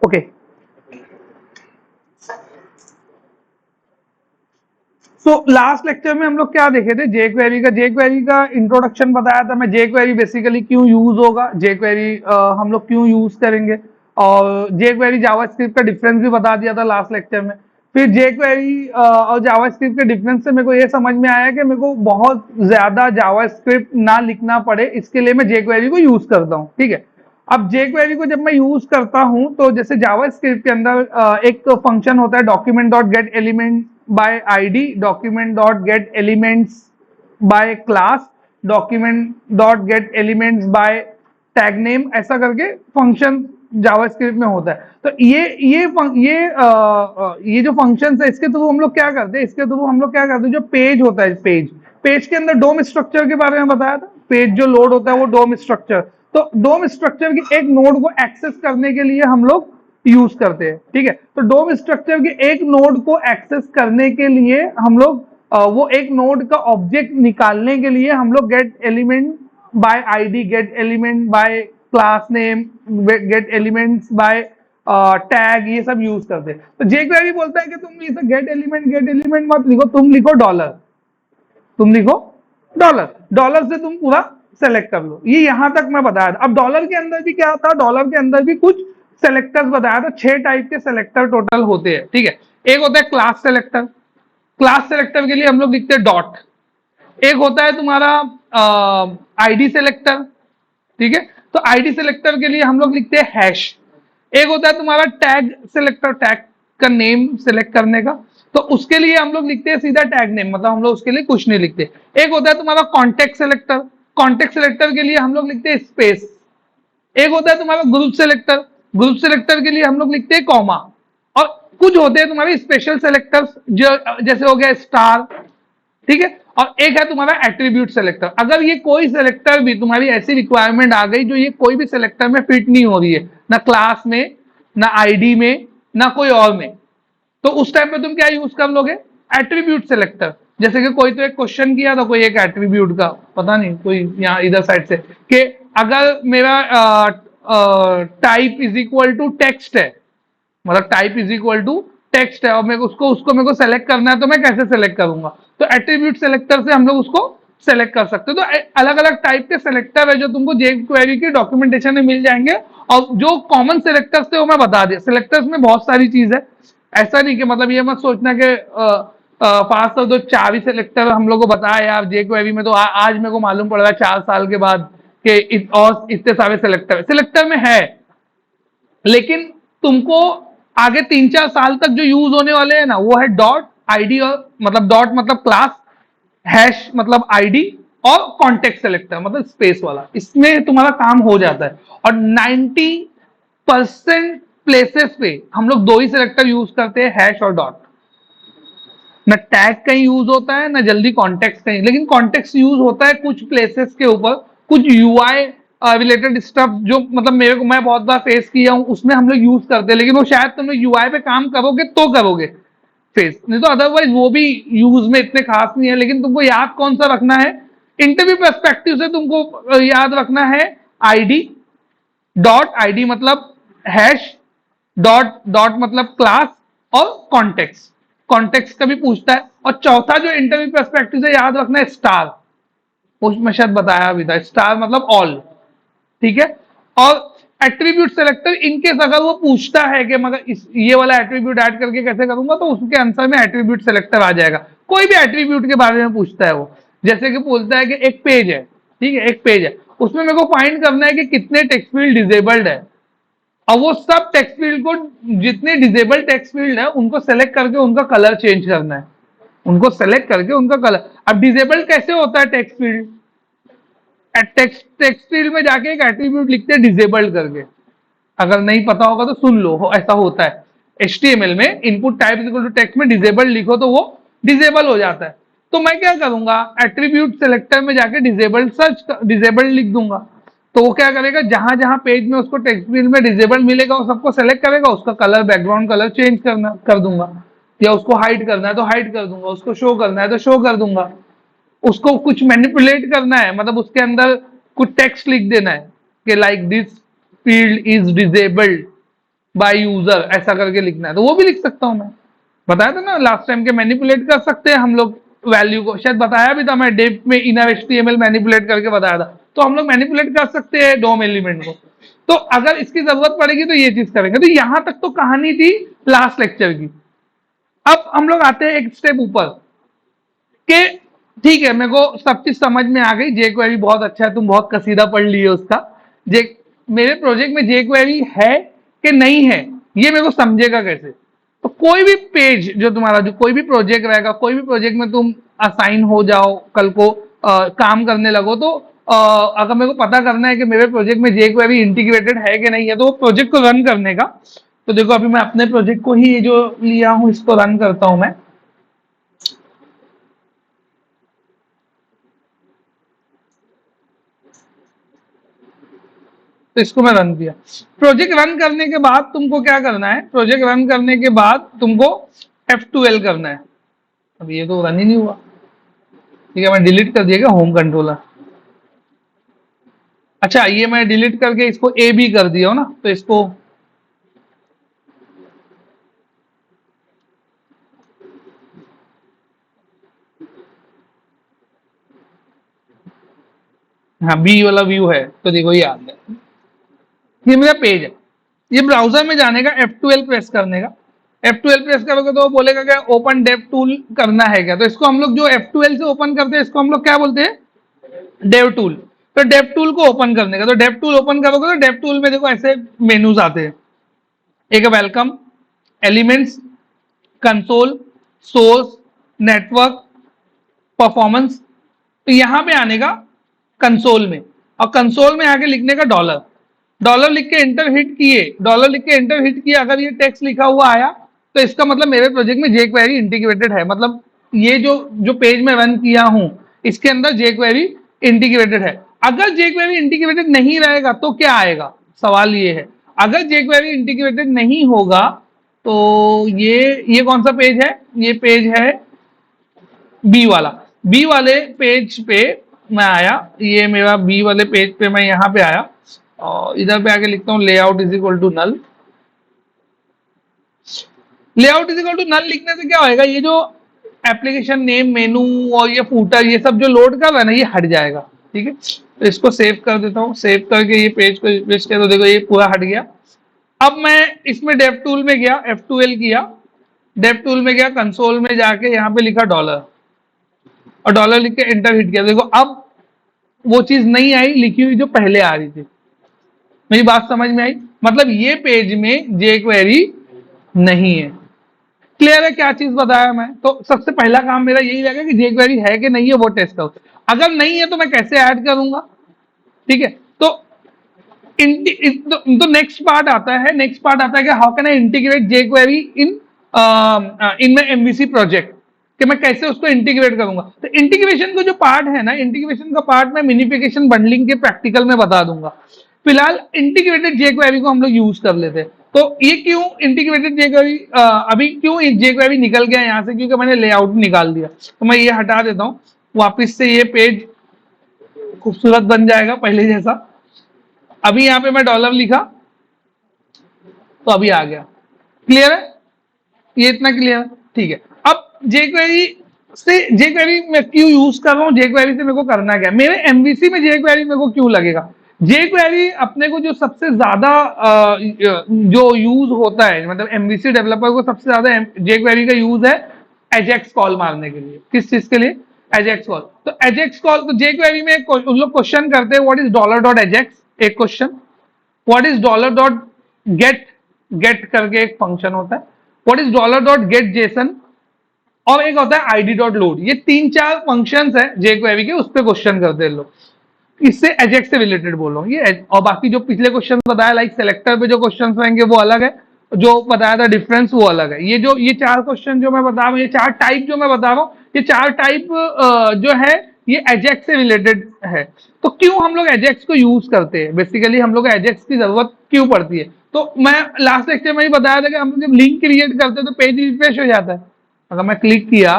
Okay, so last lecture में हम लोग क्या देखे थे, जेक्वेरी का इंट्रोडक्शन बताया था मैं। जेक्वेरी बेसिकली क्यों यूज होगा, जेक्वेरी हम लोग क्यों यूज करेंगे, और जेक्वेरी जावास्क्रिप्ट का डिफरेंस भी बता दिया था लास्ट लेक्चर में। फिर जेक्वेरी और जावास्क्रिप्ट के डिफरेंस से मेरे को ये समझ में आया कि मेरे को बहुत ज्यादा जावास्क्रिप्ट ना लिखना पड़े, इसके लिए मैं जेक्वेरी को यूज करता हूँ। ठीक है, अब जेक्वेरी को जब मैं यूज करता हूं तो जैसे जावास्क्रिप्ट के अंदर एक फंक्शन होता है document dot gate element by ID, document dot gate elements bye class, document dot gate elements bye tag name, ऐसा करके फंक्शन जावास्क्रिप्ट में होता है। तो ये जो फंक्शन है इसके थ्रू हम लोग क्या करते हैं, इसके थ्रू हम लोग क्या करते हैं, जो पेज होता है, पेज के अंदर डोम स्ट्रक्चर के बारे में बताया था। पेज जो लोड होता है वो डोम स्ट्रक्चर, तो डोम स्ट्रक्चर की एक नोड को एक्सेस करने के लिए हम लोग यूज करते हैं। ठीक है, तो डोम स्ट्रक्चर की एक नोड को एक्सेस करने के लिए हम लोग वो एक नोड का ऑब्जेक्ट निकालने के लिए हम लोग gate element by ID, gate element by class name, gate elements bye tag, ये सब यूज करते हैं। तो जेक्वेरी बोलता है कि तुम इसे गेट एलिमेंट मत लिखो, तुम लिखो डॉलर, तुम लिखो डॉलर, डॉलर से तुम पूरा सेलेक्ट कर लो। ये यहां तक मैं बताया था। अब डॉलर के अंदर भी क्या था, डॉलर के अंदर भी कुछ सेलेक्टर्स बताया था। 6 टाइप के सेलेक्टर टोटल होते हैं। ठीक है, एक होता है क्लास सेलेक्टर, क्लास सेलेक्टर के लिए हम लोग लिखते हैं डॉट। एक होता है तुम्हारा आईडी सेलेक्टर, ठीक है, तो आईडी सेलेक्टर के लिए हम लोग लिखते हैं हैश। एक होता है तुम्हारा टैग सेलेक्टर, टैग का नेम सेलेक्ट करने का, तो उसके लिए हम लोग लिखते हैं सीधा टैग नेम, मतलब हम लोग उसके लिए कुछ नहीं लिखते। एक होता है तुम्हारा कॉन्टेक्ट सेलेक्टर, कॉन्टेक्ट सेलेक्टर के लिए हम लोग लिखते हैं स्पेस। एक होता है तुम्हारा ग्रुप सेलेक्टर, ग्रुप सेलेक्टर के लिए हम लोग लिखते हैं कॉमा। और कुछ होते हैं तुम्हारे स्पेशल सेलेक्टर्स, जो जैसे हो गया स्टार, ठीक है। और एक है तुम्हारा एट्रीब्यूट सेलेक्टर। अगर ये कोई सेलेक्टर भी तुम्हारी ऐसी रिक्वायरमेंट आ गई जो ये कोई भी सेलेक्टर में फिट नहीं हो रही है, ना क्लास में, ना आईडी में, ना कोई और में, तो उस टाइम पे तुम क्या यूज कर लोगे, एट्रीब्यूट सेलेक्टर। जैसे कि कोई तो एक क्वेश्चन किया था कोई एक एट्रीब्यूट का, पता नहीं कोई यहाँ इधर साइड से, कि अगर मेरा type is equal to text है, मतलब type is equal to text है, और मेरे को उसको मेरे को सेलेक्ट करना है, तो मैं कैसे सेलेक्ट करूंगा, तो एट्रीब्यूट सेलेक्टर से हम लोग उसको सेलेक्ट कर सकते हैं। तो अलग अलग टाइप के सेलेक्टर है जो तुमको जेक्वेरी की डॉक्यूमेंटेशन में मिल जाएंगे। और जो कॉमन सेलेक्टर्स थे वो मैं बता दिया। सेलेक्टर्स में बहुत सारी चीज है, ऐसा नहीं कि मतलब ये मत सोचना कि पास तो 4 ही सेलेक्टर हम लोग को बताया यार जेक्वेरी में, तो आज मेरे को मालूम पड़ रहा है 4 साल के बाद कि और इतने सारे सेलेक्टर में है। लेकिन तुमको आगे 3-4 साल तक जो यूज होने वाले हैं ना, वो है डॉट आईडी, और मतलब डॉट मतलब क्लास, हैश मतलब आईडी, और कॉन्टेक्ट सेलेक्टर मतलब स्पेस वाला। इसमें तुम्हारा काम हो जाता है। और 90% प्लेसेस पे हम लोग 2 ही सेलेक्टर यूज करते हैं, हैश और डॉट। न टैग कहीं यूज होता है, ना जल्दी कॉन्टेक्ट कहीं। लेकिन कॉन्टेक्ट यूज होता है कुछ प्लेसेस के ऊपर, कुछ यूआई रिलेटेड स्टफ जो मतलब मेरे को, मैं बहुत बार फेस किया हूं, उसमें हम लोग यूज करते हैं। लेकिन वो शायद तुम लोग यूआई पे काम करोगे तो करोगे फेस, नहीं तो अदरवाइज वो भी यूज में इतने खास नहीं है। लेकिन तुमको याद कौन सा रखना है, इंटरव्यू पर्सपेक्टिव से तुमको याद रखना है आईडी, डॉट आईडी मतलब हैश, डॉट डॉट मतलब क्लास, और कॉन्टेक्स्ट, कॉन्टेक्स्ट का भी पूछता है। और चौथा जो इंटरव्यू पर्सपेक्टिव से याद रखना है स्टार, उसमें शायद बताया भी था, स्टार मतलब ऑल, ठीक है। और एट्रीब्यूट सेलेक्टर इनकेस अगर वो पूछता है कि मगर ये वाला एट्रीब्यूट ऐड करके कैसे करूंगा, तो उसके आंसर में एट्रीब्यूट सेलेक्टर आ जाएगा। कोई भी एट्रीब्यूट के बारे में पूछता है वो, जैसे कि बोलता है कि एक पेज है, ठीक है, एक पेज है, उसमें मेरे को फाइंड करना है कि कितने टेक्स्ट फील्ड डिजेबल्ड है, और वो सब टेक्स्ट फील्ड को, जितने डिजेबल टेक्स्ट फील्ड है उनको सेलेक्ट करके उनका कलर चेंज करना है, उनको सेलेक्ट करके उनका कलर। अब डिजेबल कैसे होता है टेक्स्ट फील्ड, टेक्स्ट फील्ड में जाके एक एट्रीब्यूट लिखते हैं डिजेबल्ड करके, अगर नहीं पता होगा तो सुन लो, ऐसा होता है HTML में, input type equal to text में डिजेबल्ड लिखो तो वो डिजेबल हो जाता है। तो मैं क्या करूंगा, एट्रीब्यूट सेलेक्टर में जाके डिजेबल्ड लिख दूंगा, तो वो क्या करेगा, जहां जहां पेज में उसको टेक्स्ट फील्ड में डिजेबल मिलेगा वो सबको सेलेक्ट करेगा, उसका कलर, बैकग्राउंड कलर चेंज कर दूंगा, या उसको हाइड करना है तो हाइड कर दूंगा, उसको शो करना है तो शो कर दूंगा, उसको कुछ मैनिपुलेट करना है मतलब उसके अंदर कुछ टेक्स्ट लिख देना है कि like this field is disabled by user ऐसा करके लिखना है तो वो भी लिख सकता हूं मैं। बताया था ना लास्ट टाइम के मैनिपुलेट कर सकते हैं हम लोग वैल्यू को, शायद बताया भी था मैं डेफ में इनर एचटीएमएल मैनिपुलेट करके बताया था। तो हम लोग मैनिपुलेट कर सकते हैं डोम एलिमेंट को। तो अगर इसकी जरूरत पड़ेगी तो ये चीज करेंगे। तो यहां तक तो कहानी थी लास्ट लेक्चर की। अब हम लोग आते हैं एक स्टेप ऊपर के, ठीक है मेरे को सब चीज समझ में आ गई, जे क्वेरी बहुत अच्छा है, तुम बहुत कसीदा पढ़ लिए उसका। जे मेरे प्रोजेक्ट में जे क्वेरी है कि नहीं है ये मेरे को समझेगा कैसे? तो कोई भी पेज जो तुम्हारा, जो कोई भी प्रोजेक्ट रहेगा, कोई भी प्रोजेक्ट में तुम असाइन हो जाओ, कल को काम करने लगो, तो अगर मेरे को पता करना है कि मेरे प्रोजेक्ट में जे क्वेरी इंटीग्रेटेड है कि नहीं है, तो प्रोजेक्ट को रन करने का, तो देखो अभी मैं अपने प्रोजेक्ट को ही जो लिया हूं इसको रन करता हूं मैं। तो इसको मैं रन किया। प्रोजेक्ट रन करने के बाद तुमको क्या करना है? प्रोजेक्ट रन करने के बाद तुमको F12 करना है। अब ये तो रन ही नहीं हुआ। ठीक है, मैं डिलीट कर दिया होम कंट्रोलर। अच्छा, ये मैं डिलीट करके इसको ए भी कर दिया हो ना, तो इसको हाँ बी वाला व्यू है, तो देखो ये आ गया। ये मेरा पेज है। ये ब्राउजर में जाने का, F12 प्रेस करने का। F12 प्रेस करोगे तो वो बोलेगा क्या ओपन डेव टूल करना है क्या? तो इसको हम लोग जो F12 से ओपन करते हैं इसको हम लोग क्या बोलते हैं? Dev tool. तो डेव टूल को ओपन करने का, तो डेव टूल ओपन करोगे तो डेव टूल में देखो ऐसे मेनूज आते हैं। एक welcome, elements, console, source, network, performance. तो यहां पे आने का कंसोल में, और कंसोल में आके लिखने का डॉलर। डॉलर लिख के एंटर हिट किए, डॉलर लिख के एंटर हिट किए, अगर ये टेक्स्ट लिखा हुआ आया तो इसका मतलब मेरे प्रोजेक्ट में जेक्वेरी इंटीग्रेटेड है। मतलब ये जो जो पेज में रन किया हूं इसके अंदर जेक्वेरी इंटीग्रेटेड है। अगर जेक्वेरी इंटीग्रेटेड नहीं रहेगा तो क्या आएगा? सवाल ये है। अगर जेक्वेरी इंटीग्रेटेड नहीं होगा तो ये कौन सा पेज है? ये पेज है बी वाला। बी वाले पेज पे मैं आया, ये मेरा बी वाले पेज पे मैं यहां पे आया और इधर पे आके लिखता हूं layout is equal to null. Layout is equal to null लिखने से क्या होएगा? ये जो एप्लीकेशन नेम, मेनू और ये फूटर ये सब जो लोड कर रहा है ना, ये हट जाएगा। ठीक है, तो इसको सेव कर देता हूँ। सेव करके ये पेज को रिफ्रेश किया तो देखो ये पूरा हट गया। अब मैं इसमें डेव टूल में गया, F12 किया, डेव टूल में गया, कंसोल में जाके यहाँ पे लिखा डॉलर, और डॉलर लिख के एंटर हिट किया। देखो अब वो चीज नहीं आई लिखी हुई जो पहले आ रही थी। मेरी बात समझ में आई? मतलब ये पेज में जे क्वेरी नहीं है। क्लियर है क्या चीज बताया मैं? तो सबसे पहला काम मेरा यही रहेगा कि जे क्वेरी है कि नहीं है वो टेस्ट करो। अगर नहीं है तो मैं कैसे ऐड करूंगा? ठीक है, तो नेक्स्ट पार्ट आता है, नेक्स्ट पार्ट आता है कि how can I integrate J query in my MVC project, कि मैं कैसे उसको इंटीग्रेट करूंगा। तो इंटीग्रेशन का जो पार्ट है ना, इंटीग्रेशन का पार्ट मैं मिनिफिकेशन बंडलिंग के प्रैक्टिकल में बता दूंगा। फिलहाल इंटीग्रेटेड जे क्वेरी को हम लोग यूज कर लेते हैं। तो ये क्यों इंटीग्रेटेड जे क्वेरी, अभी क्यों जे क्वेरी निकल गया यहां से? क्योंकि मैंने लेआउट निकाल दिया। तो मैं ये हटा देता हूं, वापिस से ये पेज खूबसूरत बन जाएगा पहले जैसा। अभी यहां पे मैं डॉलर लिखा तो अभी आ गया। क्लियर है? ये इतना क्लियर है? ठीक है। अब जेक्वेरी से, जेक्वेरी मैं क्यों यूज कर रहा हूं? जेक्वेरी से मेरे को करना क्या? मेरे एमवीसी में जेक्वेरी मेरे को क्यों लगेगा? जेक्वेरी अपने को जो सबसे ज्यादा जो यूज होता है, मतलब एमवीसी डेवलपर को सबसे ज्यादा जेक्वेरी का यूज है एजेक्स कॉल मारने के लिए। किस चीज के लिए? AJAX call. तो एजेक्स कॉल, तो जेक्वेरी में उन लोग क्वेश्चन करते हैं what is dollar dot AJAX, एक question. What is dollar dot get, get करके एक फंक्शन होता है। What is dollar dot get JSON, और एक होता है आईडी डॉट लोड। ये 3-4 फंक्शंस है जेक्वेरी के, उस पर क्वेश्चन करते हैं लोग। इससे एजेक्स से रिलेटेड बोल रहा हूँ ये। और बाकी जो पिछले क्वेश्चन बताया लाइक सेलेक्टर पे जो क्वेश्चन रहेंगे वो अलग है, जो बताया था डिफरेंस वो अलग है। ये 4 क्वेश्चन जो मैं बता रहा हूँ, ये 4 टाइप जो मैं बता रहा हूँ, ये 4 टाइप जो है ये एजेक्स से रिलेटेड है। तो क्यों हम लोग एजेक्स को यूज करते हैं? बेसिकली हम लोग एजेक्स की जरूरत क्यों पड़ती है? तो मैं लास्ट लेक्चर में ही बताया था कि हम जब लिंक क्रिएट करते हैं तो पेज रिफ्रेश हो जाता है। अगर मैं क्लिक किया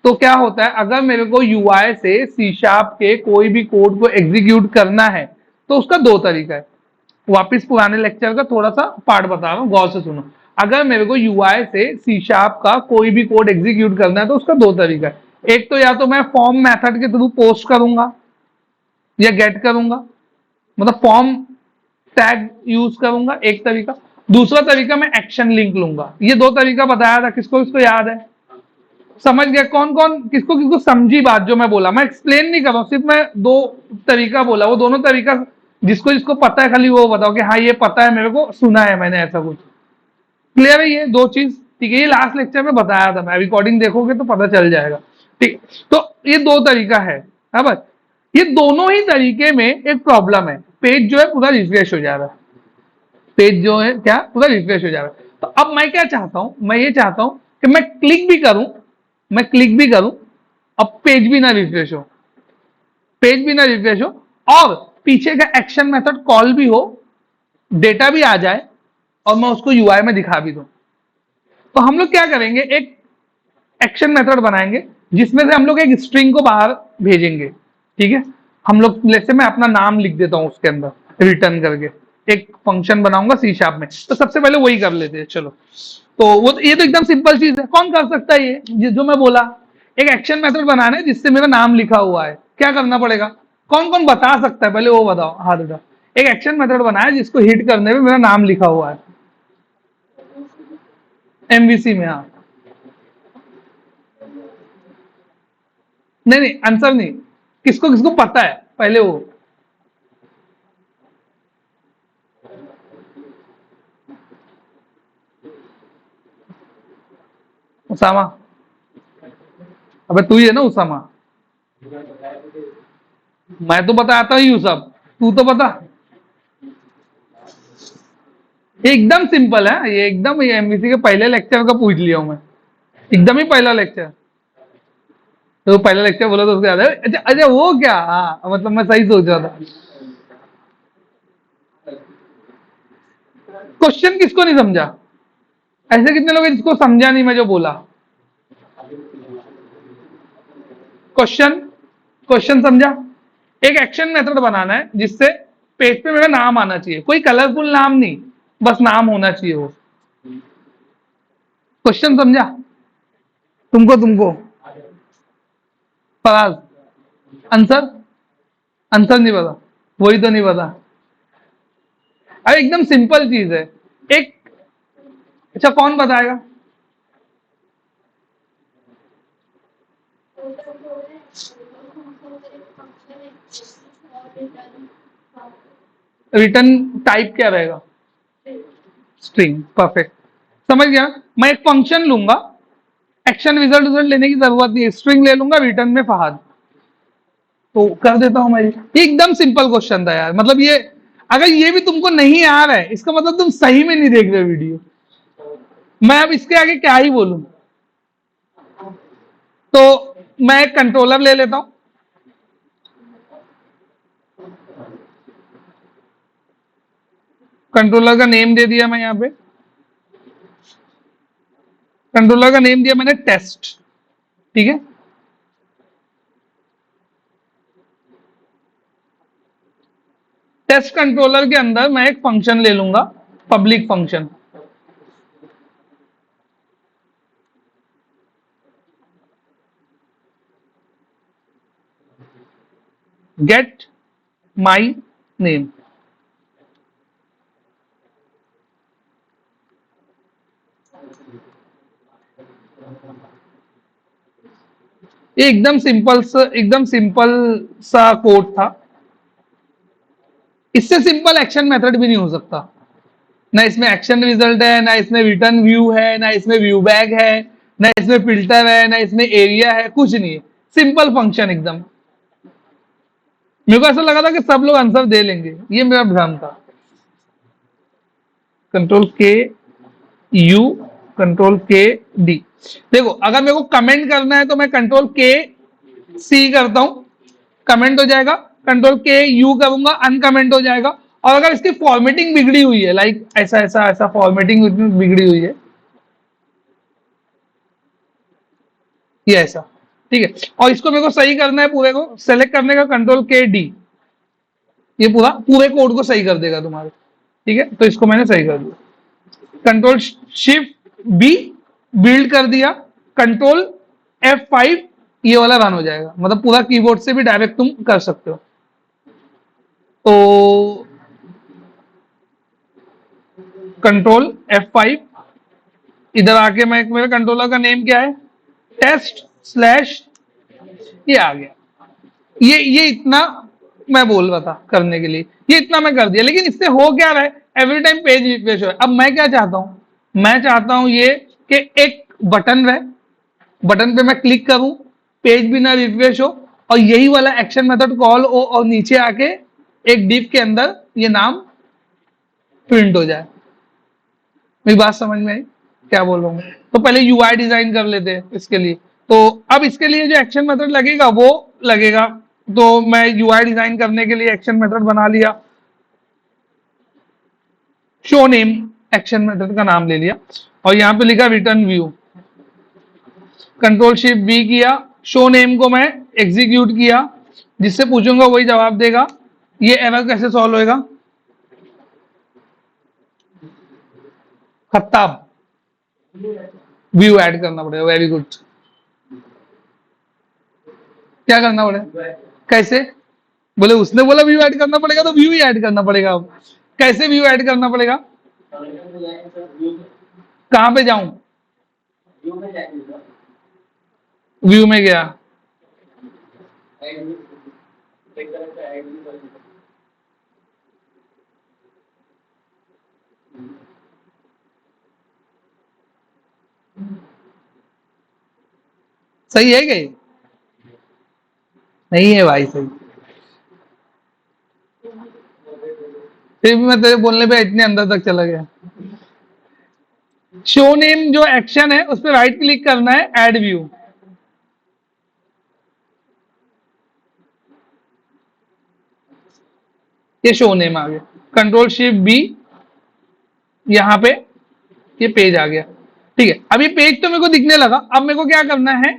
तो क्या होता है? अगर मेरे को यूआई से सी शार्प के कोई भी कोड को एग्जीक्यूट करना है तो उसका 2 तरीका है। वापिस पुराने लेक्चर का थोड़ा सा पार्ट बता रहा हूँ, गौर से सुनो। अगर मेरे को यूआई से सी शार्प का कोई भी कोड एग्जीक्यूट करना है तो उसका दो तरीका है। एक तो या तो मैं फॉर्म मेथड के थ्रू पोस्ट करूंगा या गेट करूंगा, मतलब फॉर्म टैग यूज करूंगा एक तरीका। दूसरा तरीका मैं एक्शन लिंक लूंगा। ये दो तरीका बताया था, किसको किसको याद है? समझ गया कौन कौन, किसको किसको समझी बात जो मैं बोला? मैं एक्सप्लेन नहीं कर रहा हूं, सिर्फ मैं दो तरीका बोला, वो दोनों तरीका जिसको जिसको पता है खाली वो बताओ कि हाँ ये पता है मेरे को, सुना है मैंने ऐसा कुछ। क्लियर है ये दो चीज? ठीक है, ये लास्ट लेक्चर में बताया था मैं, रिकॉर्डिंग देखोगे तो पता चल जाएगा। ठीक, तो ये दो तरीका है। हाँ बस, ये दोनों ही तरीके में एक प्रॉब्लम है, पेज जो है पूरा रिफ्रेश हो जा रहा है। पेज जो है क्या पूरा रिफ्रेश हो जा रहा है। तो अब मैं क्या चाहता हूं, मैं ये चाहता हूं कि मैं क्लिक भी करूं, मैं क्लिक भी करूं, अब पेज भी ना रिफ्रेश हो, पेज भी ना रिफ्रेश हो, और पीछे का एक्शन मेथड कॉल भी हो, डेटा भी आ जाए और मैं उसको यूआई में दिखा भी दूं। तो हम लोग क्या करेंगे, एक एक्शन मेथड बनाएंगे जिसमें से हम लोग एक स्ट्रिंग को बाहर भेजेंगे। ठीक है, हम लोग जैसे मैं अपना नाम लिख देता हूं उसके अंदर रिटर्न करके, एक फंक्शन बनाऊंगा सी शार्प में। तो सबसे पहले वही कर लेते हैं, चलो। तो वो ये तो एकदम सिंपल चीज है, कौन कर सकता है ये जो मैं बोला? एक एक्शन मेथड बनाना है जिससे मेरा नाम लिखा हुआ है। क्या करना पड़ेगा? कौन कौन बता सकता है, पहले वो बताओ, हाथ उठा। एक एक्शन मेथड बनाया जिसको हिट करने में मेरा नाम लिखा हुआ है एमवीसी में। हाँ, नहीं नहीं, आंसर नहीं, किसको किसको पता है पहले वो? उसामा, अबे तू ही है ना उसामा? मैं तो बताता ही हूँ सब, तू तो बता। ये एकदम सिंपल है, ये एकदम एमवीसी के पहले लेक्चर का पूछ लिया हूं मैं, एकदम ही पहला लेक्चर। तो पहला लेक्चर बोला तो उसको याद है? अच्छा अच्छा, वो क्या, हाँ मतलब मैं सही सोच रहा था। क्वेश्चन किसको नहीं समझा? ऐसे कितने लोग हैं जिसको समझा नहीं मैं जो बोला? क्वेश्चन, क्वेश्चन समझा? एक एक्शन मेथड बनाना है जिससे पेज पे मेरा नाम आना चाहिए, कोई कलरफुल नाम नहीं, बस नाम होना चाहिए वो। क्वेश्चन समझा? तुमको तुमको फराज, आंसर, आंसर नहीं पता? वही तो नहीं पता। अरे एकदम सिंपल चीज है एक। अच्छा कौन बताएगा? रिटर्न टाइप क्या रहेगा? स्ट्रिंग, परफेक्ट, समझ गया। मैं एक फंक्शन लूंगा, एक्शन रिजल्ट रिजल्ट लेने की जरूरत नहीं है, स्ट्रिंग ले लूंगा, रिटर्न में फहाद, तो कर देता हूं मैं। ये एकदम सिंपल क्वेश्चन था यार, मतलब ये अगर ये भी तुमको नहीं आ रहा है इसका मतलब तुम सही में नहीं देख रहे वीडियो। मैं अब इसके आगे क्या ही बोलूं। तो मैं एक कंट्रोलर ले लेता हूं, कंट्रोलर का नेम दे दिया मैं, यहां पे कंट्रोलर का नेम दिया मैंने टेस्ट। ठीक है, टेस्ट कंट्रोलर के अंदर मैं एक फंक्शन ले लूंगा, public function. Get my name. ये एकदम सिंपल सा कोड था। इससे सिंपल एक्शन मेथड भी नहीं हो सकता। ना इसमें एक्शन रिजल्ट है, ना इसमें रिटर्न व्यू है, ना इसमें व्यू बैग है, ना इसमें फिल्टर है, ना इसमें एरिया है, कुछ नहीं है, सिंपल फंक्शन एकदम। मेरे को ऐसा लगा था कि सब लोग आंसर दे लेंगे, ये मेरा भ्रम था। कंट्रोल के यू, कंट्रोल के डी। देखो अगर मेरे को कमेंट करना है तो मैं कंट्रोल के सी करता हूं, कमेंट हो जाएगा, कंट्रोल के यू करूंगा, अनकमेंट हो जाएगा। और अगर इसकी फॉर्मेटिंग बिगड़ी हुई है, लाइक ऐसा ऐसा ऐसा फॉर्मेटिंग बिगड़ी हुई है, ये ऐसा, ठीक है, और इसको मेरे को सही करना है, पूरे को सेलेक्ट करने का, कंट्रोल के डी, ये पूरा पूरे कोड को सही कर देगा तुम्हारे। ठीक है, तो इसको मैंने सही कर दिया। कंट्रोल शिफ्ट बी बिल्ड कर दिया, कंट्रोल F5 ये वाला रन हो जाएगा, मतलब पूरा कीबोर्ड से भी डायरेक्ट तुम कर सकते हो। तो कंट्रोल F5, इधर आके मैं मेरे कंट्रोलर का नेम क्या है, टेस्ट स्लैश, ये आ गया। ये इतना मैं बोल रहा था करने के लिए, ये इतना मैं कर दिया, लेकिन इससे हो क्या रहा है, एवरी टाइम पेज रिफ्रेश हो। अब मैं क्या चाहता हूं, मैं चाहता हूं ये कि एक बटन रहे, बटन पे मैं क्लिक करूं, पेज भी ना रिफ्रेश हो, और यही वाला एक्शन मेथड कॉल हो, और नीचे आके एक डिव के अंदर ये नाम प्रिंट हो जाए। मेरी बात समझ में आई क्या बोल रहा हूँ? तो पहले यूआई डिजाइन कर लेते हैं इसके लिए। तो अब इसके लिए जो एक्शन मेथड लगेगा वो लगेगा, तो मैं यूआई डिजाइन करने के लिए एक्शन मेथड बना लिया, शो नेम एक्शन मेथड का नाम ले लिया, और यहां पे लिखा return view. Control shift B किया, शो नेम को मैं एग्जीक्यूट किया, जिससे पूछूंगा वही जवाब देगा। ये एरर कैसे सॉल्व होएगा, खत्ताब व्यू ऐड करना पड़ेगा। वेरी गुड, क्या करना पड़ेगा, कैसे? बोले उसने बोला व्यू ऐड करना पड़ेगा, तो व्यू ही ऐड करना पड़ेगा। अब कैसे व्यू ऐड करना पड़ेगा, कहां पे जाऊं, व्यू में गया, सही है क्या ये? नहीं है भाई सही, फिर भी मैं तेरे बोलने पे इतने अंदर तक चला गया। शो नेम जो एक्शन है उस पर राइट क्लिक करना है, ऐड व्यू। ये शो नेम आ गया, कंट्रोल शिफ्ट बी, यहां पे ये पेज आ गया। ठीक है, अब ये पेज तो मेरे को दिखने लगा, अब मेरे को क्या करना है,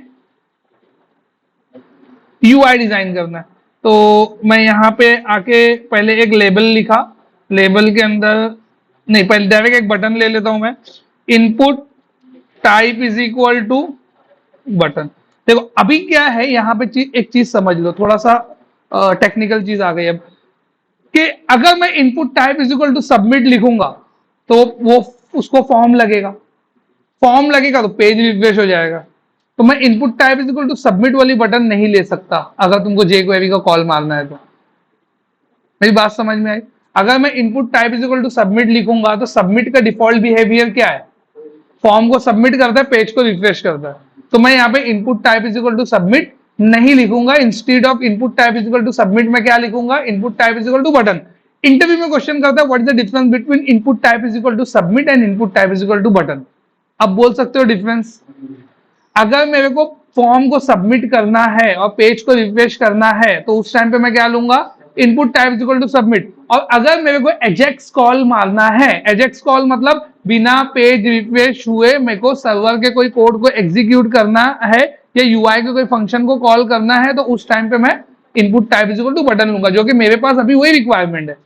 यूआई डिजाइन करना है। तो मैं यहां पे आके पहले एक लेबल लिखा, लेबल के अंदर नहीं, पहले डायरेक्ट एक बटन ले लेता हूं मैं, input type is equal to button. देखो अभी क्या है यहाँ पे एक चीज समझ लो, थोड़ा सा टेक्निकल चीज आ गई अब, कि अगर मैं input type is equal to submit लिखूंगा तो वो उसको फॉर्म लगेगा, फॉर्म लगेगा तो पेज रिफ्रेश हो जाएगा। तो मैं input type is equal to submit वाली बटन नहीं ले सकता अगर तुमको जेक्वेरी का कॉल मारना है तो। मेरी बात समझ में आई? अगर मैं input type is equal to submit लिखूंगा तो सबमिट का डिफॉल्ट बिहेवियर क्या है, फॉर्म को सबमिट करता है, पेज को रिफ्रेश करता है। तो मैं यहाँ पे input type is equal to submit नहीं लिखूंगा, instead of input type is equal to submit मैं क्या लिखूंगा, input type is equal to button. Interview में क्वेश्चन करता है what is the difference between input type is equal to submit and input type is equal to button. अब बोल सकते हो डिफरेंस, अगर मेरे को फॉर्म को सबमिट करना है और पेज को रिफ्रेश करना है तो उस टाइम पे मैं क्या लूंगा, input type equal to submit. और अगर मेरे को एजेक्स कॉल मारना है, एजेक्स कॉल मतलब बिना पेज रिफ्रेश हुए मेरे को सर्वर के कोई कोड को एग्जीक्यूट करना है या यूआई के कोई फंक्शन को कॉल करना है, तो उस टाइम पे मैं input type equal to button लूंगा, जो कि मेरे पास अभी वही रिक्वायरमेंट है।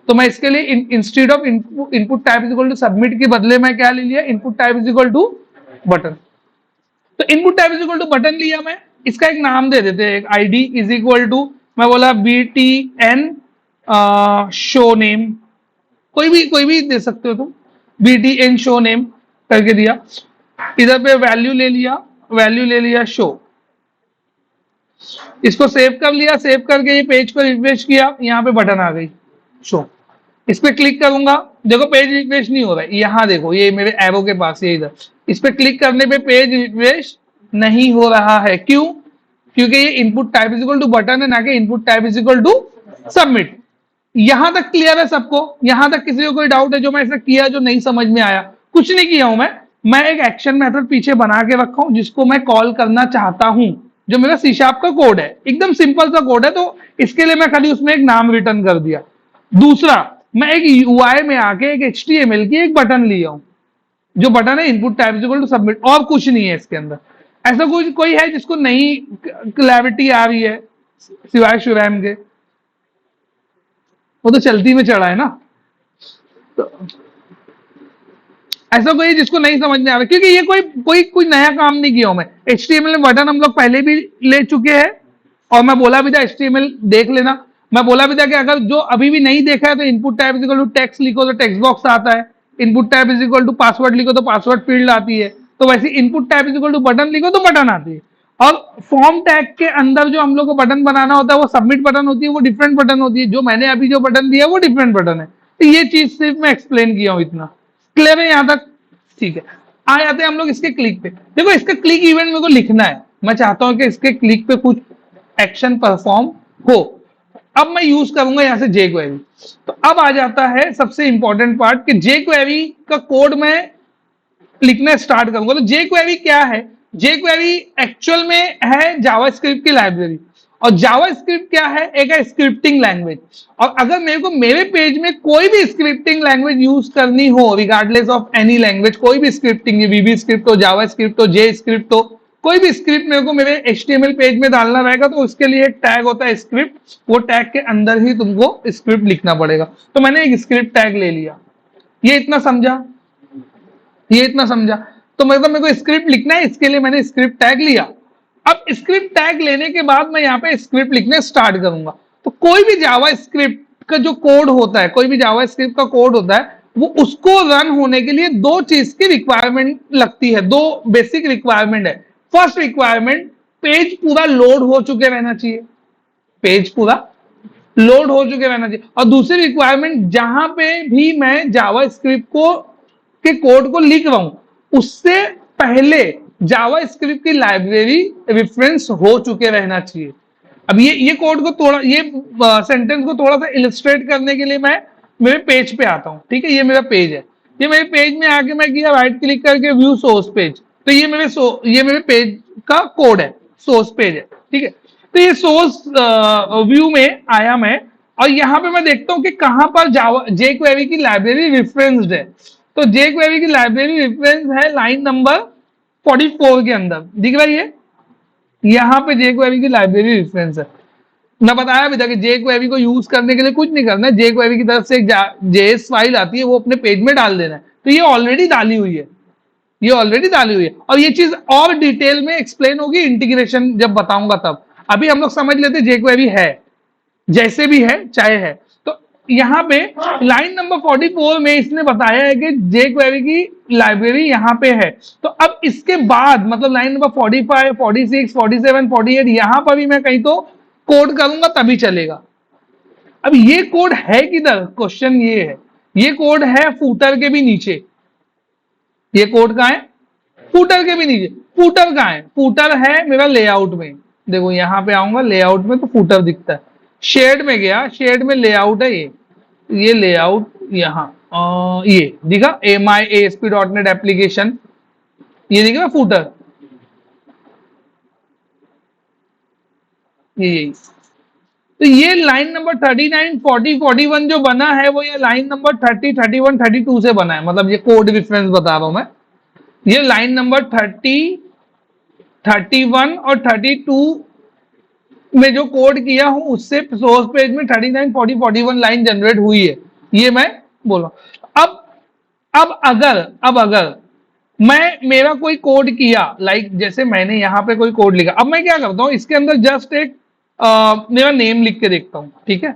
तो मैं इसके लिए instead of input type equal to submit के बदले मैं क्या ले लिया, input type equal to button. तो input type is equal to button लिया मैं, इसका एक नाम दे देते हैं, एक आईडी इज इक्वल टू, मैं बोला BTN शो नेम, कोई भी दे सकते हो तुम, BTN शो नेम करके दिया। इधर पे वैल्यू ले लिया, वैल्यू ले लिया शो, इसको सेव कर लिया, सेव करके ये पेज को रिफ्रेश किया, यहाँ पे बटन आ गई शो, इस पे क्लिक करूंगा, देखो पेज रिफ्रेश नहीं हो रहा है, यहाँ देखो ये मेरे एरो के पास है इधर, इस पे क्लिक करने पे पेज रिफ्रेश नहीं हो रहा है, क्यों? क्योंकि ये input type is equal to button है, ना कि input type is equal to submit. यहां तक क्लियर है सबको? यहां तक किसी को कोई डाउट है जो मैं ऐसा किया जो नहीं समझ में आया? कुछ नहीं किया हूं मैं एक एक्शन मेथड पीछे बना के रखा हूं जिसको मैं कॉल करना चाहता हूं, जो मेरा C# का कोड है, एकदम सिंपल सा कोड है, तो इसके लिए मैं खाली उसमें एक नाम रिटर्न कर दिया। दूसरा, मैं एक UI में आके एक HTML की एक बटन लिया हूं, जो बटन है input type equal to submit, और कुछ नहीं है इसके अंदर। ऐसा कुछ कोई है जिसको नहीं क्लैरिटी आ रही है सिवाय शुरैम के? वो तो चलती में चढ़ा है ना। तो ऐसा कोई जिसको नहीं समझ में आ रहा, क्योंकि ये कोई नया काम नहीं किया हूं मैं। HTML में बटन हम लोग पहले भी ले चुके हैं, और मैं बोला भी था HTML देख लेना। मैं बोला भी था कि अगर जो अभी भी नहीं देखा है तो input tab is equal to text लिखो तो टेक्स्ट बॉक्स आता है, input tab is equal to password लिखो तो पासवर्ड फील्ड आती है, तो वैसे input tab is equal to button लिखो तो बटन आती है। और फॉर्म टैग के अंदर जो हम लोग को बटन बनाना होता है वो सबमिट बटन होती है, वो डिफरेंट बटन होती है। जो मैंने अभी जो बटन दिया वो डिफरेंट बटन है। तो ये चीज सिर्फ मैं एक्सप्लेन किया हूं, इतना क्लियर है यहां तक? ठीक है, आ जाते हैं हम लोग इसके क्लिक पे। देखो इसका क्लिक इवेंट मेरे को लिखना है, मैं चाहता हूं कि इसके क्लिक पे कुछ एक्शन परफॉर्म हो। अब मैं यूज करूंगा यहां से jQuery। तो अब आ जाता है सबसे इंपॉर्टेंट पार्ट कि jQuery का कोड मैं लिखना स्टार्ट करूंगा। तो jQuery क्या है? jQuery एक्चुअल में है जावास्क्रिप्ट की लाइब्रेरी, और जावास्क्रिप्ट क्या है? एक है स्क्रिप्टिंग लैंग्वेज। और अगर मेरे को मेरे पेज में कोई भी स्क्रिप्टिंग लैंग्वेज यूज करनी हो, रिगार्डलेस ऑफ एनी लैंग्वेज, कोई भी स्क्रिप्टिंग, VB स्क्रिप्ट हो, जावा स्क्रिप्ट हो, जे स्क्रिप्ट हो, कोई भी स्क्रिप्ट मेरे को मेरे HTML पेज में डालना रहेगा, तो उसके लिए एक टैग होता है स्क्रिप्ट, वो टैग के अंदर ही तुमको स्क्रिप्ट लिखना पड़ेगा। तो मैंने एक स्क्रिप्ट टैग ले लिया, ये इतना समझा? ये इतना समझा? तो मतलब मेरे को स्क्रिप्ट लिखना है, इसके लिए मैंने स्क्रिप्ट टैग लिया। अब स्क्रिप्ट टैग लेने के बाद मैं यहाँ पे स्क्रिप्ट लिखने स्टार्ट करूंगा। तो कोई भी जावा स्क्रिप्ट का जो कोड होता है, कोई भी जावा स्क्रिप्ट का कोड होता है, वो उसको रन होने के लिए दो चीज की रिक्वायरमेंट लगती है, दो बेसिक रिक्वायरमेंट है। फर्स्ट रिक्वायरमेंट, पेज पूरा लोड हो चुके रहना चाहिए, पेज पूरा लोड हो चुके रहना चाहिए। और दूसरी रिक्वायरमेंट, जहां पे भी मैं जावा स्क्रिप्ट को के कोड को लिख रहा हूं उससे पहले जावा स्क्रिप्ट की लाइब्रेरी रेफरेंस हो चुके रहना चाहिए। अब ये कोड को थोड़ा, ये सेंटेंस को थोड़ा सा इलिस्ट्रेट करने के लिए मैं मेरे पेज पे आता हूं। ठीक है, ये मेरा पेज है, ये मेरे पेज में आके मैं किया राइट क्लिक करके व्यू सोर्स पेज, तो ये मेरे पेज का कोड है, सोर्स पेज है। ठीक है, तो ये सोर्स व्यू में आया मैं, और यहां पे मैं देखता हूं कि कहां पर जावा jQuery की लाइब्रेरी रेफरेंस्ड है। तो jQuery की लाइब्रेरी रेफरेंस है लाइन नंबर 44 के अंदर, दिख रही है? यहां पे jQuery की लाइब्रेरी रेफरेंस है। मैं बताया भी था कि jQuery को यूज करने के लिए कुछ नहीं करना है, jQuery की तरफ से एक JS फाइल आती है, वो अपने पेज में डाल देना है। तो ये ऑलरेडी डाली हुई है, ये ऑलरेडी डाली हुई है, और ये चीज और डिटेल में एक्सप्लेन होगी इंटीग्रेशन जब बताऊंगा तब। अभी हम लोग समझ लेते jQuery है, जैसे भी है चाहे है। तो यहाँ पे लाइन नंबर 44 में इसने बताया है कि jQuery की लाइब्रेरी यहाँ पे है। तो अब इसके बाद मतलब लाइन नंबर 45, 46, 47, 48 यहाँ पर भी मैं कहीं तो कोड करूंगा तभी चलेगा। अब ये कोड है किधर? क्वेश्चन ये है, ये कोड है फूटर के भी नीचे। ये कोड कहाँ है? फूटर के भी नीचे। फूटर कहाँ है? फूटर है मेरा लेआउट में। देखो यहां पे आऊंगा लेआउट में तो फूटर दिखता है। शेड में गया, शेड में लेआउट है, ये लेआउट यहाँ ये दिखा ASP.NET एप्लीकेशन, ये दिखा फूटर, ये तो ये लाइन नंबर 39, 40, 41 जो बना है वो ये लाइन नंबर 30, 31, 32 से बना है। मतलब ये कोड रेफरेंस बता रहा हूं मैं। ये लाइन नंबर 30, 31 और 32 में जो कोड किया हूं उससे सोर्स पेज में 39, 40, 41 लाइन जनरेट हुई है, ये मैं बोला। अब अगर मैं मेरा कोई कोड किया, लाइक जैसे मैंने यहां पे कोई कोड लिखा, अब मैं क्या करता हूं इसके अंदर जस्ट एक मेरा नेम लिख के देखता हूं। ठीक है,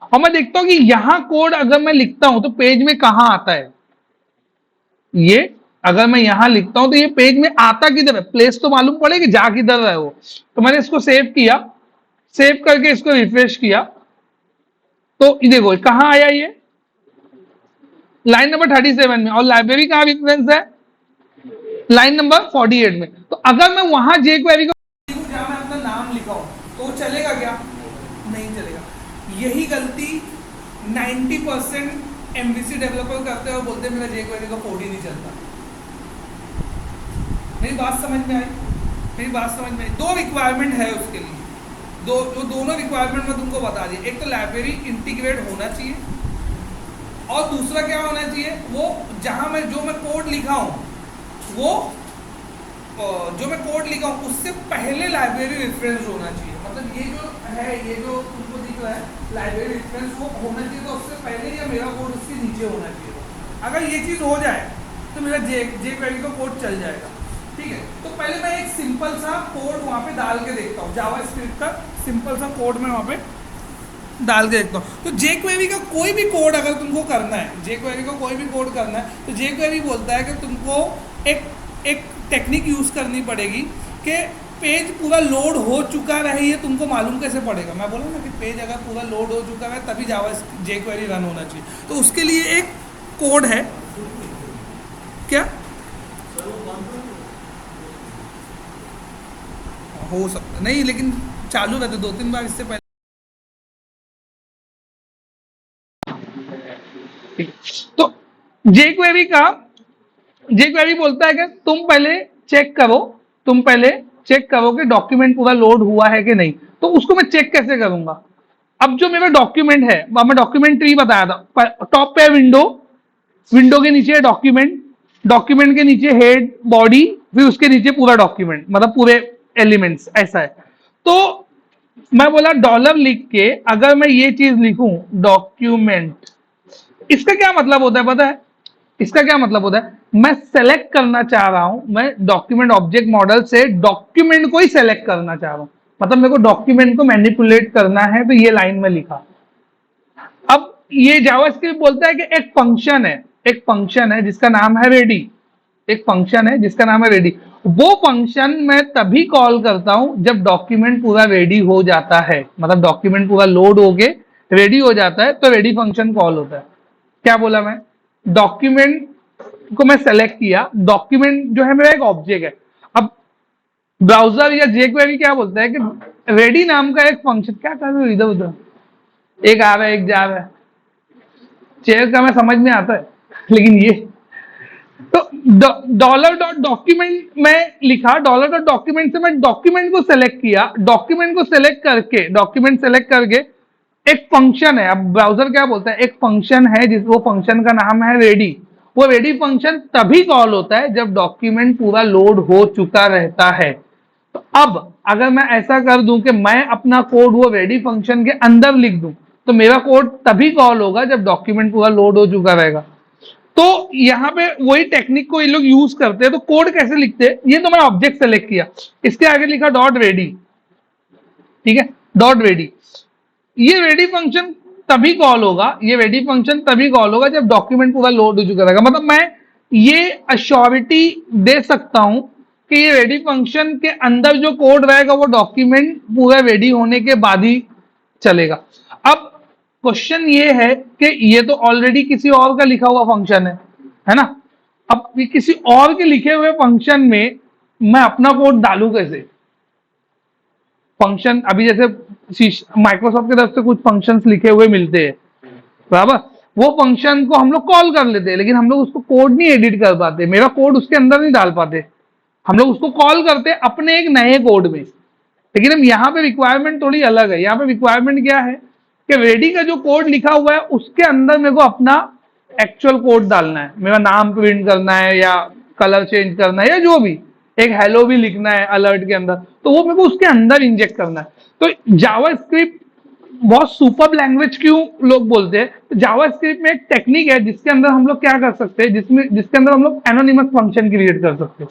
और मैं देखता हूं कि यहां कोड अगर मैं लिखता हूं तो पेज में कहां आता है। ये अगर मैं यहां लिखता हूं तो ये पेज में आता किधर है, प्लेस तो मालूम पड़ेगी जा किधर है वो। तो मैंने इसको सेव किया, सेव करके इसको रिफ्रेश किया, तो देखो कहां आया, ये लाइन नंबर 37 में, और लाइब्रेरी कहां रेफरेंस है? लाइन नंबर 48 में। तो अगर मैं वहां jQuery को जहां मैं अपना नाम लिखा हूं तो चलेगा क्या? नहीं चलेगा। यही गलती 90% MVC डेवलपर करते हैं और बोलते हैं मेरा jQuery का कोड ही नहीं चलता। मेरी बात समझ में आई? मेरी बात समझ में आई? दो रिक्वायरमेंट है उसके लिए, दोनों रिक्वायरमेंट मैं तुमको बता दी। एक तो लाइब्रेरी इंटीग्रेट होना चाहिए, और दूसरा क्या होना चाहिए, वो जहां मैं जो मैं कोड लिखा हूं वो जो मैं कोड लिखा हूं उससे पहले लाइब्रेरी रेफरेंस होना चाहिए। मतलब ये जो है, ये जो तुमको दिख रहा है लाइब्रेरी रेफरेंस, वो होना चाहिए तो उससे पहले, या मेरा कोड उसके नीचे होना चाहिए। अगर ये चीज हो जाए तो मेरा जे क्वेरी का कोड चल जाएगा। ठीक है, तो पहले मैं एक सिंपल सा कोड वहां पे डाल के देखता हूँ, जावास्क्रिप्ट का सिंपल सा कोड मैं वहां पे डाल के देखता हूँ। तो जे क्वेरी का कोई भी कोड अगर तुमको करना है, जे क्वेरी का कोई भी कोड करना है, तो जे क्वेरी बोलता है कि तुमको एक टेक्निक यूज करनी पड़ेगी कि पेज पूरा लोड हो चुका रहे। ये तुमको मालूम कैसे पड़ेगा? मैं बोला ना कि पेज अगर पूरा लोड हो चुका है तभी जावा जे क्वेरी रन होना चाहिए। तो उसके लिए एक कोड है, क्या हो सकता नहीं, लेकिन चालू रहते 2-3 बार इससे पहले। तो जे क्वेरी बोलता है कि तुम पहले चेक करो कि डॉक्यूमेंट पूरा लोड हुआ है कि नहीं। तो उसको मैं चेक कैसे करूंगा? अब जो मेरा डॉक्यूमेंट है, मैं डॉक्यूमेंट ट्री बताया था, टॉप पे विंडो, विंडो के नीचे डॉक्यूमेंट, डॉक्यूमेंट के नीचे हेड, बॉडी, फिर उसके नीचे पूरा डॉक्यूमेंट, मतलब पूरे एलिमेंट्स, ऐसा है। तो मैं बोला डॉलर लिख के अगर मैं ये चीज लिखूं डॉक्यूमेंट, इसका क्या मतलब होता है पता है? इसका क्या मतलब होता है? मैं सेलेक्ट करना चाह रहा हूं, मैं डॉक्यूमेंट ऑब्जेक्ट मॉडल से डॉक्यूमेंट को ही सेलेक्ट करना चाह रहा हूं, मतलब मेरे को डॉक्यूमेंट को मैनिपुलेट करना है। तो ये लाइन में लिखा। अब ये जावास्क्रिप्ट बोलता है कि एक फंक्शन है जिसका नाम है रेडी, एक फंक्शन है जिसका नाम है रेडी। वो फंक्शन मैं तभी कॉल करता हूं जब डॉक्यूमेंट पूरा रेडी हो जाता है, मतलब डॉक्यूमेंट पूरा लोड होके रेडी हो जाता है तो रेडी फंक्शन कॉल होता है। क्या बोला मैं? डॉक्यूमेंट को मैं सेलेक्ट किया, डॉक्यूमेंट जो है मेरा एक ऑब्जेक्ट है। अब ब्राउजर या जेक्वेरी क्या बोलता है कि रेडी नाम का एक फंक्शन, क्या कर रहे हो इधर उधर, एक आ रहा है एक जा रहा है, चेयर का मैं समझ में आता है, लेकिन ये तो डॉलर डॉट डॉक्यूमेंट में लिखा, डॉलर डॉट डॉक्यूमेंट से मैं डॉक्यूमेंट को सेलेक्ट किया, डॉक्यूमेंट सेलेक्ट करके एक फंक्शन है। अब ब्राउजर क्या बोलता है? एक फंक्शन है जिस वो फंक्शन का नाम है रेडी। वो रेडी फंक्शन तभी कॉल होता है जब डॉक्यूमेंट पूरा लोड हो चुका रहता है। तो अब अगर मैं ऐसा कर दूं कि मैं अपना कोड वो रेडी फंक्शन के अंदर लिख दूं, तो मेरा कोड तभी कॉल होगा जब डॉक्यूमेंट पूरा लोड हो चुका रहेगा। तो यहां पे वही टेक्निक को ये लोग यूज करते हैं। तो कोड कैसे लिखते हैं? ये तो मैंने ऑब्जेक्ट सेलेक्ट किया, इसके आगे लिखा डॉट रेडी, ठीक है, डॉट रेडी। ये रेडी फंक्शन तभी कॉल होगा, ये रेडी फंक्शन तभी कॉल होगा जब डॉक्यूमेंट पूरा लोड हो चुका रहेगा। मतलब मैं ये अश्योरिटी दे सकता हूं कि ये रेडी फंक्शन के अंदर जो कोड रहेगा वो डॉक्यूमेंट पूरा रेडी होने के बाद ही चलेगा। अब क्वेश्चन ये है कि ये तो ऑलरेडी किसी और का लिखा हुआ फंक्शन है ना? अब किसी और के लिखे हुए फंक्शन में मैं अपना कोड डालू कैसे? फंक्शन अभी जैसे माइक्रोसॉफ्ट की तरफ से कुछ फंक्शंस लिखे हुए मिलते हैं, बराबर, वो फंक्शन को हम लोग कॉल कर लेते हैं, लेकिन हम लोग उसको कोड नहीं एडिट कर पाते, मेरा कोड उसके अंदर नहीं डाल पाते, हम लोग उसको कॉल करते अपने एक नए कोड में। लेकिन हम यहाँ पे रिक्वायरमेंट थोड़ी अलग है। यहाँ पे रिक्वायरमेंट क्या है कि रेडी का जो कोड लिखा हुआ है उसके अंदर मेरे को अपना एक्चुअल कोड डालना है, मेरा नाम प्रिंट करना है या कलर चेंज करना है या जो भी, एक हेलो भी लिखना है अलर्ट के अंदर, तो वो मेरे को उसके अंदर इंजेक्ट करना है। तो जावास्क्रिप्ट बहुत सुपर लैंग्वेज क्यों लोग बोलते हैं? तो जावास्क्रिप्ट में एक टेक्निक है जिसके अंदर हम लोग क्या कर सकते हैं, जिसके अंदर हम लोग एनोनिमस फंक्शन क्रिएट कर सकते हैं।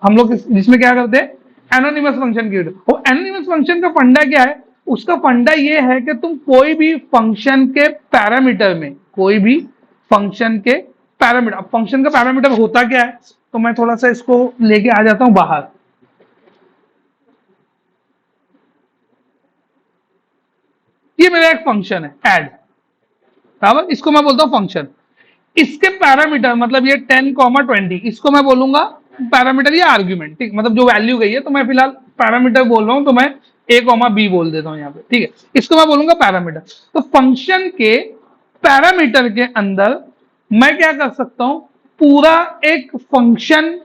हम लोग जिसमें क्या करते हैं? Anonymous function create. और एनोनिमस फंक्शन का फंडा क्या है? उसका फंडा ये है कि तुम कोई भी फंक्शन के पैरामीटर में, कोई भी फंक्शन के पैरामीटर, फंक्शन का पैरामीटर होता क्या है? तो मैं थोड़ा सा इसको लेके आ जाता हूं बाहर। ये मेरा एक फंक्शन है ऐड, बराबर, इसको मैं बोलता हूं फंक्शन। इसके पैरामीटर मतलब ये 10,20, इसको मैं बोलूंगा पैरामीटर या आर्ग्यूमेंट, ठीक, मतलब जो वैल्यू गई है, तो मैं फिलहाल पैरामीटर बोल रहा हूं, तो मैं a,b बोल देता हूं यहाँ पे, ठीक है, इसको मैं बोलूंगा पैरामीटर। तो फंक्शन के पैरामीटर के अंदर मैं क्या कर सकता हूं? पूरा एक फंक्शन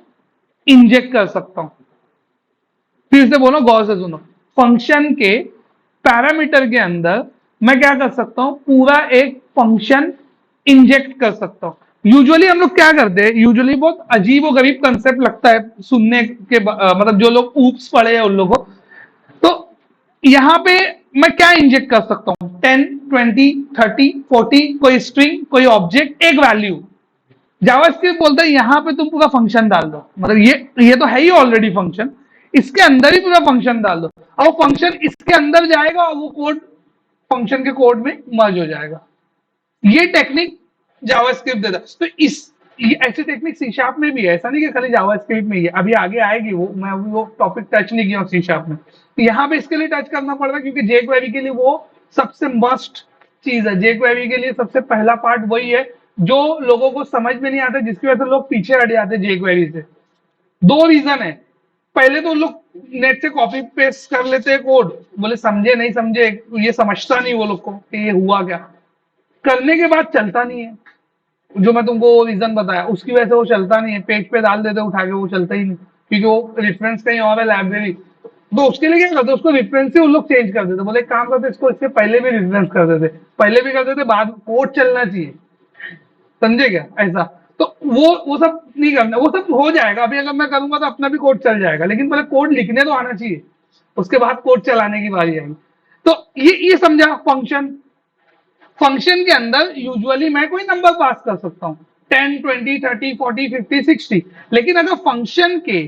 इंजेक्ट कर सकता हूं। फिर से बोलो, गौर से सुनो, फंक्शन के पैरामीटर के अंदर मैं क्या कर सकता हूं? पूरा एक फंक्शन इंजेक्ट कर सकता हूं। यूजुअली हम लोग क्या करते हैं, यूजुअली बहुत अजीब और गरीब कंसेप्ट लगता है सुनने के मतलब जो लोग ऊप्स पढ़े हैं उन लोगों को। तो यहां पे मैं क्या इंजेक्ट कर सकता हूं? 10, 20, 30, 40, कोई स्ट्रिंग, कोई ऑब्जेक्ट, एक वैल्यू, जावास्क्रिप्ट बोलता है यहाँ पे तुम पूरा फंक्शन डाल दो, मतलब ये तो है ही ऑलरेडी फंक्शन, इसके अंदर ही पूरा फंक्शन डाल दो, और वो फंक्शन इसके अंदर जाएगा और वो कोड फंक्शन के कोड में मर्ज हो जाएगा। ये टेक्निक जावास्क्रिप्ट देता है। तो ऐसी टेक्निक सी शार्प में भी है, ऐसा नहीं कि खाली जावास्क्रिप्ट में ही है, अभी आगे आएगी वो, मैं अभी वो टॉपिक टच नहीं किया सी शार्प में। तो यहाँ पे इसके लिए टच करना पड़ रहा है क्योंकि जेक्वेरी के लिए वो सबसे मस्ट चीज है। जेक्वेरी के लिए सबसे पहला पार्ट वही है जो लोगों को समझ में नहीं आता, जिसकी वजह से लोग पीछे हट जाते हैं जेक्वेरी से। दो रीजन है, पहले तो लोग नेट से कॉपी पेस्ट कर लेते हैं कोड, बोले समझे नहीं समझे, ये समझता नहीं वो लोग को कि ये हुआ क्या, करने के बाद चलता नहीं है। जो मैं तुमको रीजन बताया उसकी वजह से वो चलता नहीं है, पेज पे डाल देते उठा के, वो चलता ही नहीं क्योंकि वो रेफरेंस कहीं और है लाइब्रेरी। तो उसके लिए क्या करते, उसको रेफरेंस ही उन लोग चेंज कर देते, बोले एक काम करते इसको इससे पहले भी रेफरेंस कर देते, पहले भी कर देते, बाद कोड चलना चाहिए, समझे क्या ऐसा। तो वो सब नहीं करना, वो सब हो जाएगा, अभी अगर मैं करूंगा तो अपना भी कोड चल जाएगा, लेकिन पहले कोड लिखने तो आना चाहिए, उसके बाद कोड चलाने की बारी आएगी। तो ये समझा फंक्शन। फंक्शन के अंदर यूजुअली मैं कोई नंबर पास कर सकता हूं, 10 20 30 40 50 60, लेकिन अगर फंक्शन के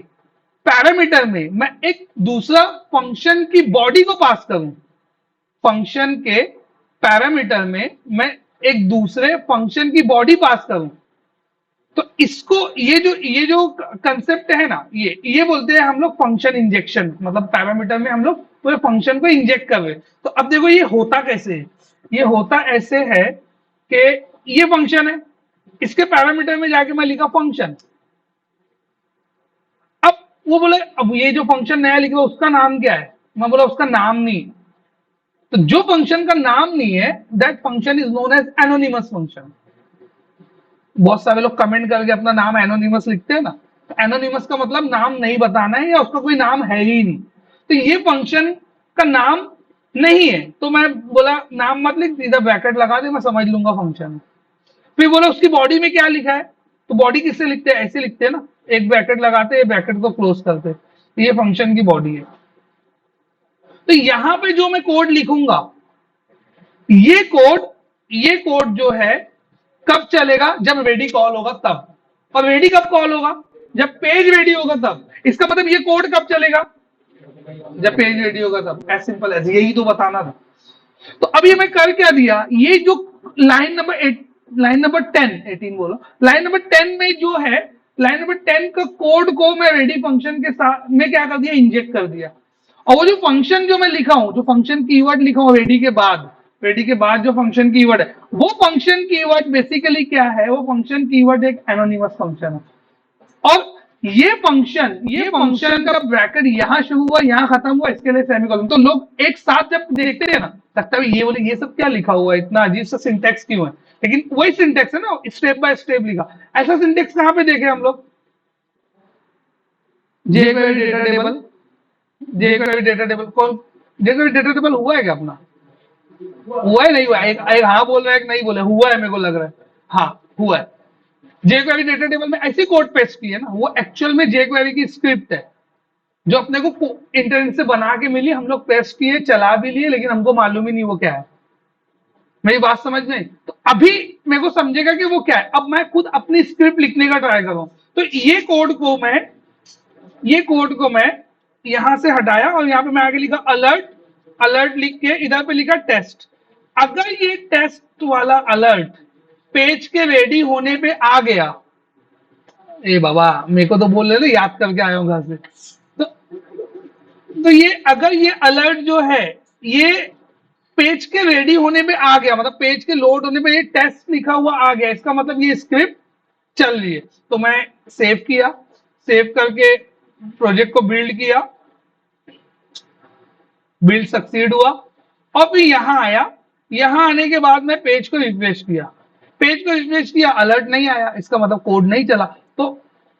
पैरामीटर में मैं एक दूसरा फंक्शन की बॉडी को पास करूं, फंक्शन के पैरामीटर में मैं एक दूसरे फंक्शन की बॉडी पास करूं, तो इसको ये जो कंसेप्ट है ना, ये बोलते हैं हम लोग फंक्शन इंजेक्शन, मतलब पैरामीटर में हम लोग पूरे फंक्शन को इंजेक्ट कर रहे। तो अब देखो ये होता कैसे है, ये होता ऐसे है कि ये फंक्शन है, इसके पैरामीटर में जाके मैं लिखा फंक्शन। अब वो बोले अब ये जो फंक्शन नया लिखा उसका नाम क्या है, मैं बोला उसका नाम नहीं। तो जो फंक्शन का नाम नहीं है that function is known as anonymous function. बहुत सारे लोग कमेंट करके अपना नाम एनोनिमस लिखते हैं ना, तो एनोनिमस का मतलब नाम नहीं बताना है या उसका कोई नाम है ही नहीं। तो ये फंक्शन का नाम नहीं है, तो मैं बोला नाम मत लिख, सीधा ब्रैकेट लगा दे, मैं समझ लूंगा फंक्शन। फिर बोला उसकी बॉडी में क्या लिखा है, तो बॉडी किससे लिखते हैं, ऐसे लिखते हैं ना, एक ब्रैकेट लगाते हैं, ब्रैकेट को क्लोज करते हैं, तो ये फंक्शन की बॉडी है। तो यहां पे जो मैं कोड लिखूंगा, ये कोड जो है कब चलेगा, जब रेडी कॉल होगा तब। और रेडी कब कॉल होगा, जब पेज रेडी होगा तब। इसका मतलब ये कोड कब चलेगा, जब पेज रेडी होगा तब। एज सिंपल एज, यही तो बताना था। तो अब ये मैं कर क्या दिया, ये जो लाइन नंबर 10 18 बोलो, लाइन नंबर 10 में जो है, लाइन नंबर 10 का कोड को मैं रेडी फंक्शन के साथ में क्या कर दिया, इंजेक्ट कर दिया। और वो जो फंक्शन जो मैं लिखा हूं, जो फंक्शन कीवर्ड लिखा हूं रेडी के बाद जो फंक्शन कीवर्ड है, वो फंक्शन कीवर्ड बेसिकली क्या है, वो फंक्शन कीवर्ड एक एनोनिमस फंक्शन है। और ये फंक्शन का ब्रैकेट यहां शुरू हुआ, यहां खत्म हुआ, इसके लिए सेमीकोलन। तो लोग एक साथ जब देखते हैं ना, लगता है ये बोले ये सब क्या लिखा हुआ है, इतना अजीब सा सिंटेक्स क्यों है, लेकिन वही सिंटेक्स है ना, स्टेप बाय स्टेप लिखा। ऐसा सिंटेक्स कहां पे देखे हम लोग, jQuery data table, jQuery data table. कौन जेक्वेरी डेटा टेबल हुआ है क्या अपना, हुआ है नहीं हुआ, एक हाँ बोल रहा है, नहीं बोले, हुआ है, मेरे को लग रहा है हाँ हुआ है। जेक्वेरी डेटा टेबल में ऐसी कोड पेस्ट की है ना, वो एक्चुअल में जेक्वेरी की स्क्रिप्ट है जो अपने को इंटरनेट से बना के मिली, हम लोग पेस्ट किए, चला भी लिए, लेकिन हमको मालूम ही नहीं वो क्या है। मेरी बात समझ में, तो अभी मेरे को समझेगा कि वो क्या है। अब मैं खुद अपनी स्क्रिप्ट लिखने का ट्राई करूं, तो ये कोड को मैं यहां से हटाया और यहां पे मैं आगे लिखा अलर्ट, अलर्ट लिख के इधर पे लिखा टेस्ट। अगर ये टेस्ट वाला अलर्ट पेज के रेडी होने पे आ गया, ए बाबा मेरे को तो बोल रहे ना याद करके आया हूं घर से, तो ये अगर ये अलर्ट जो है ये पेज के रेडी होने पे आ गया, मतलब पेज के लोड होने पे ये टेस्ट लिखा हुआ आ गया, इसका मतलब ये स्क्रिप्ट चल रही है। तो मैं सेव किया, सेव करके प्रोजेक्ट को बिल्ड किया, बिल्ड सक्सीड हुआ, और फिर यहां आया, यहां आने के बाद मैं पेज को रिफ्रेश किया, अलर्ट नहीं आया, इसका मतलब कोड नहीं चला। तो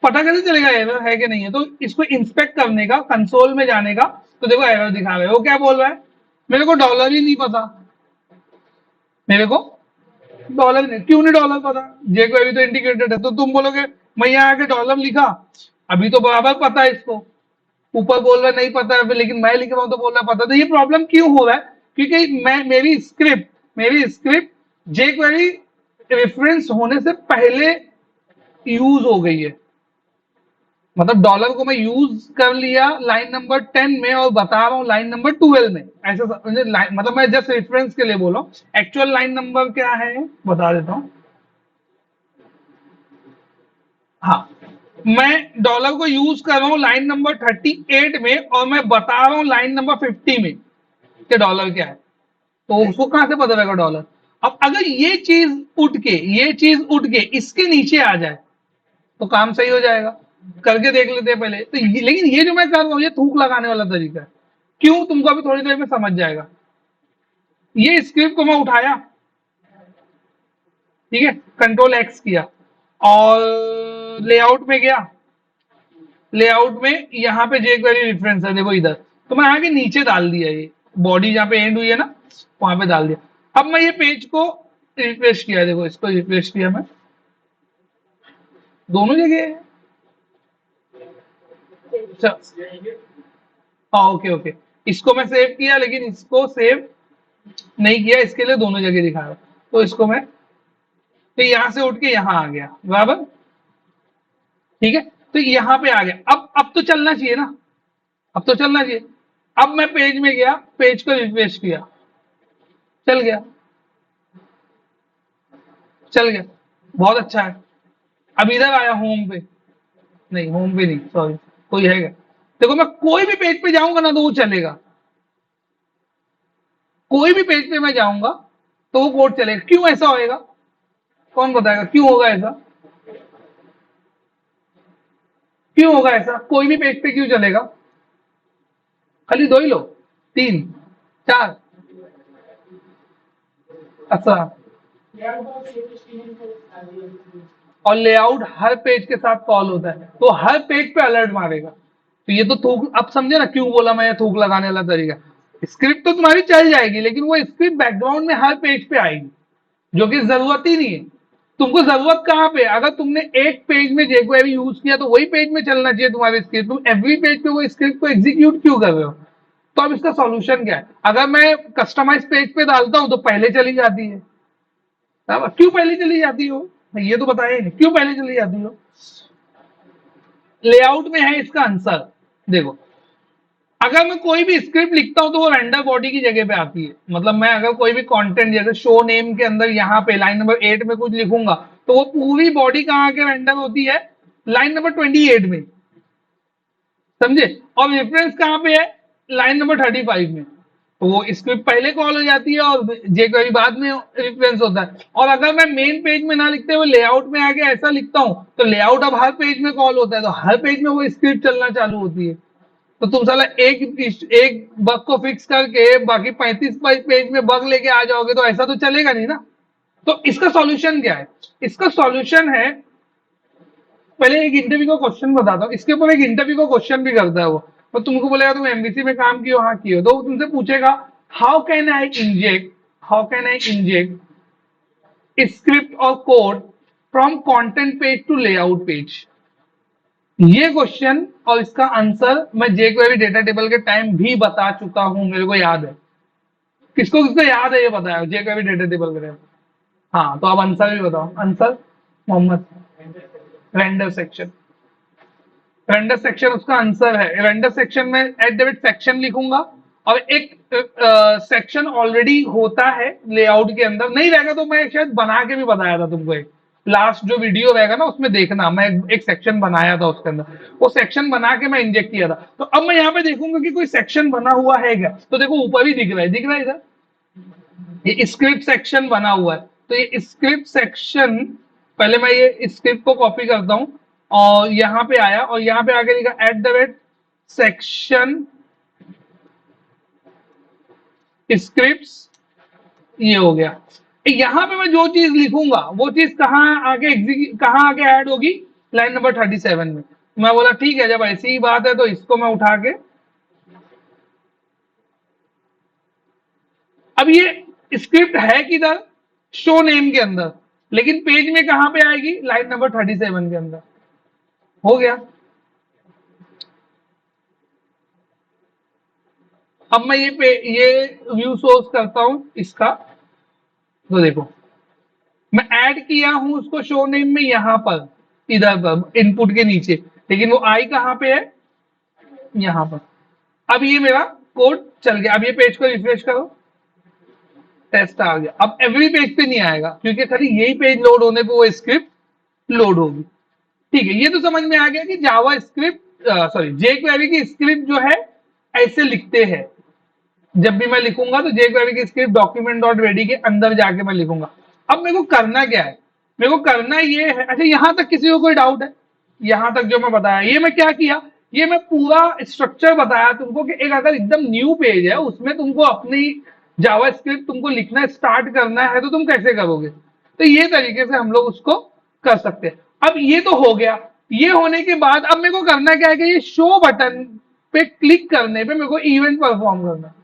पता कैसे चलेगा एरर है कि नहीं है, तो इसको इंस्पेक्ट करने का, कंसोल में जाने का, तो देखो एरर दिखा रहा है। वो क्या बोल रहा है, मेरे को डॉलर ही नहीं पता, मेरे को डॉलर नहीं, क्यों नहीं डॉलर पता, जेक्वेरी तो इंडिकेटेड है। तो तुम बोलोगे मैं यहाँ आके डॉलर लिखा, अभी तो बराबर पता है इसको, ऊपर बोल रहा है नहीं पता है, लेकिन मैं लिख रहा हूं तो बोल रहा है पता। तो ये प्रॉब्लम क्यों हो रहा है, क्योंकि मैं मेरी स्क्रिप्ट जेक्वेरी रेफरेंस होने से पहले यूज हो गई है, मतलब डॉलर को मैं यूज कर लिया लाइन नंबर 10 में और बता रहा हूं लाइन नंबर 12 में, ऐसा मतलब मैं जस्ट रेफरेंस के लिए बोल रहा हूं। एक्चुअल लाइन नंबर क्या है बता देता हूं। हाँ, मैं डॉलर को यूज कर रहा हूं लाइन नंबर 38 में और मैं बता रहा हूं लाइन नंबर 50 में कि डॉलर क्या है, तो उसको कहां से पता लगेगा डॉलर। अब अगर ये चीज उठ के इसके नीचे आ जाए तो काम सही हो जाएगा। करके देख लेते हैं पहले तो लेकिन ये जो मैं कर रहा हूं ये थूक लगाने वाला तरीका है। क्यों, तुमको अभी थोड़ी देर में समझ जाएगा। ये स्क्रिप्ट को मैं उठाया, ठीक है, कंट्रोल एक्स किया और लेआउट में गया। लेआउट में यहाँ पे jQuery रेफरेंस है, देखो इधर, तो मैं आगे नीचे डाल दिया, ये बॉडी जहाँ पे एंड हुई है ना वहां पे डाल दिया। अब मैं ये पेज को रिफ्रेश किया, देखो इसको रिफ्रेश किया मैं, दोनों जगह है। अच्छा, हाँ ओके ओके, इसको मैं सेव किया लेकिन इसको सेव नहीं किया, इसके लिए दोनों जगह दिखा रहा। तो इसको मैं, तो यहां से उठ के यहां आ गया, बराबर, ठीक है, तो यहां पे आ गया। अब तो चलना चाहिए ना, अब तो चलना चाहिए। अब मैं पेज में गया, पेज को रिफ्रेश किया, चल गया, चल गया, बहुत अच्छा है। अब इधर आया होम पे, नहीं होम पे नहीं, सॉरी, कोई है क्या? देखो मैं कोई भी पेज पे जाऊंगा ना तो वो चलेगा, कोई भी पेज पे मैं जाऊंगा तो वो कोड चलेगा। क्यों ऐसा होएगा, कौन बताएगा क्यों होगा ऐसा? क्यों होगा ऐसा, कोई भी पेज पे क्यों चलेगा? खाली दो ही लो, तीन, चार, अच्छा, और लेआउट हर पेज के साथ कॉल होता है तो हर पेज पे अलर्ट मारेगा। तो ये तो थूक, अब समझे ना क्यों बोला मैं ये थूक लगाने वाला तरीका। स्क्रिप्ट तो तुम्हारी चल जाएगी लेकिन वो स्क्रिप्ट बैकग्राउंड में हर पेज पे आएगी, जो कि जरूरत ही नहीं है। तुमको जरूरत कहाँ पे, अगर तुमने एक पेज में jQuery यूज किया तो वही पेज में चलना चाहिए तुम्हारे स्क्रिप्ट, तुम एवरी पेज पे वो स्क्रिप्ट को एग्जीक्यूट क्यों कर रहे हो? तो अब इसका सॉल्यूशन क्या है, अगर मैं कस्टमाइज पेज पे डालता हूं तो पहले चली जाती है, क्यों पहले चली जाती हो, ये तो बताया नहीं क्यों पहले चली जाती हो। लेआउट में है इसका आंसर, देखो, अगर मैं कोई भी स्क्रिप्ट लिखता हूं तो वो रेंडर बॉडी की जगह पे आती है। मतलब मैं अगर कोई भी कंटेंट जैसे शो नेम के अंदर यहाँ पे लाइन नंबर 8 में कुछ लिखूंगा तो वो पूरी बॉडी कहाँ के रेंडर होती है, लाइन नंबर 28 में, समझे, और रेफरेंस कहाँ पे है, लाइन नंबर 35 में। तो वो स्क्रिप्ट पहले कॉल हो जाती है और jQuery बाद में रेफरेंस होता है। और अगर मैं मेन पेज में ना लिखते हुए लेआउट में आके ऐसा लिखता हूं तो लेआउट अब हर पेज में कॉल होता है, तो हर पेज में वो स्क्रिप्ट चलना चालू होती है। तो तुम साला एक बग को फिक्स करके बाकी 35 पेज में बग लेके आ जाओगे तो ऐसा तो चलेगा नहीं ना। तो इसका सॉल्यूशन क्या है, इसका सॉल्यूशन है, पहले एक इंटरव्यू का क्वेश्चन बताता हूँ, इसके ऊपर एक इंटरव्यू का क्वेश्चन भी करता है वो, तो तुमको बोलेगा तुम एमबीसी में काम किए हो, हाँ किए हो, तो वो तुमसे पूछेगा how can I inject script और code from content page to layout page. ये क्वेश्चन और इसका आंसर मैं jQuery डेटा टेबल के टाइम भी बता चुका हूं, मेरे को याद है। किसको किसको याद है ये बताया jQuery डेटा टेबल के टाइम? हाँ, तो अब आंसर भी बताओ, answer Mohammed, render section, render section उसका आंसर है। रेंडर सेक्शन में @section लिखूंगा और एक सेक्शन ऑलरेडी होता है लेआउट के अंदर, नहीं रहेगा तो मैं शायद बना के भी बताया था तुमको, एक लास्ट जो वीडियो रहेगा ना उसमें देखना, मैं एक सेक्शन बनाया था उसके अंदर, वो सेक्शन बना के मैं इंजेक्ट किया था। तो अब मैं यहाँ पे देखूंगा कि कोई सेक्शन बना हुआ है क्या, तो देखो ऊपर ही दिख रहा है, दिख रहा है इधर, ये स्क्रिप्ट सेक्शन बना हुआ है। तो ये स्क्रिप्ट सेक्शन, पहले मैं ये स्क्रिप्ट को कॉपी करता हूं और यहां पे आया और यहां पे आगे लिखा @section स्क्रिप्ट्स, ये हो गया। यहां पे मैं जो चीज लिखूंगा वो चीज कहां आगे ऐड होगी, लाइन नंबर 37 में। मैं बोला ठीक है, जब ऐसी ही बात है तो इसको मैं उठा के, अब ये स्क्रिप्ट है किधर, शो नेम के अंदर, लेकिन पेज में कहां पे आएगी, लाइन नंबर 37 के अंदर। हो गया। अब मैं ये व्यू सोर्स करता हूं इसका, तो देखो मैं ऐड किया हूं उसको शो नेम में यहां पर, इधर इनपुट के नीचे, लेकिन वो आई कहाँ पे है, यहाँ पर। अब ये मेरा कोड चल गया। अब ये पेज को रिफ्रेश करो, टेस्ट आ गया। अब एवरी पेज पे नहीं आएगा क्योंकि खाली यही पेज लोड होने पे वो स्क्रिप्ट लोड होगी। ठीक है, ये तो समझ में आ गया कि जावा स्क्रिप्ट सॉरी जे क्वेरी की स्क्रिप्ट जो है ऐसे लिखते हैं। जब भी मैं लिखूंगा तो जे क्वेरी की स्क्रिप्ट डॉक्यूमेंट डॉट रेडी के अंदर जाके मैं लिखूंगा। अब मेरे को करना क्या है, मेरे को करना ये है, अच्छा यहां तक किसी को कोई डाउट है? यहां तक जो मैं बताया, ये मैं क्या किया, ये मैं पूरा स्ट्रक्चर बताया तुमको कि एक अगर एकदम न्यू पेज है उसमें तुमको अपनी जावा स्क्रिप्ट तुमको लिखना स्टार्ट करना है तो तुम कैसे करोगे। तो ये तरीके से हम लोग उसको कर सकते हैं। अब ये तो हो गया। ये होने के बाद अब मेरे को करना क्या है कि ये शो बटन पे क्लिक करने पे मेरे को इवेंट परफॉर्म करना है।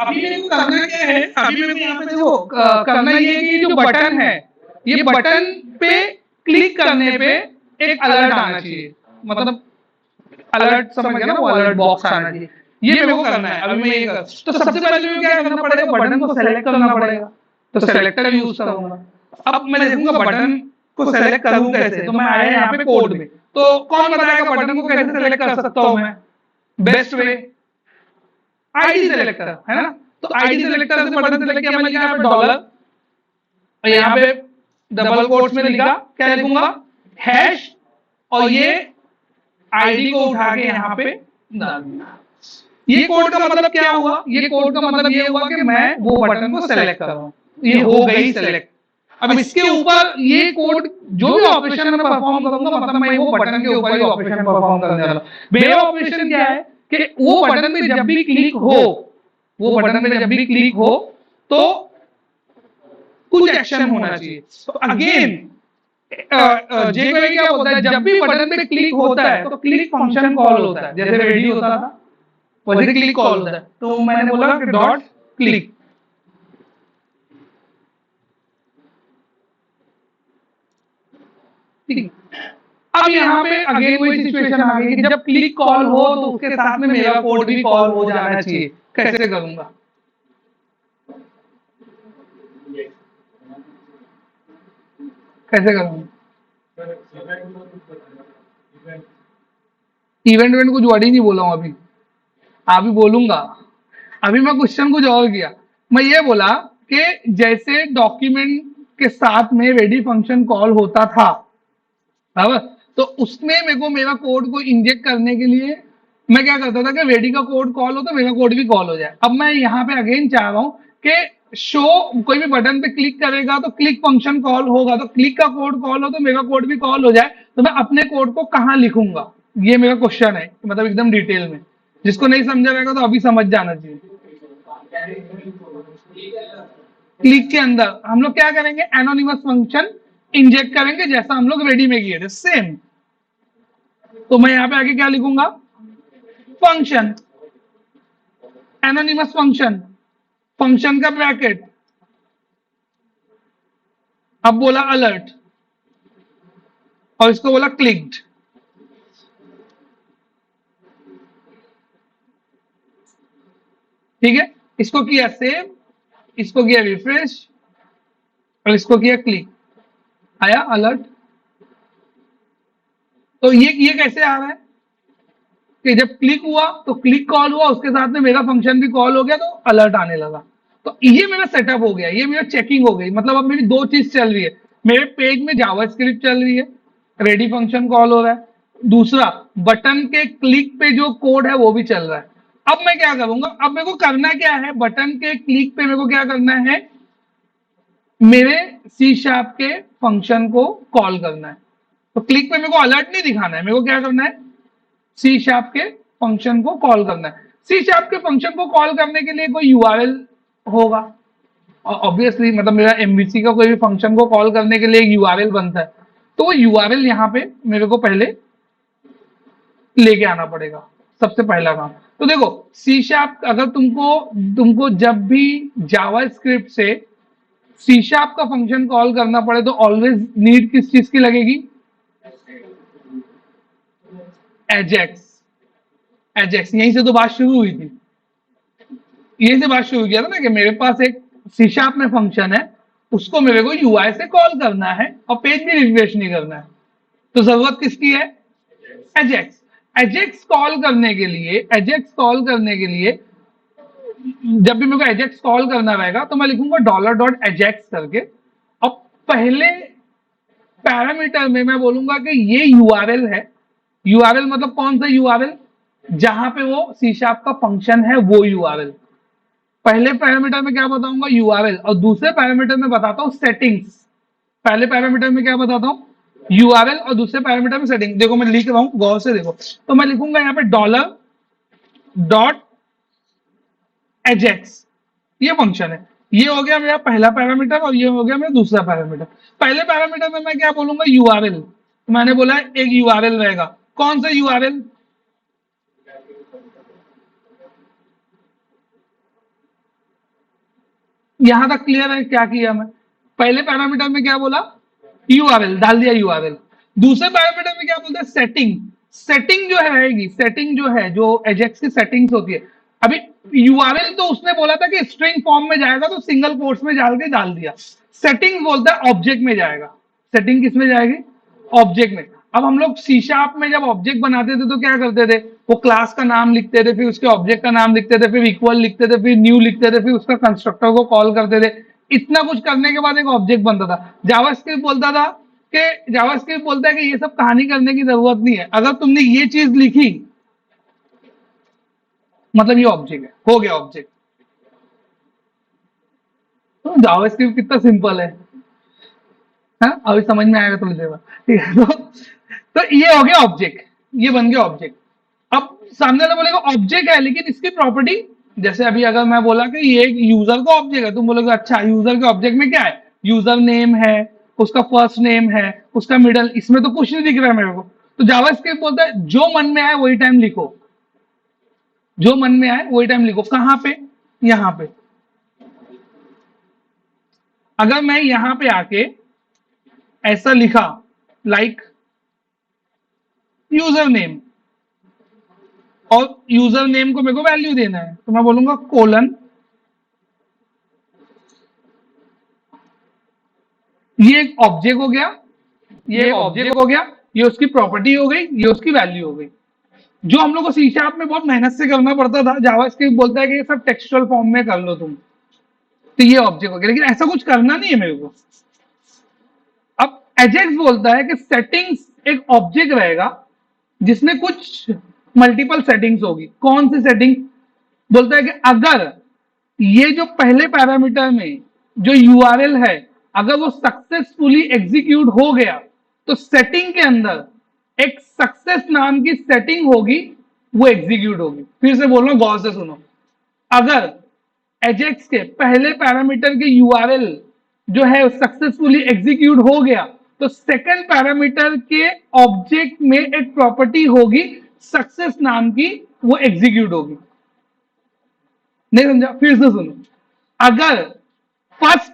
अभी मेरे को करना क्या है, अभी मेरे को यहाँ पे देखो करना ये है कि जो बटन है, ये बटन पे क्लिक करने पे एक अलर्ट आना चाहिए, मतलब अलर्ट समझ गया ना, वो अलर्ट बॉक्स आना चाहिए। ये मेरे को करना है। अभी मैं ये कर, तो सबसे पहले मुझे क्या करना पड़ेगा, बटन को सेलेक्ट करना पड़ेगा। तो सेलेक्टर यूज करूंगा। अब मैं देखूंगा बटन को सेलेक्ट करूं कैसे, तो मैं आया यहाँ पे कोड में। तो कौन बताएगा बटन को कैसे सेलेक्ट कर सकता हूं मैं? बेस्ट वे आईडी सेलेक्टर है ना। तो आईडी सेलेक्टर से बटन सेलेक्ट किया, मैं लिखा यहाँ पे डॉलर, और यहाँ पे डबल कोट्स में लिखा, क्या लिखूंगा, हैश, और ये आईडी को उठा के यहाँ पे डालना। ये कोड का मतलब क्या हुआ, ये कोड का मतलब ये हुआ कि मैं वो बटन को सेलेक्ट कर रहा हूँ, ये हो गई सेलेक्ट। अब इसके ऊपर ये कोड जो भी ऑपरेशन में परफॉर्म करूंगा, मतलब मैं वो बटन के ऊपर ही ऑपरेशन परफॉर्म करने वाला हूं। मेरा ऑपरेशन क्या है कि वो बटन पे जब भी क्लिक हो, वो बटन पे जब भी क्लिक हो तो कुछ एक्शन होना चाहिए। तो अगेन जेक्वेरी क्या होता है, जब भी बटन पे क्लिक होता है तो क्लिक फंक्शन कॉल होता है, जैसे रेडी होता था वैसे क्लिक कॉल होता है। तो मैंने बोला कि डॉट क्लिक, ठीक। अब यहाँ पे अगेन वही सिचुएशन आ गई कि जब क्लिक कॉल हो तो उसके साथ में मेरा कोड भी कॉल हो जाना चाहिए। कैसे करूंगा, कैसे करूंगा, इवेंट इवेंट कुछ वर्ड ही नहीं बोला हूं अभी, अभी बोलूंगा। अभी मैं क्वेश्चन कुछ और किया, मैं ये बोला कि जैसे डॉक्यूमेंट के साथ में रेडी फंक्शन कॉल होता था, बराबर, तो उसमें मेरे को मेरा कोड को इंजेक्ट करने के लिए मैं क्या करता था कि रेडी का कोड कॉल हो तो मेरा कोड भी कॉल हो जाए। अब मैं यहाँ पे अगेन चाह रहा हूं कि शो, कोई भी बटन पे क्लिक करेगा तो क्लिक फंक्शन कॉल होगा, तो क्लिक का कोड कॉल हो तो मेरा कोड भी कॉल हो जाए। तो मैं अपने कोड को कहाँ लिखूंगा, ये मेरा क्वेश्चन है, मतलब एकदम डिटेल में। जिसको नहीं समझा रहेगा तो अभी समझ जाना चाहिए। क्लिक के अंदर हम लोग क्या करेंगे, एनोनिमस फंक्शन इंजेक्ट करेंगे जैसा हम लोग रेडी में किए थे सेम। तो मैं यहाँ पे आगे क्या लिखूंगा, फंक्शन, एनोनिमस फंक्शन, फंक्शन का ब्रैकेट, अब बोला अलर्ट, और इसको बोला क्लिक्ड। ठीक है, इसको किया सेव, इसको किया रिफ्रेश, और इसको किया क्लिक, आया अलर्ट। तो ये कैसे आ रहा है कि जब क्लिक हुआ तो क्लिक कॉल हुआ, उसके साथ में मेरा फंक्शन भी कॉल हो गया तो अलर्ट आने लगा। तो ये मेरा सेटअप हो गया, ये मेरा चेकिंग हो गई। मतलब अब मेरी दो चीज चल रही है, मेरे पेज में जावा स्क्रिप्ट चल रही है, रेडी फंक्शन कॉल हो रहा है, दूसरा बटन के क्लिक पे जो कोड है वो भी चल रहा है। अब मैं क्या करूंगा, अब मेरे को करना क्या है, बटन के क्लिक पे मेरे को क्या करना है, मेरे सी शार्प के फंक्शन को कॉल करना है। तो क्लिक पे मेरे को अलर्ट नहीं दिखाना है, मेरे को क्या करना है, सी शार्प के फंक्शन को कॉल करना है। सी शार्प के फंक्शन को कॉल करने के लिए कोई यूआरएल होगा, ऑब्वियसली मतलब मेरा एमवीसी का कोई भी फंक्शन को कॉल करने के लिए एक यूआरएल बनता है, तो वो यूआरएल यहाँ पे मेरे को पहले लेके आना पड़ेगा, सबसे पहला काम। तो देखो सी शार्प अगर तुमको जब भी जावास्क्रिप्ट से सी शार्प का फंक्शन कॉल करना पड़े तो ऑलवेज नीड किस चीज की लगेगी? एजेक्स। एजेक्स, यहीं से तो बात शुरू हुई थी, यहीं से बात शुरू किया था ना कि मेरे पास एक सी शार्प में फंक्शन है, उसको मेरे को यूआई से कॉल करना है और पेज भी रिफ्रेश नहीं करना है, तो जरूरत किसकी है? एजेक्स। एजेक्स कॉल करने के लिए, एजेक्स कॉल करने के लिए जब भी मेरे को एजेक्स कॉल करना रहेगा तो मैं लिखूंगा $.ajax करके, और पहले पैरामीटर में मैं बोलूंगा कि ये यूआरएल है। यूआरएल मतलब कौन सा यूआरएल? जहां पे वो सी शार्प का फंक्शन है वो यूआरएल। पहले पैरामीटर में क्या बताऊंगा? यूआरएल, और दूसरे पैरामीटर में बताता हूं सेटिंग्स। पहले पैरामीटर में क्या बताता हूं? यूआरएल, और दूसरे पैरामीटर में सेटिंग। देखो मैं लिख रहा हूं, गौर से देखो, तो मैं लिखूंगा यहाँ पे $.ajax, ये फंक्शन है। ये हो गया मेरा पहला पैरामीटर और ये हो गया मेरा दूसरा पैरामीटर। पहले पैरामीटर में मैं क्या बोलूंगा? यूआरएल। तो मैंने बोला एक यूआरएल रहेगा। कौन सा यूआरएल? यहां तक क्लियर है क्या किया मैं? पहले पैरामीटर में क्या बोला? यूआरएल, डाल दिया यूआरएल। दूसरे पैरामीटर में क्या बोलते हैं? सेटिंग। सेटिंग जो रहेगी, सेटिंग जो है, जो एजेक्स की सेटिंग्स होती है, अभी यूआरएल तो उसने बोला था कि स्ट्रिंग फॉर्म में जाएगा तो सिंगल कोट्स में डाल दिया। सेटिंग बोलता है ऑब्जेक्ट में जाएगा। सेटिंग किस में जाएगी? ऑब्जेक्ट में। अब हम लोग सी शार्प में जब ऑब्जेक्ट बनाते थे तो क्या करते थे? वो क्लास का नाम लिखते थे, फिर उसके ऑब्जेक्ट का नाम लिखते थे, फिर इक्वल लिखते थे, फिर न्यू लिखते थे, फिर उसका कंस्ट्रक्टर को कॉल करते थे। इतना कुछ करने के बाद एक ऑब्जेक्ट बनता था। जावास्क्रिप्ट बोलता था कि, जावास्क्रिप्ट बोलता है कि ये सब कहानी करने की जरूरत नहीं है, अगर तुमने ये चीज लिखी मतलब ये ऑब्जेक्ट है, हो गया ऑब्जेक्ट। तो जावास्क्रिप्ट कितना सिंपल है, हाँ? अभी समझ में आएगा थोड़ी देर बाद, ठीक है? तो ये हो गया ऑब्जेक्ट, ये बन गया ऑब्जेक्ट। अब सामने वाला बोलेगा ऑब्जेक्ट है लेकिन इसकी प्रॉपर्टी, जैसे अभी अगर मैं बोला कि ये एक यूजर का ऑब्जेक्ट है, तुम बोलोगे अच्छा यूजर के ऑब्जेक्ट में क्या है? यूजर नेम है, उसका फर्स्ट नेम है, उसका मिडल, इसमें तो कुछ नहीं दिख रहा है मेरे को। तो जावास्क्रिप्ट बोलता है जो मन में आए वही टाइम लिखो, जो मन में आए वही टाइम लिखो। कहां पे? यहां पे। अगर मैं यहां पे आके ऐसा लिखा लाइक यूजर नेम, और यूजर नेम को मेरे को वैल्यू देना है, तो मैं बोलूंगा कोलन, ये एक ऑब्जेक्ट हो गया, ये एक ऑब्जेक्ट हो गया, ये उसकी प्रॉपर्टी हो गई, ये उसकी वैल्यू हो गई। जो हम लोग को सी शार्प में बहुत मेहनत से करना पड़ता था, जावास्क्रिप्ट बोलता है कि ये सब टेक्सचुअल फॉर्म में कर लो तुम, तो ये ऑब्जेक्ट हो गया। लेकिन ऐसा कुछ करना नहीं है मेरे को। अब एजेक्स बोलता है कि सेटिंग्स एक ऑब्जेक्ट रहेगा जिसमें कुछ मल्टीपल सेटिंग्स होगी। कौन सी सेटिंग? बोलता है कि अगर ये जो पहले पैरामीटर में जो यूआरएल है, अगर वो सक्सेसफुली एग्जीक्यूट हो गया तो सेटिंग के अंदर एक सक्सेस नाम की सेटिंग होगी, वो एग्जीक्यूट होगी। फिर से बोल रहा हूं, गौर से सुनो। अगर एजेक्स के पहले पैरामीटर के यूआरएल जो है सक्सेसफुली एग्जीक्यूट हो गया तो सेकंड पैरामीटर के ऑब्जेक्ट में एक प्रॉपर्टी होगी सक्सेस नाम की, वो एग्जीक्यूट होगी। नहीं समझा? फिर से सुनो। अगर फर्स्ट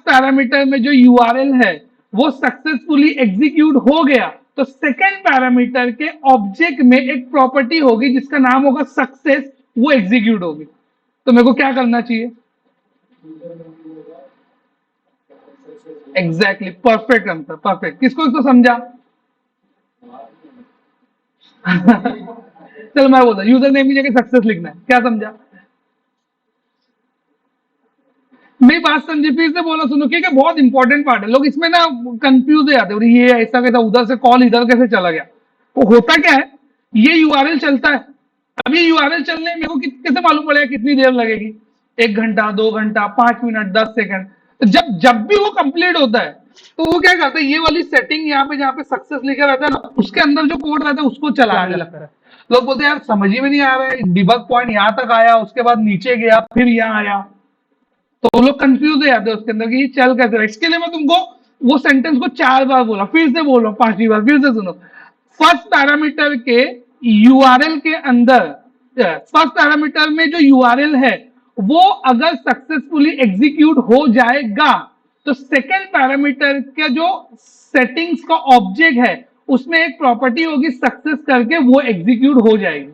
पैरामीटर में जो यूआरएल है वो सक्सेसफुली एग्जीक्यूट हो गया तो सेकंड पैरामीटर के ऑब्जेक्ट में एक प्रॉपर्टी होगी जिसका नाम होगा सक्सेस, वो एग्जीक्यूट होगी। तो मेरे को क्या करना चाहिए? Exactly, perfect answer, perfect. किसको इसको समझा? चलो मैं बोलता, यूजर नेम की जगह सक्सेस लिखना है, क्या समझा? मेरी बात समझे? फिर से बोलना सुनो, क्योंकि बहुत इंपॉर्टेंट पार्ट है। लोग इसमें ना कंफ्यूज हो जाते हैं, ये ऐसा कैसा, उधर से कॉल इधर कैसे चला गया। वो होता क्या है, ये यूआरएल चलता है, अब ये यूआरएल चलने में मेरे को कैसे मालूम पड़ेगा कितनी देर लगेगी? 1 घंटा, 2 घंटा, 5 मिनट, 10 सेकंड। तो जब भी वो कंप्लीट होता है तो वो क्या करता है, ये वाली सेटिंग यहाँ पे जहाँ पे सक्सेस लिखा रहता है ना, उसके अंदर जो कोड रहता है उसको चलाने लगता है। लोग बोलते हैं यार समझ ही में नहीं आ रहा है, डिबग पॉइंट यहां तक आया, उसके बाद नीचे गया, फिर यहाँ आया, तो वो लोग कंफ्यूज हो जाते हैं उसके अंदर कि ये चल कैसे रहा है। इसके लिए मैं तुमको वो सेंटेंस को 4 बार बोला, फिर से बोल रहा हूँ 5वीं बार, फिर से सुनो। फर्स्ट पैरामीटर के यूआरएल के अंदर, फर्स्ट पैरामीटर में जो यूआरएल है वो अगर सक्सेसफुली एग्जीक्यूट हो जाएगा तो सेकेंड पैरामीटर का जो सेटिंग्स का ऑब्जेक्ट है उसमें एक प्रॉपर्टी होगी सक्सेस करके वो एग्जीक्यूट हो जाएगी।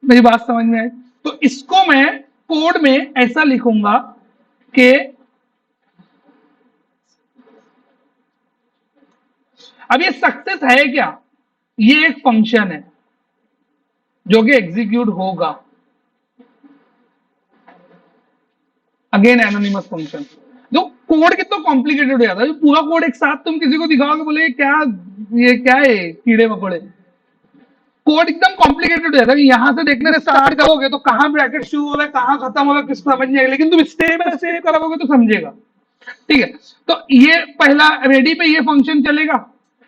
मेरी बात समझ में आई? तो इसको मैं कोड में ऐसा लिखूंगा कि अब ये सक्सेस है क्या, ये एक फंक्शन है जो कि एग्जीक्यूट होगा, अगेन एनोनिमस फंक्शन। जो कोड कितना कॉम्प्लिकेटेड हो जाता है, जो पूरा कोड एक साथ तुम किसी को दिखाओगे बोले क्या, ये क्या है कीड़े मकोड़े, कोड एकदम कॉम्प्लिकेटेड हो जाता है। यहां से देखने से स्टार्ट करोगे तो कहां ब्रैकेट शुरू हो रहा है कहां खत्म हो रहा है किसको समझ नहीं आएगा, लेकिन तुम स्टेप बाय स्टेप करोगे तो समझेगा। ठीक है, तो ये पहला रेडी पे ये फंक्शन चलेगा,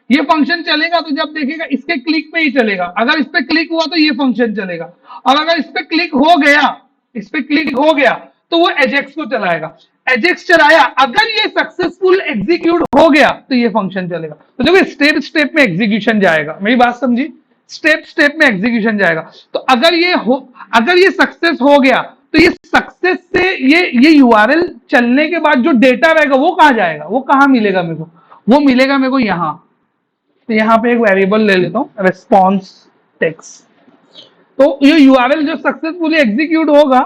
ये फंक्शन चलेगा तो जब देखेगा इसके क्लिक पे ही चलेगा, अगर इस पे क्लिक हुआ तो ये फंक्शन चलेगा, और अगर इस पे क्लिक हो गया, इस पे क्लिक हो गया तो वो एजेक्स को चलाएगा, एजेक्स चलाया, अगर ये सक्सेसफुल एग्जीक्यूट हो गया तो ये फंक्शन चलेगा। तो देखो स्टेप स्टेप में एग्जीक्यूशन जाएगा, मेरी बात समझी, स्टेप स्टेप में एग्जीक्यूशन जाएगा। तो अगर ये सक्सेस हो गया तो ये सक्सेस से ये यूआरएल चलने के बाद जो डेटा रहेगा वो कहां जाएगा, वो कहां मिलेगा मेरे को, वो मिलेगा मेरे को यहां। तो यहां पे एक वेरिएबल ले लेता हूं रिस्पॉन्स टेक्स्ट, तो ये यूआरएल जो सक्सेसफुली एग्जीक्यूट होगा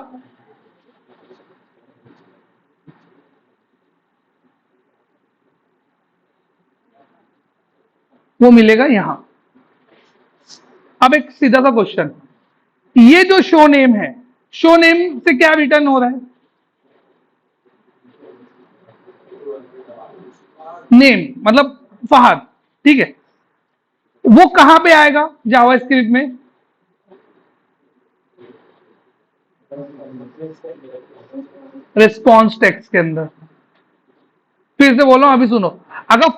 वो मिलेगा यहां। अब एक सीधा सा क्वेश्चन, ये जो शो नेम है, शो नेम से क्या रिटर्न हो रहा है, नेम मतलब फहद, ठीक है, वो कहां पे आएगा जावास्क्रिप्ट में, रिस्पॉन्स टेक्स्ट के अंदर। फिर से बोलो अभी सुनो, अगर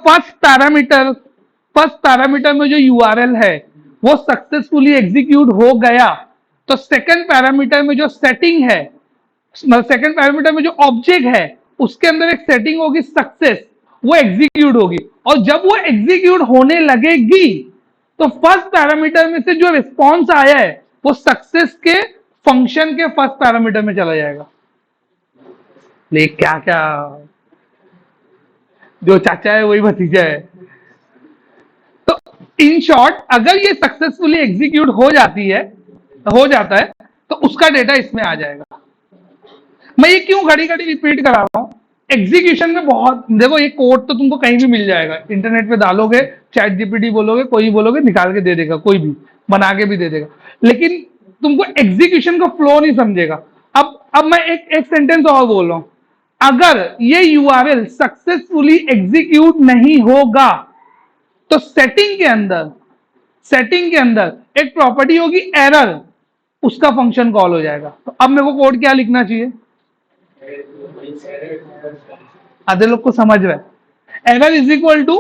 फर्स्ट पैरामीटर में जो यूआरएल है वो सक्सेसफुली एग्जीक्यूट हो गया तो सेकंड पैरामीटर में जो सेटिंग है, सेकंड पैरामीटर में जो ऑब्जेक्ट है उसके अंदर एक सेटिंग होगी सक्सेस, वो एग्जीक्यूट होगी, और जब वो एग्जीक्यूट होने लगेगी तो फर्स्ट पैरामीटर में से जो रिस्पॉन्स आया है वो सक्सेस के फंक्शन के फर्स्ट पैरामीटर में चला जाएगा। लेकिन क्या क्या, जो चाचा है वही भतीजा है। तो इन शॉर्ट अगर ये सक्सेसफुली एग्जीक्यूट हो जाती है, हो जाता है, तो उसका डेटा इसमें आ जाएगा। मैं ये क्यों घड़ी घड़ी रिपीट करा रहा हूं, एग्जीक्यूशन में बहुत, देखो ये कोड तो तुमको कहीं भी मिल जाएगा, इंटरनेट पे डालोगे, चैट जीपीटी बोलोगे, कोई बोलोगे निकाल के दे देगा, कोई भी बना के भी दे देगा, लेकिन तुमको एग्जीक्यूशन का फ्लो नहीं समझेगा। अब मैं एक सेंटेंस और बोल रहा हूं, अगर ये यूआरएल सक्सेसफुली एग्जीक्यूट नहीं होगा तो सेटिंग के अंदर एक प्रॉपर्टी होगी एरर, उसका फंक्शन कॉल हो जाएगा। तो अब मेरे को कोड क्या लिखना चाहिए, आधे लोग को समझ रहा है, एरर इज इक्वल टू,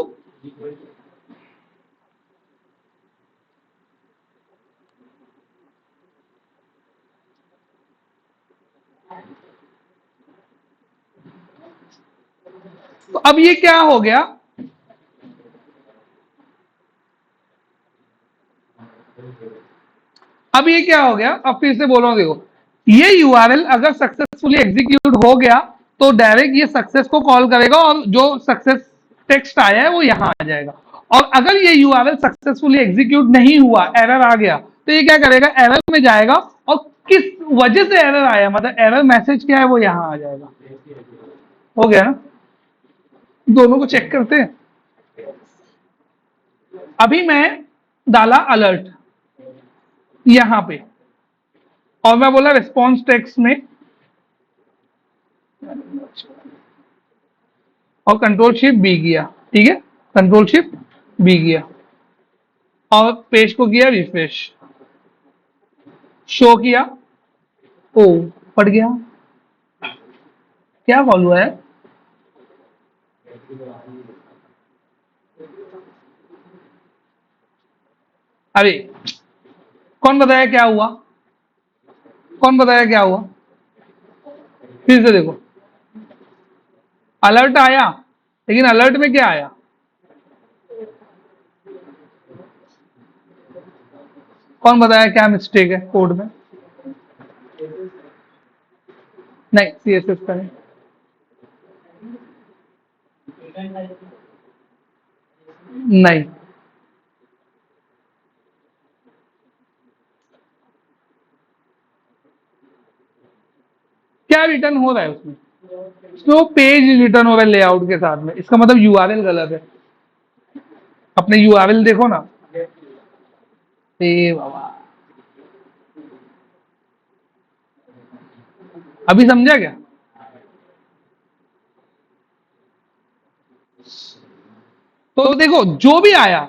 तो अब ये क्या हो गया, अब ये क्या हो गया, अब फिर से बोलो, देखो ये यूआरएल अगर सक्सेसफुली एग्जीक्यूट हो गया तो डायरेक्ट ये सक्सेस को कॉल करेगा और जो सक्सेस टेक्स्ट आया है वो यहां आ जाएगा, और अगर ये यूआरएल सक्सेसफुली एग्जीक्यूट नहीं हुआ, एरर आ गया, तो ये क्या करेगा, एरर में जाएगा और किस वजह से एरर आया, मतलब एरर मैसेज क्या है वो यहां आ जाएगा। हो गया ना, दोनों को चेक करते हैं। अभी मैं डाला अलर्ट यहां पे और मैं बोला रिस्पॉन्स टेक्स्ट में, और कंट्रोल शिफ्ट बी किया, ठीक है, कंट्रोल शिफ्ट बी किया और पेज को किया रिफ्रेश, शो किया, ओ पड़ गया, क्या कॉल हुआ है, अरे कौन बताया क्या हुआ, कौन बताया क्या हुआ, फिर से देखो, अलर्ट आया, लेकिन अलर्ट में क्या आया, कौन बताया क्या मिस्टेक है कोड में? नहीं, सीएसएस का नहीं। नहीं, क्या रिटर्न हो रहा है उसमें? उसमें वो पेज रिटर्न हो रहा है लेआउट के साथ में, इसका मतलब यूआरएल गलत है। अपने यूआरएल देखो ना। ए बाबा, अभी समझा क्या? तो देखो जो भी आया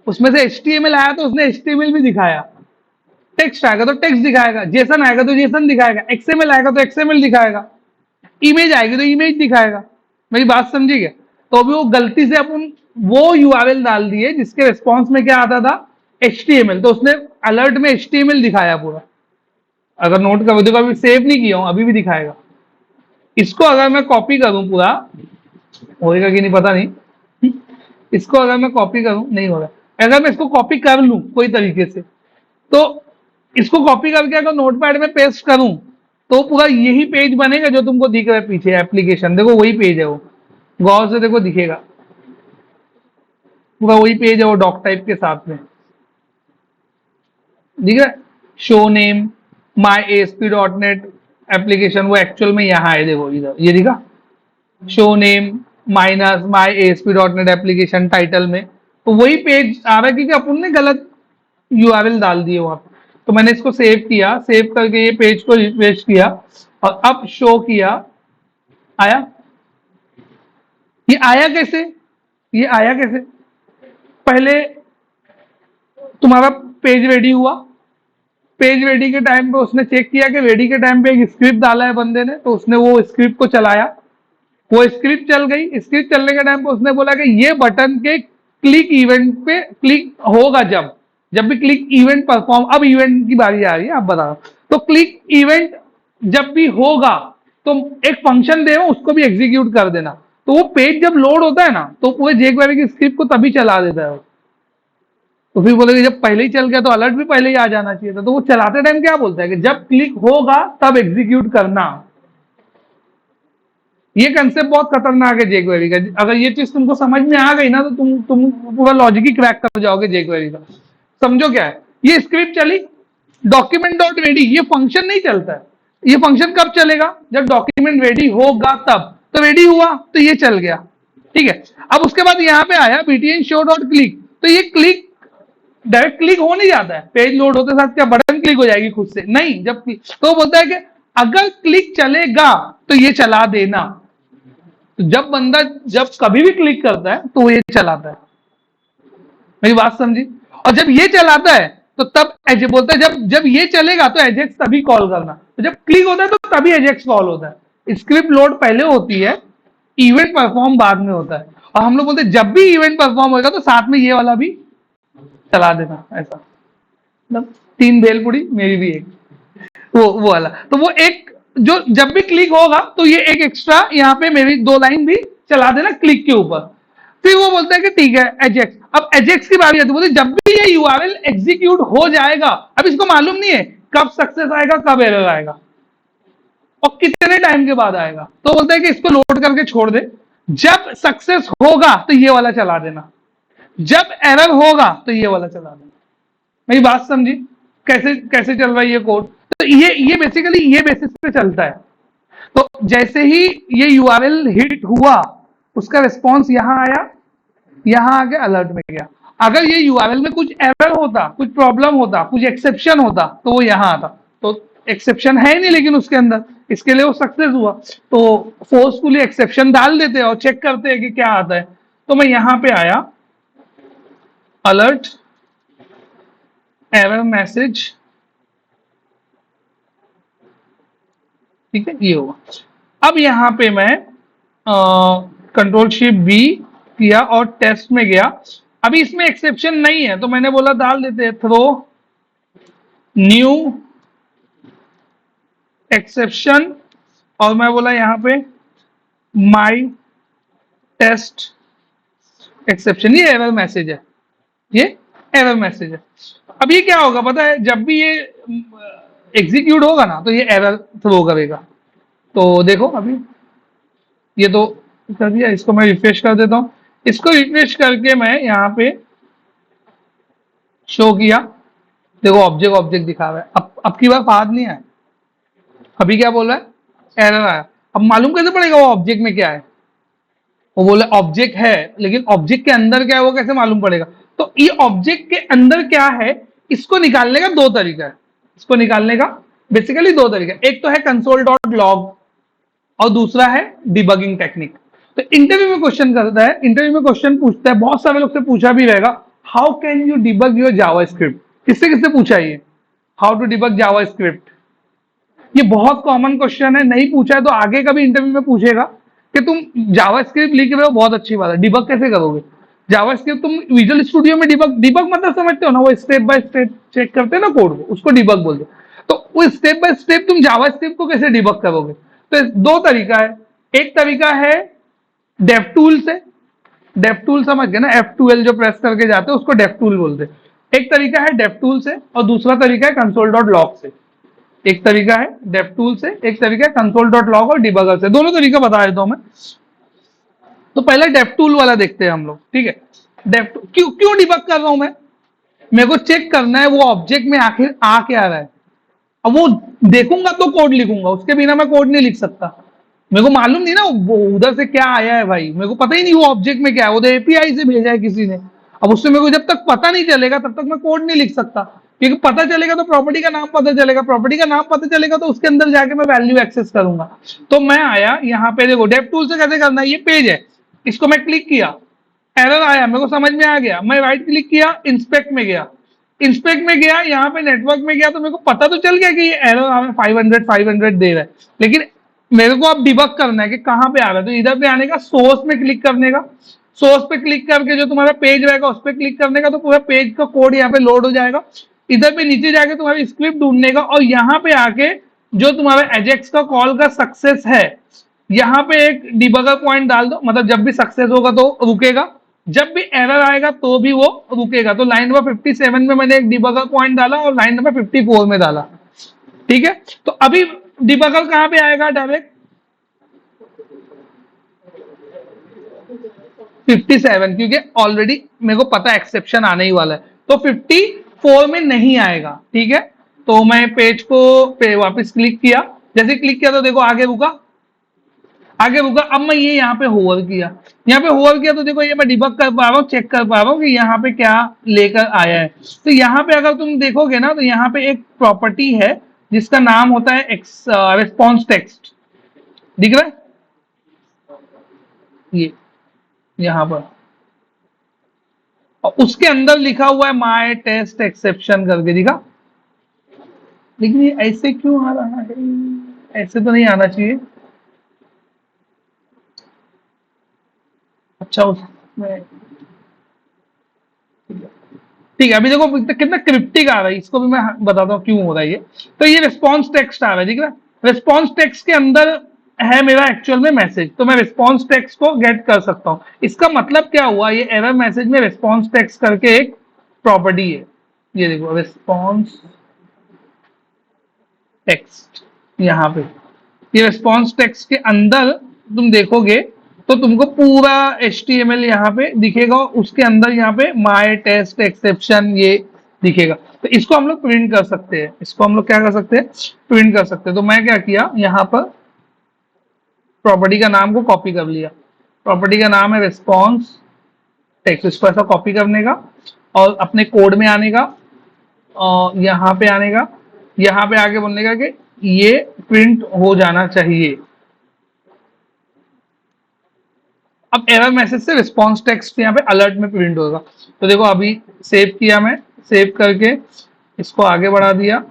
उसमें से HTML आया तो उसने HTML भी दिखाया, टेक्स्ट आएगा तो टेक्स्ट दिखाएगा, जेसन आएगा तो जेसन दिखाएगा, XML आएगा तो XML दिखाएगा, इमेज आएगी तो इमेज दिखाएगा। मेरी बात समझी क्या? तो अभी वो गलती से अपन वो यूआरएल डाल दिए जिसके रिस्पॉन्स में क्या आता था, HTML, तो उसने अलर्ट में HTML दिखाया पूरा। अगर नोट कर देखो, अभी सेव नहीं किया हूं, अभी भी दिखाएगा। इसको अगर मैं कॉपी करूं पूरा, होएगा कि नहीं पता नहीं, इसको अगर मैं कॉपी करूं, नहीं होगा। अगर मैं इसको कॉपी कर लूं कोई तरीके से, तो इसको कॉपी करके अगर नोटपैड में पेस्ट करूं, तो पूरा यही पेज बनेगा जो तुमको दिख रहा है पीछे एप्लीकेशन, देखो वही पेज है वो, गौर से देखो दिखेगा, पूरा वही पेज है वो डॉक टाइप के साथ में, दिख रहा है? Show name my ASP dot net application, वो एक्चुअल में यहाँ है, देखो इधर ये दिखा, show name minus my ASP dot net application title में, तो वही पेज आ रहा है क्योंकि अपन ने गलत यूआरएल डाल दिए वहां पे। तो मैंने इसको सेव किया, सेव करके ये पेज को रिफ्रेश किया और अब शो किया, आया। ये आया कैसे, ये आया कैसे? पहले तुम्हारा पेज रेडी हुआ, पेज रेडी के टाइम पे उसने चेक किया कि रेडी के टाइम पे एक स्क्रिप्ट डाला है बंदे ने, तो उसने वो स्क्रिप्ट को चलाया, वो स्क्रिप्ट चल गई। स्क्रिप्ट चलने के टाइम पे उसने बोला कि ये बटन के क्लिक इवेंट पे क्लिक होगा, जब जब भी क्लिक इवेंट परफॉर्म, अब इवेंट की बारी आ रही है, आप बताओ। तो क्लिक इवेंट जब भी होगा तो एक फंक्शन दे, उसको भी एग्जीक्यूट कर देना। तो वो पेज जब लोड होता है ना, तो पूरे jQuery की स्क्रिप्ट को तभी चला देता है वो। तो फिर बोले कि जब पहले ही चल गया तो अलर्ट भी पहले ही आ जाना चाहिए था। तो वो चलाते टाइम क्या बोलता है कि जब क्लिक होगा तब एग्जीक्यूट करना। ये कंसेप्ट बहुत खतरनाक है jQuery का। अगर ये चीज तुमको समझ में आ गई ना, तो तुम पूरा लॉजिक ही क्रैक कर जाओगे jQuery का। समझो क्या है, ये स्क्रिप्ट चली, डॉक्यूमेंट डॉट रेडी, ये फंक्शन नहीं चलता है। ये फंक्शन कब चलेगा, जब डॉक्यूमेंट रेडी होगा तब। तो रेडी हुआ तो ये चल गया, ठीक है। अब उसके बाद यहाँ पे आया btn show डॉट क्लिक, तो ये क्लिक डायरेक्ट क्लिक हो नहीं जाता है, पेज लोड होते साथ क्या बटन क्लिक हो जाएगी खुद से? नहीं, जब तो बोलता है कि अगर क्लिक चलेगा तो ये चला देना। तो जब बंदा जब कभी भी क्लिक करता है तो वो ये चलाता है। मेरी बात समझी? और जब ये चलाता है तो तब एज बोलता है, जब जब ये चलेगा तो एजेक्स तभी कॉल करना। तो जब क्लिक होता है तो तभी एजेक्स कॉल होता है। स्क्रिप्ट लोड पहले होती है, इवेंट परफॉर्म बाद में होता है। और हम लोग बोलते हैं जब भी इवेंट परफॉर्म होगा तो साथ में ये वाला भी चला देना, ऐसा। मतलब 3 भेलपुड़ी मेरी भी एक, वो वाला। तो वो एक जो जब भी क्लिक होगा तो ये एक एक्स्ट्रा यहाँ पे मेरी 2 लाइन भी चला देना क्लिक के ऊपर। फिर वो बोलता है कि ठीक है एजेक्स। अब एजेक्स की बारी आती है, बोलते जब भी ये यूआरएल एग्जीक्यूट हो जाएगा, अब इसको मालूम नहीं है कब सक्सेस आएगा कब एरर आएगा और कितने टाइम के बाद आएगा। तो बोलता है कि इसको लोड करके छोड़ दे, जब सक्सेस होगा तो ये वाला चला देना, जब एरर होगा तो ये वाला चला देना। मेरी बात समझी कैसे कैसे चल रहा है ये कोड? तो ये बेसिकली ये बेसिस पे चलता है। तो जैसे ही ये यूआरएल हिट हुआ, उसका रिस्पॉन्स यहां आया, यहां आके अलर्ट में गया। अगर ये यूआरएल में कुछ एरर होता, कुछ प्रॉब्लम होता, कुछ एक्सेप्शन होता, तो वो यहां आता। तो एक्सेप्शन है नहीं लेकिन उसके अंदर, इसके लिए वो सक्सेस हुआ। तो फोर्सफुली एक्सेप्शन डाल देते हैं और चेक करते हैं कि क्या आता है। तो मैं यहां पे आया, अलर्ट एरर मैसेज, ठीक है, ये होगा। अब यहां पे मैं कंट्रोल शिफ्ट बी किया और टेस्ट में गया, अभी इसमें एक्सेप्शन नहीं है तो मैंने बोला डाल देते हैं थ्रो न्यू एक्सेप्शन, और मैं बोला यहाँ पे माई टेस्ट एक्सेप्शन। ये एरर मैसेज है, ये एरर मैसेज है। अब ये क्या होगा पता है, जब भी ये एग्जीक्यूट होगा ना तो ये एरर थ्रो करेगा। तो देखो अभी ये तो कर दिया, इसको मैं रिफ्रेश कर देता हूं। इसको रिफ्रेश करके मैं यहाँ पे शो किया, देखो ऑब्जेक्ट ऑब्जेक्ट दिखा रहा है। अब की बार फाद नहीं आया, अभी क्या बोल रहा है, एरर आया। अब मालूम कैसे पड़ेगा वो ऑब्जेक्ट में क्या है, वो बोले ऑब्जेक्ट है, लेकिन ऑब्जेक्ट के अंदर क्या है वो कैसे मालूम पड़ेगा। तो ये ऑब्जेक्ट के अंदर क्या है इसको निकालने का दो तरीका है, इसको निकालने का बेसिकली दो तरीका, एक तो है कंसोल डॉट लॉग और दूसरा है डिबगिंग टेक्निक। तो इंटरव्यू में क्वेश्चन करता है, इंटरव्यू में क्वेश्चन पूछता है, बहुत सारे लोग से पूछा भी रहेगा, how can you debug your JavaScript. किससे किससे पूछा ये, हाउ टू डिबग जावास्क्रिप्ट। ये बहुत कॉमन क्वेश्चन है, नहीं पूछा है तो आगे कभी इंटरव्यू में पूछेगा कि तुम जावास्क्रिप्ट लिख रहे हो, बहुत अच्छी बात है, डिबग कैसे करोगे जावास्क्रिप्ट। तुम विजुअल स्टूडियो में डिबग, डिबग मतलब समझते हो ना, वो स्टेप बाय स्टेप चेक करते हैं ना कोड को, उसको डिबग बोलते हैं। तो वो स्टेप बाय स्टेप तुम जावास्क्रिप्ट को कैसे डिबग करोगे। तो दो तरीका है, एक तरीका है डेव टूल से, डेव टूल समझ गए ना, F12 जो प्रेस करके जाते हैं उसको डेव टूल बोलते हैं। एक तरीका है डेव टूल से और दूसरा तरीका है कंसोल डॉट लॉग से। एक तरीका है डेव टूल से, एक तरीका है कंसोल डॉट लॉग और डिबगर से, दोनों तरीका बता देता हूं मैं। तो पहले डेव टूल वाला देखते हैं हम लोग, ठीक है। डेव क्यों क्यों डिबग कर रहा हूं मैं, मेरे को चेक करना है वो ऑब्जेक्ट में आखिर आ क्या रहा है। अब वो देखूंगा तो कोड लिखूंगा, उसके बिना मैं कोड नहीं लिख सकता। मेरे को मालूम नहीं ना वो उधर से क्या आया है भाई, मेरे को पता ही नहीं वो ऑब्जेक्ट में क्या है, वो तो एपीआई से भेजा है किसी ने। अब उससे मेरे को जब तक पता नहीं चलेगा तब तक मैं कोड नहीं लिख सकता, क्योंकि पता चलेगा तो प्रॉपर्टी का नाम पता चलेगा, प्रॉपर्टी का नाम पता चलेगा तो उसके अंदर जाके मैं वैल्यू एक्सेस करूंगा। तो मैं आया यहाँ पे, देखो डेव टूल से कैसे करना है, ये पेज है, इसको मैं क्लिक किया, एरर आया, मेरे को समझ में आ गया, मैं राइट क्लिक किया, इंस्पेक्ट में गया, इंस्पेक्ट में गया, यहाँ पे नेटवर्क में गया, तो मेरे को पता तो चल गया कि ये एरर हमें 500 दे रहा है, लेकिन मेरे को अब डिबग करना है कि कहाँ पे आ रहा है। तो इधर पे आने का, सोर्स में क्लिक करने का, सोर्स पे क्लिक करके जो तुम्हारा पेज रहेगा उस पर क्लिक करने का, तो पूरा पेज का कोड यहाँ पे लोड हो जाएगा। इधर पे नीचे जाके तुम्हारी स्क्रिप्ट ढूंढने का, और यहाँ पे आके जो तुम्हारा एजेक्स का कॉल का सक्सेस है, यहाँ पे एक डिबगर पॉइंट डाल दो, मतलब जब भी सक्सेस होगा तो रुकेगा, जब भी एरर आएगा तो भी वो रुकेगा। तो लाइन नंबर 57 में मैंने एक डिबगर पॉइंट डाला और लाइन नंबर 54 में डाला, ठीक है। तो अभी डिबगर कहां पे आएगा, डायरेक्ट 57, क्योंकि ऑलरेडी मेरे को पता एक्सेप्शन आने ही वाला है, तो 54 में नहीं आएगा, ठीक है। तो मैं पेज को वापस क्लिक किया, जैसे क्लिक किया तो देखो आगे रुका, आगे रुका। अब मैं ये यहाँ पे होवर किया, यहाँ पे होवर किया तो देखो ये मैं डिबग कर पा रहा हूँ, चेक कर पा रहा हूँ कि यहाँ पे क्या लेकर आया है। तो यहाँ पे अगर तुम देखोगे ना तो यहाँ पे एक प्रॉपर्टी है जिसका नाम होता है रिस्पॉन्स टेक्स्ट, दिख रहा है ये यहाँ पर, और उसके अंदर लिखा हुआ है माय टेस्ट एक्सेप्शन करके, दिखा। लेकिन ये ऐसे क्यों आ रहा है, ऐसे तो नहीं आना चाहिए। अच्छा उसमें ठीक है, अभी देखो कितना क्रिप्टिक आ रहा है, इसको भी मैं बताता हूँ क्यों हो रहा है ये। तो ये रिस्पॉन्स टेक्स्ट आ रहा है, ठीक है। रिस्पॉन्स टेक्स्ट के अंदर है मेरा एक्चुअल में मैसेज, तो मैं रिस्पॉन्स टेक्स्ट को गेट कर सकता हूँ। इसका मतलब क्या हुआ, ये एरर मैसेज में रिस्पॉन्स टेक्स्ट करके एक प्रॉपर्टी है, ये देखो रिस्पॉन्स टेक्स्ट, यहाँ पे ये रिस्पॉन्स टेक्स्ट के अंदर तुम देखोगे तो तुमको पूरा HTML यहाँ पे दिखेगा, उसके अंदर यहाँ पे माय टेस्ट एक्सेप्शन ये दिखेगा। तो इसको हम लोग प्रिंट कर सकते हैं, इसको हम लोग क्या कर सकते हैं, प्रिंट कर सकते हैं। तो मैं क्या किया, यहाँ पर प्रॉपर्टी का नाम को कॉपी कर लिया, प्रॉपर्टी का नाम है रिस्पॉन्स टेक्स्ट, इसको ऐसा कॉपी करने का और अपने कोड में आने का, और यहाँ पे आने का, यहाँ पे आगे बोलने का कि ये प्रिंट हो जाना चाहिए। अब एरर मैसेज से रिस्पॉन्स टेक्स्ट यहाँ पे अलर्ट में प्रिंट होगा। तो देखो अभी सेव किया, मैं सेव करके इसको आगे बढ़ा दिया,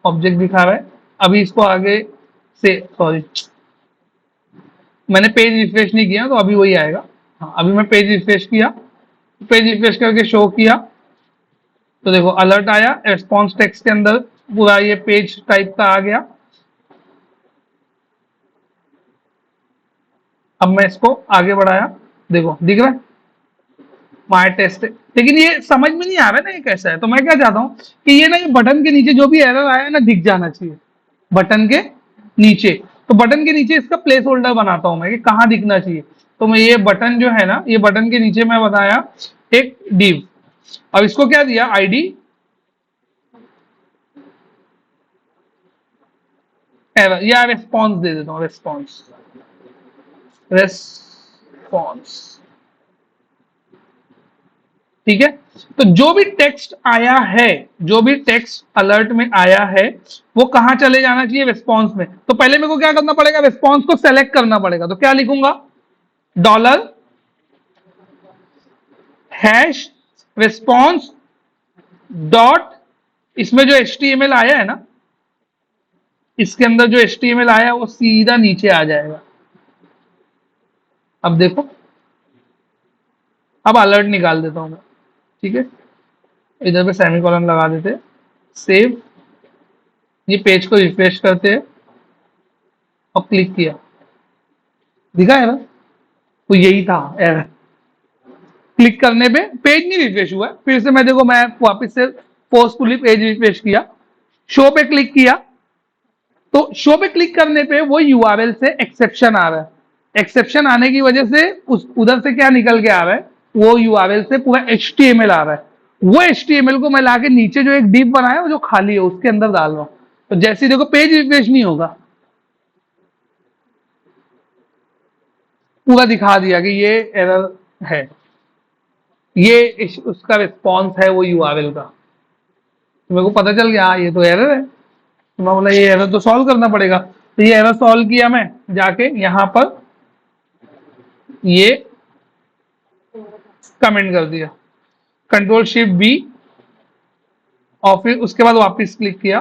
ऑब्जेक्ट दिखा रहा है। अभी इसको आगे से, सॉरी मैंने पेज रिफ्रेश नहीं किया तो अभी वही आएगा। हाँ अभी मैं पेज रिफ्रेश किया, पेज रिफ्रेश करके शो किया तो देखो अलर्ट आया, रिस्पॉन्स टेक्स्ट के अंदर पूरा ये पेज टाइप का आ गया। अब मैं इसको आगे बढ़ाया, देखो दिख रहा है माय टेस्ट, लेकिन ये समझ में नहीं आ रहा है ना ये कैसा है। तो मैं क्या चाहता हूँ कि ये ना, ये बटन के नीचे जो भी एरर आया है ना दिख जाना चाहिए बटन के नीचे। तो बटन के नीचे इसका प्लेस होल्डर बनाता हूं मैं कि कहाँ दिखना चाहिए। तो मैं ये बटन जो है ना, ये बटन के नीचे मैं बताया एक डिव, अब इसको क्या दिया आईडी एरर या रिस्पॉन्स दे देता हूँ, रिस्पॉन्स रिस्पॉन्स, ठीक है। तो जो भी टेक्स्ट आया है, जो भी टेक्स्ट अलर्ट में आया है वो कहां चले जाना चाहिए, रिस्पॉन्स में। तो पहले मेरे को क्या करना पड़ेगा, रिस्पॉन्स को सेलेक्ट करना पड़ेगा। तो क्या लिखूंगा, डॉलर हैश रिस्पॉन्स डॉट, इसमें जो HTML आया है ना, इसके अंदर जो HTML आया है वो सीधा नीचे आ जाएगा। अब देखो, अब अलर्ट निकाल देता हूं मैं, ठीक है। इधर पे सेमीकोलन लगा देते, सेव, ये पेज को रिफ्रेश करते हैं और क्लिक किया, दिखा है ना, तो यही था एरर। क्लिक करने पे पेज नहीं रिफ्रेश हुआ, फिर से मैं देखो, मैं वापस से फोर्सफुली पेज रिफ्रेश किया, शो पे क्लिक किया, तो शो पे क्लिक करने पे वो यूआरएल से एक्सेप्शन आ रहा है। एक्सेप्शन आने की वजह से उस उधर से क्या निकल के आ रहा है, वो यूआरएल से पूरा HTML आ रहा है। वो HTML को मैं लाके नीचे जो एक डिव बनाया वो जो खाली है उसके अंदर डाल रहा हूं। तो जैसे देखो पेज रिफ्रेश नहीं होगा, पूरा दिखा दिया कि ये एरर है, ये उसका रिस्पॉन्स है वो यूआरएल का। तो मेरे को पता चल गया ये तो एरर है। तो मैं बोला ये एरर तो सॉल्व करना पड़ेगा। तो ये एरर सॉल्व किया मैं जाके यहां पर, ये कमेंट कर दिया, कंट्रोल शिफ्ट बी, और फिर उसके बाद वापस क्लिक किया।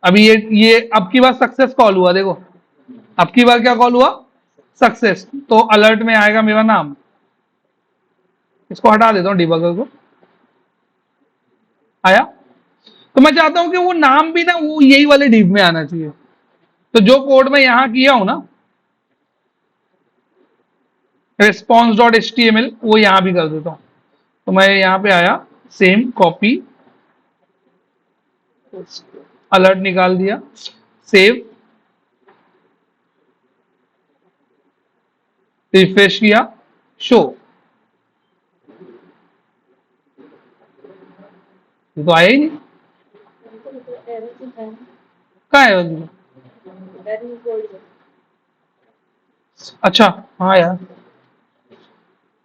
अभी ये अब की बार सक्सेस कॉल हुआ, देखो अब की बार क्या कॉल हुआ, सक्सेस। तो अलर्ट में आएगा मेरा नाम, इसको हटा देता हूं डिबगर को, आया। तो मैं चाहता हूं कि वो नाम भी ना वो यही वाले डिव में आना चाहिए। तो जो कोड मैं यहां किया हूं ना, response.html, वो यहां भी कर देता हूं। तो मैं यहां पे आया, सेम कॉपी, अलर्ट निकाल दिया, सेव, रिफ्रेश किया, शो, ये तो आया ही नहीं, कहाँ है? अच्छा हाँ यार,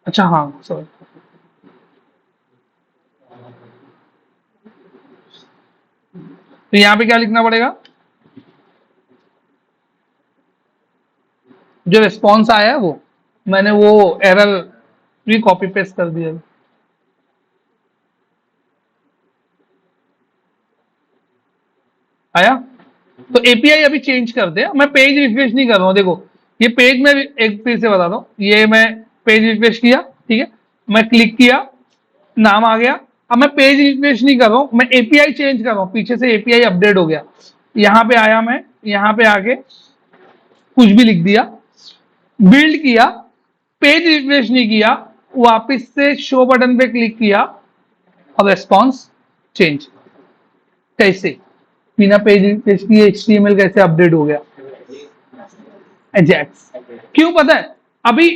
अच्छा हाँ सॉरी। तो यहां पे क्या लिखना पड़ेगा, जो रिस्पॉन्स आया है वो मैंने वो एरर भी कॉपी पेस्ट कर दिया, आया। तो एपीआई अभी चेंज कर दे, मैं पेज रिफ्रेश नहीं कर रहा हूं, देखो ये पेज में एक फिर से बता दो, ये मैं पेज रिफ्रेश किया, ठीक है, मैं क्लिक किया, नाम आ गया। अब मैं पेज रिफ्रेश नहीं कर रहा हूं, मैं एपीआई चेंज कर रहा हूं, पीछे से एपीआई अपडेट हो गया। यहां पे आया, मैं यहां पे आके कुछ भी लिख दिया, बिल्ड किया, पेज रिफ्रेश नहीं किया, वापस से शो बटन पे क्लिक किया, अब रेस्पॉन्स चेंज। कैसे, बिना पेज रिफ्रेश किए HTML कैसे अपडेट हो गया, एजेक्स। क्यों पता है, अभी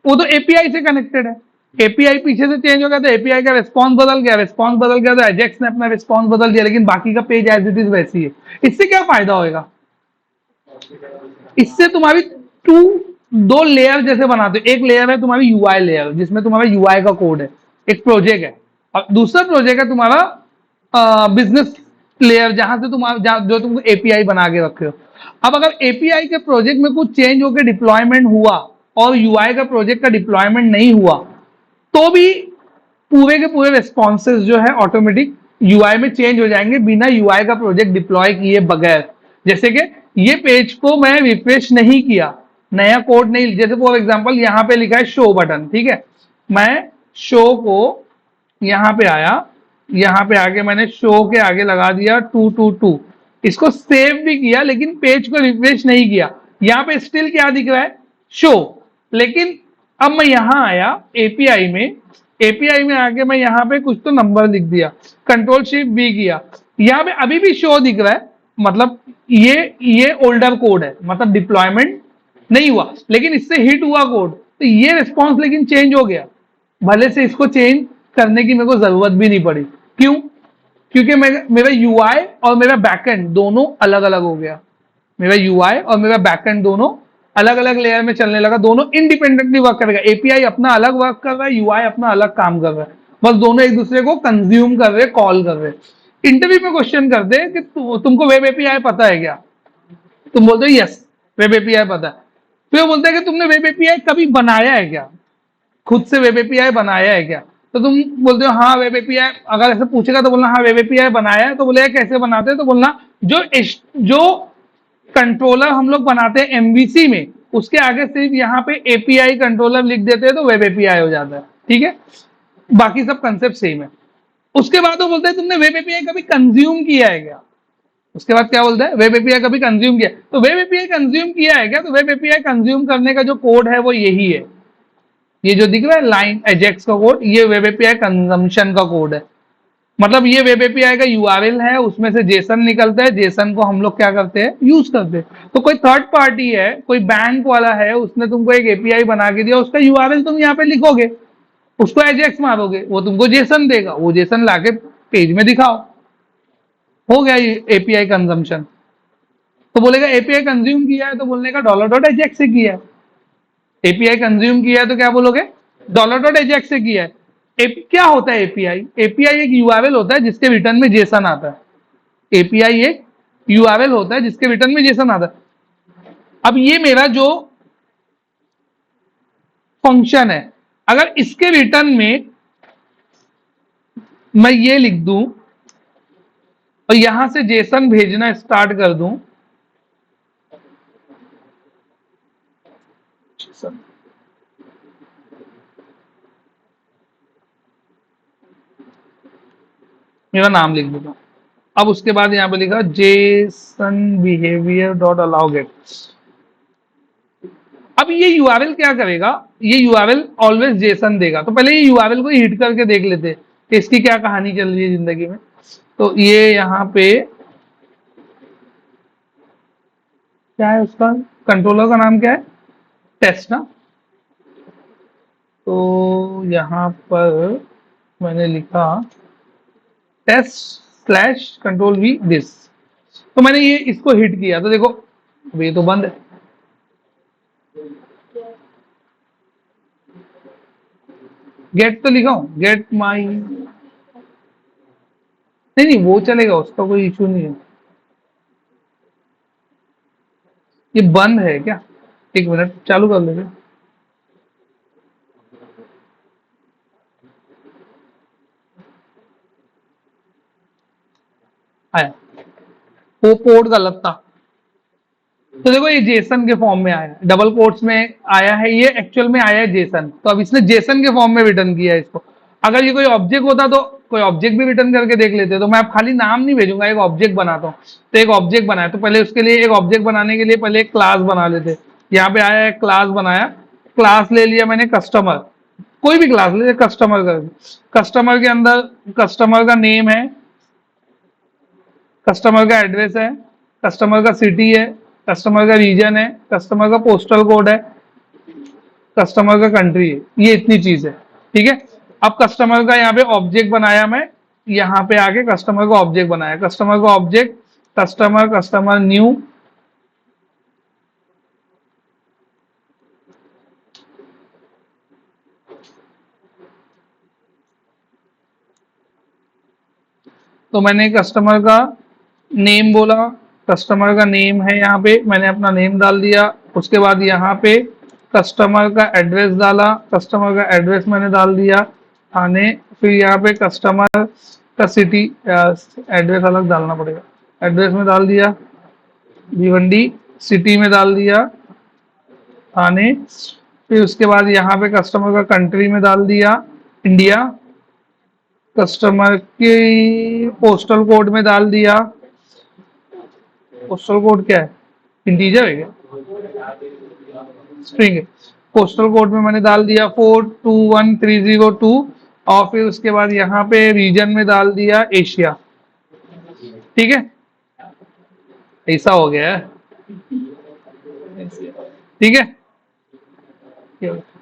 वो तो एपीआई से कनेक्टेड है, एपीआई पीछे से चेंज हो गया तो एपीआई का रिस्पॉन्स बदल गया, रिस्पॉन्स बदल गया तो एजेक्स ने अपना रिस्पॉन्स बदल दिया, लेकिन बाकी का पेज एज इट इज वैसी है। इससे क्या फायदा होएगा, इससे तुम्हारी दो लेयर जैसे बनाते हो, एक लेयर है तुम्हारी यूआई लेयर जिसमें तुम्हारा यूआई का कोड है, एक प्रोजेक्ट है, और दूसरा प्रोजेक्ट है तुम्हारा बिजनेस लेयर, जहां से तुम्हारा जो तुम एपीआई बना के रखे हो। अब अगर एपीआई के प्रोजेक्ट में कुछ चेंज होकर डिप्लॉयमेंट हुआ और यूआई का प्रोजेक्ट का डिप्लॉयमेंट नहीं हुआ, तो भी पूरे के पूरे रिस्पॉन्सेज जो है ऑटोमेटिक यूआई में चेंज हो जाएंगे बिना यूआई का प्रोजेक्ट डिप्लॉय किए बगैर। जैसे कि ये पेज को मैं रिफ्रेश नहीं किया, नया कोड नहीं, जैसे फॉर एग्जांपल यहाँ पे लिखा है शो बटन, ठीक है, मैं शो को यहाँ पे आया, यहाँ पे आके मैंने शो के आगे लगा दिया 222, इसको सेव भी किया लेकिन पेज को रिफ्रेश नहीं किया, यहाँ पे स्टिल क्या दिख रहा है, शो। लेकिन अब मैं यहाँ आया एपीआई में, एपीआई में आके मैं यहाँ पे कुछ तो नंबर लिख दिया, कंट्रोल शिफ्ट बी किया, यहाँ पे अभी भी शो दिख रहा है, मतलब ये ओल्डर कोड है, मतलब डिप्लॉयमेंट नहीं हुआ, लेकिन इससे हिट हुआ कोड, तो ये रिस्पॉन्स लेकिन चेंज हो गया, भले से इसको चेंज करने की मेरे को जरूरत भी नहीं पड़ी। क्यों? क्योंकि मेरा यूआई और मेरा बैकएंड दोनों अलग अलग हो गया, मेरा यूआई और मेरा बैकएंड दोनों अलग अलग लेयर में चलने लगा, दोनों इंडिपेंडेंटली वर्क करेगा, एपीआई अपना अलग वर्क कर रहा है, यूआई अपना अलग काम कर रहा है, बस दोनों एक दूसरे को कंज्यूम कर रहे, कॉल कर रहे। इंटरव्यू में क्वेश्चन करते हैं कि तुमको वेब एपीआई पता है क्या, तुम बोलते हो यस वेब एपीआई पता है, फिर वो बोलता है कि तुमने वेब एपीआई कभी बनाया है क्या, खुद से वेब एपीआई बनाया है क्या, तो तुम बोलते हो हाँ वेब एपीआई, अगर ऐसे पूछेगा तो बोलना हाँ वेब एपीआई बनाया है, तो बोलेगा कैसे बनाते हैं, तो बोलना जो कंट्रोलर हम लोग बनाते हैं एमवीसी में, उसके आगे सिर्फ यहाँ पे एपीआई कंट्रोलर लिख देते हैं तो वेब एपीआई हो जाता है, ठीक है, बाकी सब कंसेप्ट सेम है। उसके बाद वो बोलता है तुमने वेब एपीआई कभी कंज्यूम किया है क्या, उसके बाद क्या बोलता है, वेब एपीआई कभी कंज्यूम किया, तो वेब एपीआई कंज्यूम किया है क्या, तो वेब एपीआई कंज्यूम करने का जो कोड है वो यही है, ये जो दिख रहा है लाइन एजेक्स का कोड, ये वेब एपीआई कंजम्पशन का कोड है, मतलब ये वेब एपीआई का यूआरएल है, उसमें से जेसन निकलता है, जेसन को हम लोग क्या करते हैं, यूज करते हैं। तो कोई थर्ड पार्टी है, कोई बैंक वाला है, उसने तुमको एक एपीआई बना के दिया, उसका यूआरएल तुम यहाँ पे लिखोगे, उसको एजेक्स मारोगे, वो तुमको जेसन देगा, वो जेसन लाके पेज में दिखाओ, हो गया ये एपीआई कंजम्पशन। तो बोलेगा एपीआई कंज्यूम किया है, तो बोलने का डॉलर डॉट एजेक्स से किया है, एपीआई कंज्यूम किया है तो क्या बोलोगे, डॉलर डॉट एजेक्स से किया है। क्या होता है एपीआई, एपीआई एक यूआरएल होता है जिसके रिटर्न में जेसन आता है, एपीआई एक यूआरएल होता है जिसके रिटर्न में जेसन आता है। अब ये मेरा जो फंक्शन है, अगर इसके रिटर्न में मैं ये लिख दूं और यहां से जेसन भेजना स्टार्ट कर दूं, मेरा नाम लिख दूंगा, अब उसके बाद यहां पे लिखा JSON behaviour dot allow get. अब ये यूआरएल क्या करेगा, ये यूआरएल ऑलवेज जेसन देगा, तो पहले ये यूआरएल को हिट करके देख लेते कि इसकी क्या कहानी चल रही है जिंदगी में। तो ये यहाँ पे क्या है, उसका कंट्रोलर का नाम क्या है, टेस्ट ना, तो यहाँ पर मैंने लिखा test slash control V this, तो मैंने ये इसको हिट किया, तो देखो अब ये तो बंद है, गेट तो लिखा हूं, गेट माई, नहीं नहीं वो चलेगा, उसका कोई इशू नहीं है, ये बंद है क्या, एक मिनट चालू कर लेंगे, आया, वो कोड गलत था, तो देखो ये जेसन के फॉर्म में आया है, डबल कोट्स में आया है, ये एक्चुअल में आया है जेसन, तो अब इसने जेसन के फॉर्म में रिटर्न किया है इसको। अगर ये कोई ऑब्जेक्ट होता तो कोई ऑब्जेक्ट भी रिटर्न करके देख लेते, तो मैं अब खाली नाम नहीं भेजूंगा, एक ऑब्जेक्ट बनाता हूँ, तो एक ऑब्जेक्ट बनाया, तो पहले उसके लिए एक ऑब्जेक्ट बनाने के लिए पहले एक क्लास बना लेते, यहाँ पे आया एक क्लास बनाया, क्लास ले लिया मैंने कस्टमर, कोई भी क्लास ले, कस्टमर का, कस्टमर के अंदर कस्टमर का नेम है, कस्टमर का एड्रेस है, कस्टमर का सिटी है, कस्टमर का रीजन है, कस्टमर का पोस्टल कोड है, कस्टमर का कंट्री है, ये इतनी चीज है, ठीक है। अब कस्टमर का यहाँ पे ऑब्जेक्ट बनाया मैं, यहाँ पे आके कस्टमर का ऑब्जेक्ट बनाया, कस्टमर का ऑब्जेक्ट कस्टमर कस्टमर न्यू, तो मैंने कस्टमर का नेम बोला, कस्टमर का नेम है, यहाँ पे मैंने अपना नेम डाल दिया, उसके बाद यहाँ पे कस्टमर का एड्रेस डाला, कस्टमर का एड्रेस मैंने डाल दिया थाने, फिर यहाँ पे कस्टमर का सिटी, एड्रेस अलग डालना पड़ेगा, एड्रेस में डाल दिया भिवंडी, सिटी में डाल दिया थाने, फिर उसके बाद यहाँ पे कस्टमर का कंट्री में डाल दिया इंडिया, कस्टमर की पोस्टल कोड में डाल दिया, पोस्टल कोड क्या है, इंटीजर है क्या, स्ट्रिंग है, पोस्टल कोड में मैंने डाल दिया 421302, और फिर उसके बाद यहाँ पे रीजन में डाल दिया एशिया। ठीक है, ऐसा हो गया है। ठीक है,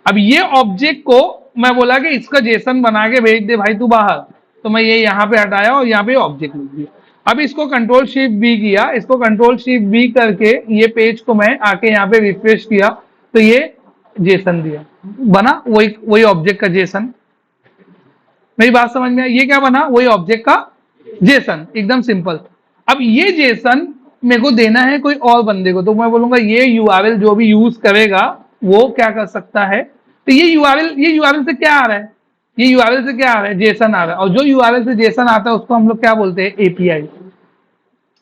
अब ये ऑब्जेक्ट को मैं बोला कि इसका जेसन बना के भेज दे भाई तू बाहर, तो मैं ये यहाँ पे हटाया और यहाँ पे ऑब्जेक्ट लिख दिया। अब इसको कंट्रोल शिफ्ट बी किया, इसको कंट्रोल शिफ्ट बी करके ये पेज को मैं आके यहाँ पे रिफ्रेश किया, तो ये जेसन दिया, बना वही वही ऑब्जेक्ट का जेसन। मेरी बात समझ में आई, ये क्या बना, वही ऑब्जेक्ट का जेसन, एकदम सिंपल। अब ये जेसन मेरे को देना है कोई और बंदे को, तो मैं बोलूंगा ये यूआरएल जो भी यूज करेगा वो क्या कर सकता है, तो ये यूआरएल से क्या आ रहा है, ये यूआरएल से क्या आ रहा है, जेसन आ रहा है, और जो यूआरएल से जेसन आता है उसको हम लोग क्या बोलते हैं, एपीआई,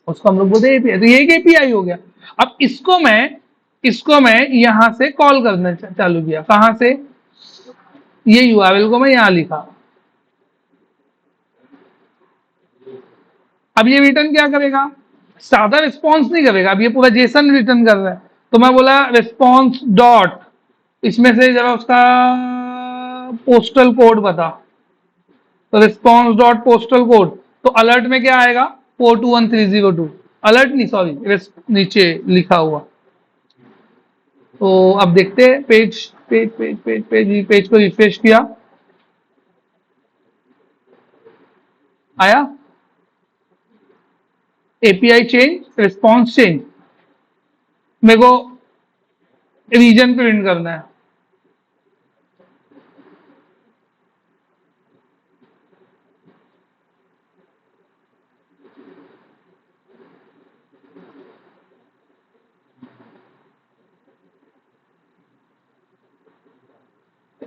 उसको हम लोग बोलते हैं एपीआई। तो ये एक एपीआई हो गया। अब इसको मैं यहां से कॉल करना चालू किया, कहां से, ये यूआरएल को मैं यहां लिखा। अब ये रिटर्न क्या करेगा, सादा रिस्पॉन्स नहीं करेगा, अब ये पूरा जेसन रिटर्न कर रहा है। तो मैं बोला रिस्पॉन्स डॉट, इसमें से जरा उसका पोस्टल कोड बता, तो रिस्पॉन्स डॉट पोस्टल कोड, तो अलर्ट में क्या आएगा 421302, अलर्ट नहीं सॉरी नीचे लिखा हुआ। तो अब देखते हैं, page page page page page page को रिफ्रेश किया, आया एपीआई चेंज रिस्पॉन्स चेंज, मेरे को रीजन प्रिंट करना है।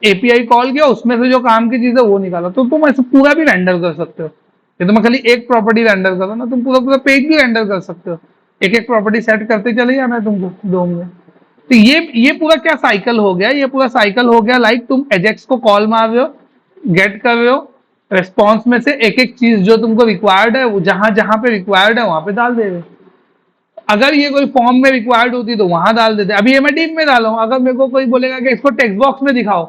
एपीआई कॉल किया, उसमें से जो काम की चीज है वो निकाला, तो तुम ऐसे पूरा भी रेंडर कर सकते हो। ये तो मैं खाली एक प्रॉपर्टी रेंडर करो ना, तुम पूरा पूरा पेज भी रेंडर कर सकते हो, एक एक प्रॉपर्टी सेट करते चले जाना है तुमको दो में। तो ये पूरा क्या साइकिल हो गया, ये पूरा साइकिल हो गया, लाइक तुम एजेक्स को कॉल मार रहे हो, गेट कर रहे हो, रेस्पॉन्स में से एक एक चीज जो तुमको रिक्वायर्ड है, वो जहां जहां पे रिक्वायर्ड है वहां पे डाल दे रहे हो। अगर ये कोई फॉर्म में रिक्वायर्ड होती तो वहां डाल देते, अभी ये मैं डीप में डाला हूं, अगर मेरे को कोई बोलेगा कि इसको टेक्स्ट बॉक्स में दिखाओ,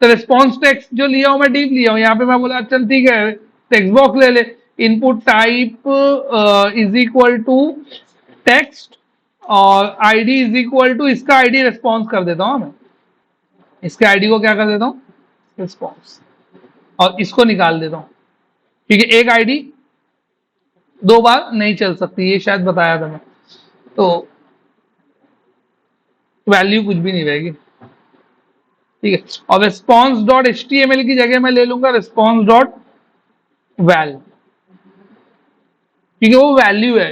तो रिस्पॉन्स टेक्स्ट जो लिया हूं मैं डीप लिया हूं, यहाँ पे मैं बोला चल ठीक है टेक्स्ट बॉक्स ले ले, input type is equal to text, और आईडी इज इक्वल टू इसका आईडी रिस्पॉन्स कर देता हूं मैं, इसके आईडी को क्या कर देता हूं रिस्पॉन्स, और इसको निकाल देता हूं, क्योंकि एक आईडी दो बार नहीं चल सकती, ये शायद बताया था मैं, तो वैल्यू कुछ भी नहीं रहेगी। ठीक है, और रिस्पॉन्स डॉट एचटीएमएल की जगह मैं ले लूंगा रिस्पॉन्स डॉट वैल, क्योंकि वो वैल्यू है।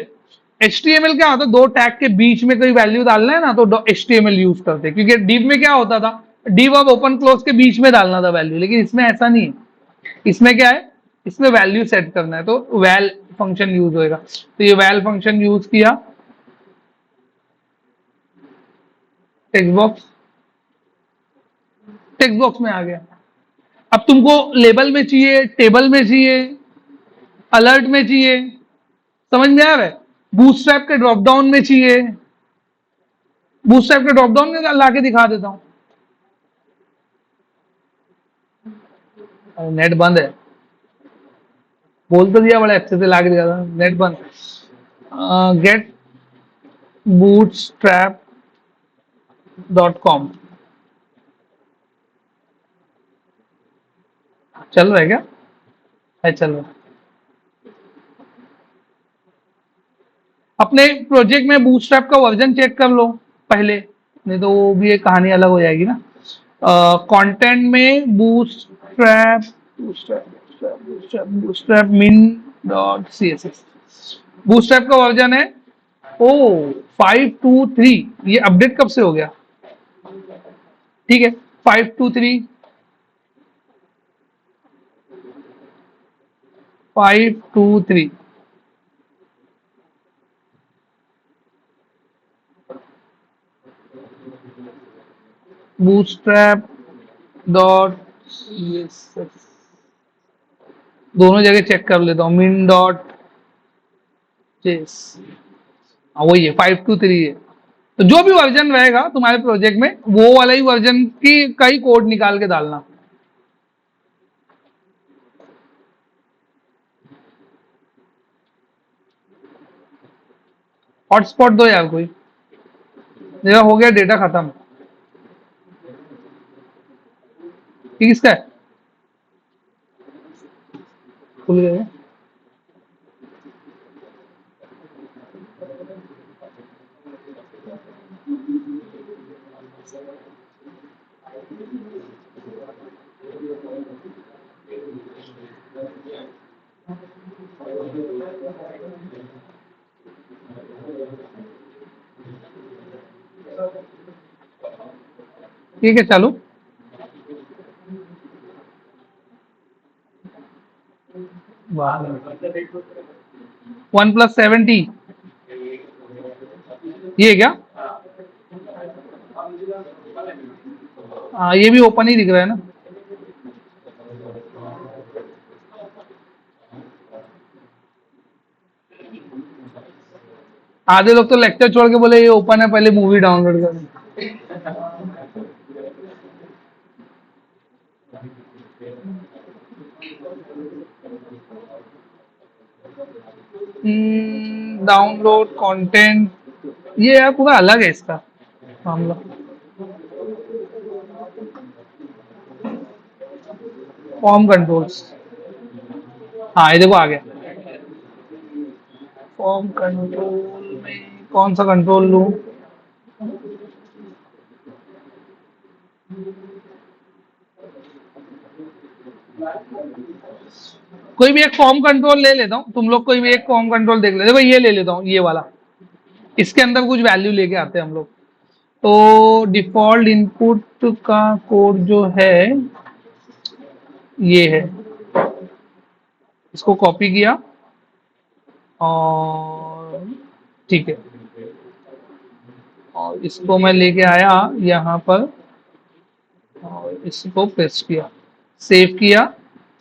एचटीएमएल क्या होता है, दो टैग के बीच में कोई वैल्यू डालना है ना तो एचटीएमएल यूज करते हैं, क्योंकि डिव में क्या होता था, डिव और ओपन क्लोज के बीच में डालना था वैल्यू, लेकिन इसमें ऐसा नहीं है, इसमें क्या है, इसमें वैल्यू सेट करना है, तो वैल फंक्शन यूज होएगा। तो ये वैल फंक्शन यूज किया, टेक्स्ट बॉक्स, टेक्स्ट बॉक्स में आ गया। अब तुमको लेबल में चाहिए, टेबल में चाहिए, अलर्ट में चाहिए, समझ में आ रहा है, बूटस्ट्रैप के ड्रॉप डाउन में चाहिए, बूटस्ट्रैप के ड्रॉप डाउन में ला के दिखा देता हूं, नेट बंद है, बोल तो दिया बड़ा अच्छे से ला के दिखा था, नेट बंद, गेट बूटस्ट्रैप .com चल रहा है क्या, है चल रहा है। अपने प्रोजेक्ट में बूटस्ट्रैप का वर्जन चेक कर लो पहले, नहीं तो वो भी एक कहानी अलग हो जाएगी ना। कंटेंट में bootstrap bootstrap bootstrap bootstrap min dot css, bootstrap का वर्जन है ओ 523, ये अपडेट कब से हो गया, ठीक है 523 523, बूटस्ट्रैप डॉट दोनों जगह चेक कर लेता हूँ। min डॉट जेस, हाँ वही है, 523 है। तो जो भी वर्जन रहेगा तुम्हारे प्रोजेक्ट में वो वाला ही वर्जन की का ही कोड निकाल के डालना। हॉटस्पॉट दो यार कोई, मेरा हो गया डेटा खत्म। ठीक, किसका है? खुल गया। ठीक है चालू। 1+70 ये क्या? हाँ ये भी ओपन ही दिख रहा है ना। आधे लोग तो लेक्चर छोड़ के बोले ये ओपन है, पहले मूवी डाउनलोड कर। डाउनलोड कंटेंट, ये यार पूरा अलग है इसका मामला। फॉर्म कंट्रोल्स, हाँ ये देखो आ गया। फॉर्म कंट्रोल में कौन सा कंट्रोल लूं? कोई भी एक फॉर्म कंट्रोल ले लेता हूँ, तुम लोग कोई भी एक फॉर्म कंट्रोल देख ले। देखो ये ले लेता हूँ, ये वाला। इसके अंदर कुछ वैल्यू लेके आते हैं हम लोग। तो डिफॉल्ट इनपुट का कोड जो है ये है, इसको कॉपी किया और ठीक है, और इसको मैं लेके आया यहाँ पर और इसको पेस्ट किया, सेव किया।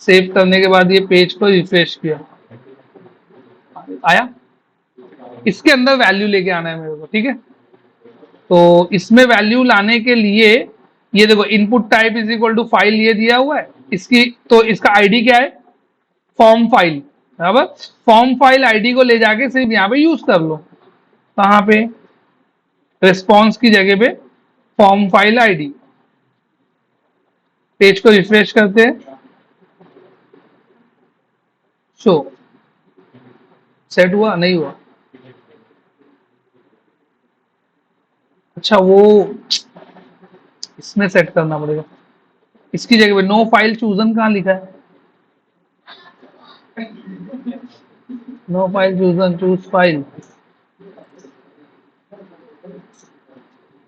सेव करने के बाद ये पेज को रिफ्रेश किया, आया। इसके अंदर वैल्यू लेके आना है मेरे को, ठीक है। तो इसमें वैल्यू लाने के लिए ये देखो input type is equal to file ये दिया हुआ है इसकी, तो इसका आईडी क्या है? फॉर्म फाइल, बराबर। फॉर्म फाइल आईडी को ले जाके सिर्फ यहाँ पे यूज कर लो। कहाँ पे? रिस्पॉन्स की जगह पे फॉर्म फाइल आईडी। पेज को रिफ्रेश करते हैं, शो सेट हुआ नहीं हुआ? अच्छा वो इसमें सेट करना पड़ेगा। इसकी जगह पे नो फाइल चूजन कहाँ लिखा है? No file chosen, choose file.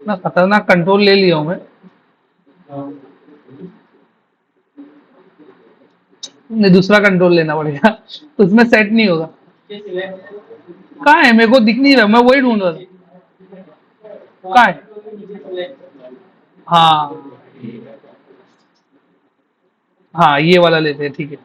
ना खतरनाक कंट्रोल ले लिया हूं मैं। नहीं दूसरा कंट्रोल लेना पड़ेगा, उसमें सेट नहीं होगा। कहाँ है? मेरे को दिख नहीं रहा, मैं वही ढूंढ रहा था। कहाँ है? हाँ हाँ ये वाला लेते हैं, ठीक है।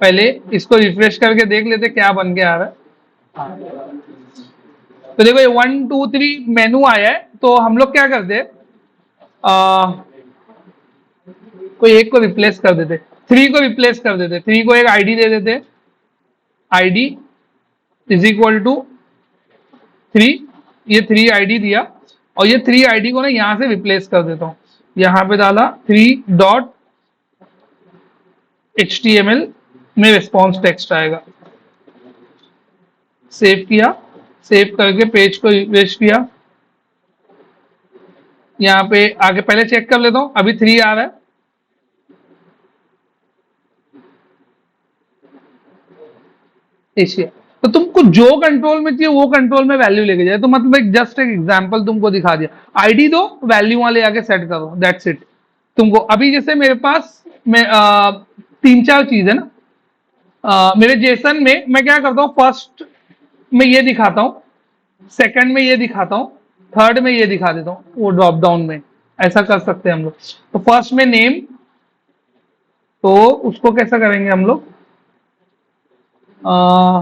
पहले इसको रिफ्रेश करके देख लेते क्या बन के आ रहा है। हाँ। तो देखो ये 1 2 3 मेनू आया है, तो हम लोग क्या करते हैं, कोई एक को रिप्लेस कर देते, 3 को रिप्लेस कर देते, 3 को एक आईडी दे देते, आईडी इज इक्वल टू 3। ये 3 आईडी दिया और ये 3 आईडी को ना यहां से रिप्लेस कर देता हूं। यहां पे डाला 3.html में रिस्पॉन्स टेक्स्ट आएगा। सेव किया, सेव करके पेज को रिफ्रेश किया। यहाँ पे आगे पहले चेक कर लेता हूं, अभी 3 आ रहा है। एशिया तो तुमको जो कंट्रोल में चाहिए वो कंट्रोल में वैल्यू लेके जाए। तो मतलब एक जस्ट एक एग्जांपल तुमको दिखा दिया, आईडी दो, वैल्यू वाले आके सेट करो, दैट्स इट। तुमको अभी जैसे मेरे पास में 3-4 चीज है ना, मेरे जेसन में मैं क्या करता हूँ, फर्स्ट में ये दिखाता हूँ, सेकंड में ये दिखाता हूँ, थर्ड में ये दिखा देता हूँ, वो ड्रॉप डाउन में ऐसा कर सकते हैं हम लोग। तो फर्स्ट में नेम, तो उसको कैसा करेंगे हम लोग,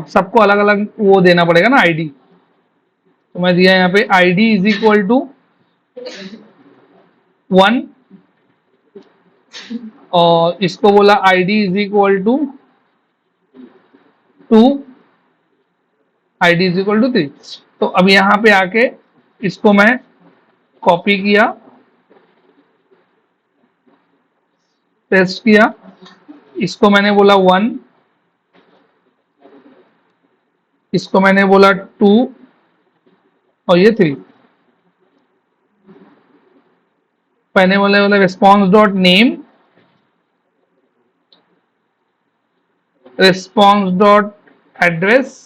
सबको अलग अलग वो देना पड़ेगा ना आईडी। तो मैं दिया यहाँ पे आईडी इज इक्वल टू 1, और इसको बोला ID is equal to 2, ID is equal to 3। तो अब यहाँ पे आके इसको मैं कॉपी किया, पेस्ट किया, इसको मैंने बोला 1, इसको मैंने बोला 2, और ये 3। मैंने बोला response dot name, response dot address,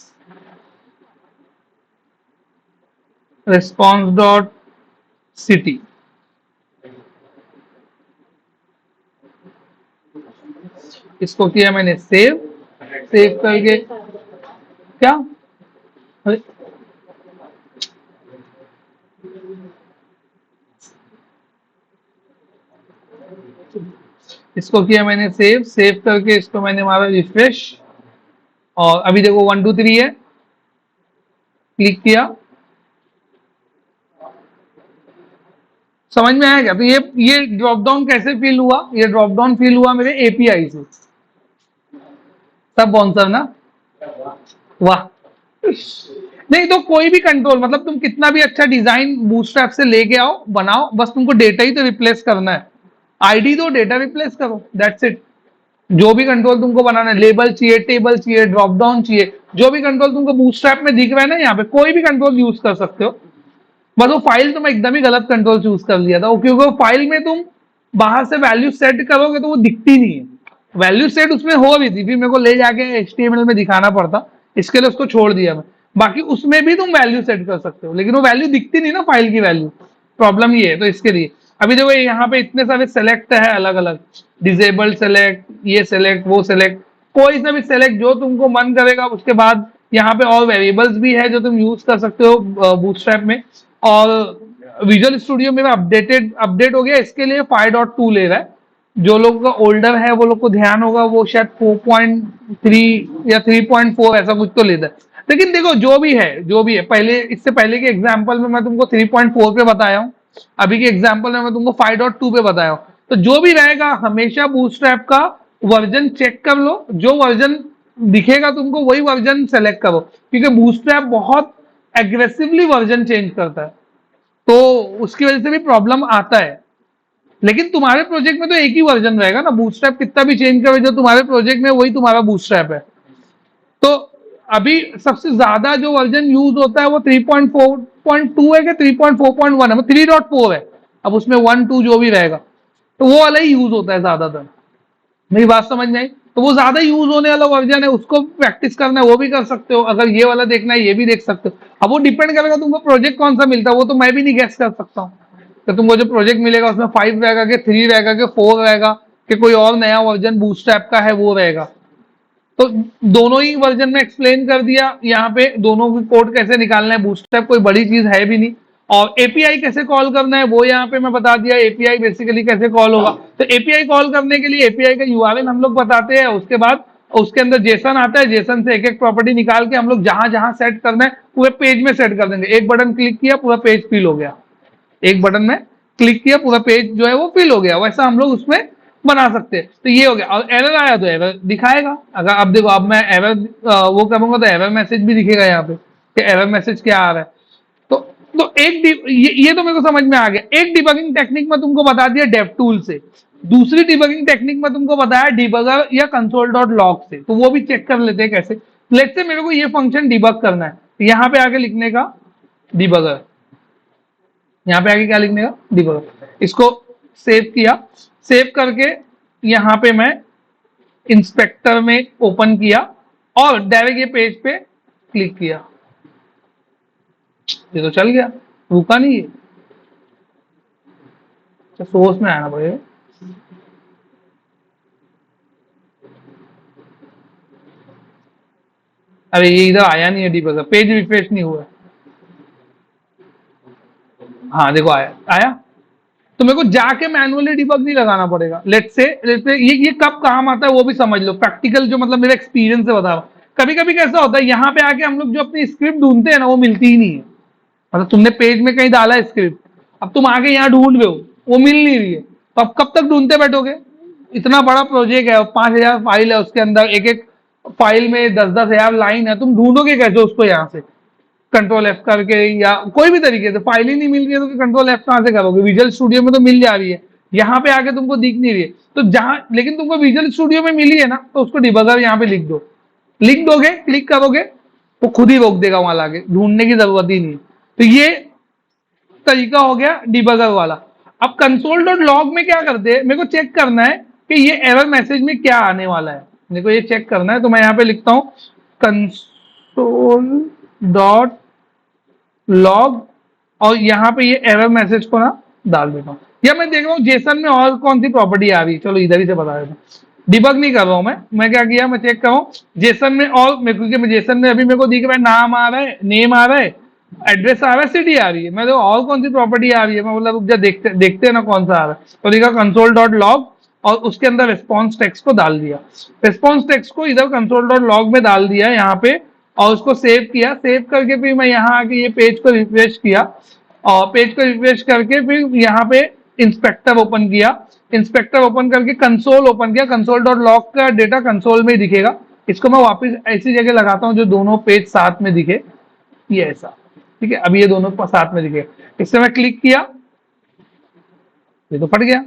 response dot city. इसको किया मैंने सेव, सेव करके क्या, अरे इसको किया मैंने सेव, सेव करके इसको मैंने मारा रिफ्रेश, और अभी देखो 1 2 3 है, क्लिक किया। समझ में आया क्या? तो ये ड्रॉप डाउन कैसे फील हुआ, ये ड्रॉप डाउन फील हुआ मेरे एपीआई से। सब बॉन्सर ना, वाह। नहीं तो कोई भी कंट्रोल, मतलब तुम कितना भी अच्छा डिजाइन बूटस्ट्रैप से लेके आओ, बनाओ, बस तुमको डेटा ही तो रिप्लेस करना है। आईडी दो, डेटा रिप्लेस करो, दैट्स इट। जो भी कंट्रोल तुमको बनाना है, लेबल चाहिए, टेबल चाहिए, ड्रॉप डाउन चाहिए, जो भी कंट्रोल तुमको बूटस्ट्रैप में दिख रहा है ना, यहाँ पे कोई भी कंट्रोल यूज कर सकते हो। बस वो फाइल तुम एकदम ही गलत कंट्रोल चूज कर लिया था, क्योंकि वो फाइल में तुम बाहर से वैल्यू सेट करोगे तो वो दिखती नहीं है। वैल्यू सेट उसमें हो रही थी, फिर मेरे को ले जाके HTML में दिखाना पड़ता, इसके लिए उसको छोड़ दिया मैं। बाकी उसमें भी तुम वैल्यू सेट कर सकते हो, लेकिन वो वैल्यू दिखती नहीं ना फाइल की वैल्यू, प्रॉब्लम ये है। तो इसके लिए अभी देखो यहाँ पे इतने सारे सेलेक्ट है अलग अलग, डिजेबल्ड सेलेक्ट, ये सेलेक्ट, वो सेलेक्ट, कोई सा भी सेलेक्ट जो तुमको मन करेगा। उसके बाद यहाँ पे और वेरिएबल्स भी है जो तुम यूज कर सकते हो बूटस्ट्रैप में। और विजुअल स्टूडियो में अपडेट हो गया, इसके लिए 5.2 ले रहा है। जो लोग का ओल्डर है वो लोग को ध्यान होगा, वो शायद 4.3 या 3.4 ऐसा कुछ तो लेता है। लेकिन देखो जो भी है पहले, इससे पहले के एग्जाम्पल में मैं तुमको 3.4 पे बताया हूँ, अभी के एग्जाम्पल में मैं तुमको 5.2 पे बताया हूँ। तो जो भी रहेगा हमेशा बूटस्ट्रैप का वर्जन चेक कर लो, जो वर्जन दिखेगा तुमको वही वर्जन सेलेक्ट करो, क्योंकि बूटस्ट्रैप बहुत एग्रेसिवली वर्जन चेंज करता है, तो उसकी वजह से भी प्रॉब्लम आता है। लेकिन तुम्हारे प्रोजेक्ट में तो एक ही वर्जन रहेगा ना, बूटस्ट्रैप कितना भी चेंज करे, जो तुम्हारे प्रोजेक्ट में वही तुम्हारा बूटस्ट्रैप है। तो अभी सबसे ज्यादा जो वर्जन यूज होता है वो 3.4.2 है कि 3.4.1 है, वो 3.4 है। अब उसमें 1 2 जो भी रहेगा तो वो वाला ही यूज होता है ज्यादातर। मेरी बात समझ में आई? तो वो ज्यादा यूज होने वाला वर्जन है, उसको प्रैक्टिस करना है वो भी कर सकते हो, अगर ये वाला देखना है ये भी देख सकते हो। अब वो डिपेंड करेगा तुमको प्रोजेक्ट कौन सा मिलता है, वो तो मैं भी नहीं गेस कर सकता हूँ। तो तुमको जो प्रोजेक्ट मिलेगा उसमें 5 रहेगा कि 3 रहेगा कि 4 रहेगा कि कोई और नया वर्जन बूटस्ट्रैप का है वो रहेगा। तो दोनों ही वर्जन में एक्सप्लेन कर दिया यहाँ पे, दोनों की कोड कैसे निकालना है। बूटस्ट्रैप कोई बड़ी चीज है भी नहीं, और एपीआई कैसे कॉल करना है वो यहाँ पे मैं बता दिया, एपीआई बेसिकली कैसे कॉल होगा। तो एपीआई कॉल करने के लिए एपीआई का यूआरएल हम लोग बताते हैं, उसके बाद उसके अंदर जेसन आता है, जेसन से एक एक प्रॉपर्टी निकाल के हम लोग जहां जहां सेट करना है पूरे पेज में सेट कर देंगे। एक बटन क्लिक किया पूरा पेज फिल हो गया, एक बटन में क्लिक किया पूरा पेज जो है वो फिल हो गया, वैसा हम लोग उसमें बना सकते हैं। तो ये हो गया, और एरर आया तो एरर दिखाएगा। अगर अब देखो, अब मैं एरर वो करूंगा तो एरर मैसेज भी दिखेगा यहाँ पे कि एरर मैसेज क्या आ रहा है। तो ये तो मेरे को समझ में आ गया। एक डिबगिंग टेक्निक में तुमको बता दिया डेव टूल से, दूसरी डिबगिंग टेक्निक में तुमको बताया डिबगर या कंसोल डॉट लॉग से। तो वो भी चेक कर लेते हैं कैसे। लेट्स से मेरे को ये फंक्शन डिबग करना है, यहाँ पे आके लिखने का डिबगर, यहाँ पे आगे क्या लिखने का डिबगर। इसको सेव किया, सेव करके यहाँ पे मैं इंस्पेक्टर में ओपन किया और डायरेक्ट ये पेज पे क्लिक किया, ये तो चल गया, रुका नहीं है। सोर्स में आना पड़ेगा। अरे ये इधर आया नहीं है डिबगर, पेज रिफ्रेश नहीं हुआ। हाँ देखो आया आया। तो मेरे को जाके मैनुअली डिबग नहीं लगाना पड़ेगा। लेट्स से ये कब काम आता है वो भी समझ लो, प्रैक्टिकल जो मतलब मेरे एक्सपीरियंस से बता रहा हूँ। कभी कभी कैसा होता है, यहाँ पे आके हम लोग जो अपनी स्क्रिप्ट ढूंढते हैं ना वो मिलती ही नहीं है। मतलब तुमने पेज में कहीं डाला है स्क्रिप्ट, अब तुम आगे यहाँ ढूंढ रहे हो, वो मिल नहीं रही है, तो अब कब तक ढूंढते बैठोगे? इतना बड़ा प्रोजेक्ट है, 5,000 फाइल है, उसके अंदर एक एक फाइल में 10-10 हजार लाइन है, तुम ढूंढोगे कैसे उसको यहाँ से? कंट्रोल एफ करके या कोई भी तरीके से, फाइल ही नहीं मिल रही है तो कंट्रोल एफ कहां से करोगे? विजुअल स्टूडियो में तो मिल जा रही है, यहाँ पे आके तुमको दिख नहीं रही है। तो जहां लेकिन तुमको विजुअल स्टूडियो में मिली है ना, तो उसको डिबगर यहाँ पे लिख दो, लिख दोगे, क्लिक करोगे, वो खुद ही रोक देगा, वहां लाके ढूंढने की जरूरत ही नहीं। तो ये तरीका हो गया डिबगर वाला। अब कंसोल डॉट लॉग में क्या करते हैं, मेरे को चेक करना है कि ये एरर मैसेज में क्या आने वाला है, मेरे को ये चेक करना है। तो मैं यहाँ पे लिखता हूँ कंसोल डॉट लॉग, और यहाँ पे ये एरर मैसेज को ना डाल देता हूँ। या मैं देख रहा हूँ जेसन में और कौन सी प्रॉपर्टी आ रही है, चलो इधर ही से बता देता हूँ। डिबग नहीं कर रहा हूँ मैं क्या किया, मैं चेक कर रहा हूँ जेसन में, और क्योंकि जेसन में अभी मेरे को दिख रहा है नाम आ रहा है, नेम आ रहा है, एड्रेस आ रहा है, सिटी आ रही है। मैं देखो और कौन सी प्रॉपर्टी आ रही है, मैं बोला रुक जा, देखते हैं ना कौन सा आ रहा है। तो देखा कंसोल डॉट लॉग, और उसके अंदर रिस्पॉन्स टेक्स्ट को डाल दिया, रिस्पॉन्स टेक्स्ट को इधर कंसोल डॉट लॉग में डाल दिया यहाँ पे, और उसको सेव किया। सेव करके फिर मैं यहाँ आके ये पेज को रिफ्रेश किया, और पेज को रिफ्रेश करके फिर यहाँ पे इंस्पेक्टर ओपन किया, इंस्पेक्टर ओपन करके कंसोल ओपन किया। कंसोल डॉट लॉग का डेटा कंसोल में ही दिखेगा। इसको मैं वापस ऐसी जगह लगाता हूँ जो दोनों पेज साथ में दिखे, ये ऐसा, ठीक है। अब ये दोनों साथ में दिखे, इससे मैं क्लिक किया, ये तो फट गया।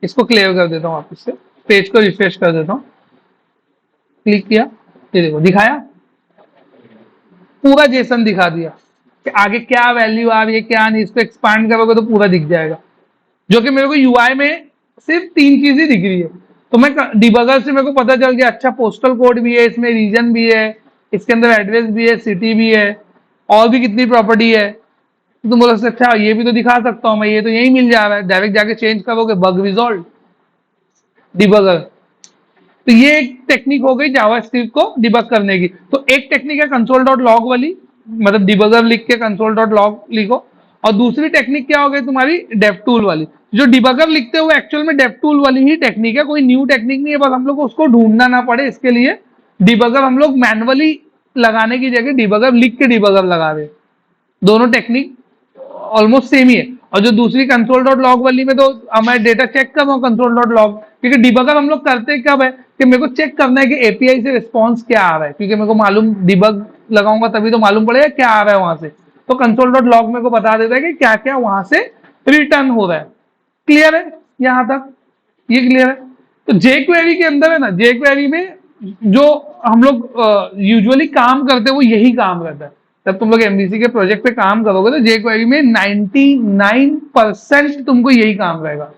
इसको क्लियर कर देता हूँ वापस से, पेज को रिफ्रेश कर देता हूँ, क्लिक किया, ये देखो दिखाया, पूरा जेसन दिखा दिया कि आगे क्या वैल्यू आ रही है क्या नहीं। इसको एक्सपांड करोगे तो पूरा दिख जाएगा, जो कि मेरे को यूआई में सिर्फ 3 चीज ही दिख रही है। तो मैं डिबगर से मेरे को पता चल गया, अच्छा पोस्टल कोड भी है इसमें, रीजन भी है, इसके अंदर एड्रेस भी है, सिटी भी है, और भी कितनी प्रॉपर्टी है। तो तुम बोलो अच्छा ये भी तो दिखा सकता हूँ मैं, ये तो यही मिल जा रहा है, डायरेक्ट जाके चेंज करोगे, बग रिजॉल्व डिबगर। तो ये एक टेक्निक हो गई जावास्क्रिप्ट को डिबग करने की। तो एक टेक्निक है कंसोल डॉट लॉग वाली, मतलब डिबगर लिख के कंसोल डॉट लॉग लिखो। और दूसरी टेक्निक क्या हो गई तुम्हारी, डेव टूल वाली। जो डिबगर लिखते हुए एक्चुअल में डेव टूल वाली ही टेक्निक है, कोई न्यू टेक्निक नहीं है, बस हम लोग को उसको ढूंढना ना पड़े इसके लिए डिबगर हम लोग मैनुअली लगाने की जगह डिबगर लिख के डिबगर लगा रहे। दोनों टेक्निक ऑलमोस्ट सेम ही है। और जो दूसरी कंसोल डॉट लॉग वाली में तो मैं डेटा चेक कर रहा हूँ कंसोल डॉट लॉग, क्योंकि डिबगर हम लोग करते कब है कि मेरे को चेक करना है कि एपीआई से रिस्पॉन्स क्या आ रहा है, क्योंकि मेरे को मालूम, डिबग लगाऊंगा तभी तो मालूम पड़ेगा क्या आ रहा है वहां से। तो कंसोल डॉट लॉग मेरे को बता देता है कि क्या क्या वहां से रिटर्न हो रहा है। क्लियर है यहाँ तक, ये क्लियर है। तो जे क्वेरी के अंदर है ना, जे क्वेरी में जो हम लोग यूजुअली काम करते हैं वो यही काम रहता है। जब तुम लोग एमडीसी के प्रोजेक्ट पे काम करोगे तो जे क्वेरी में 99% तुमको यही काम रहेगा।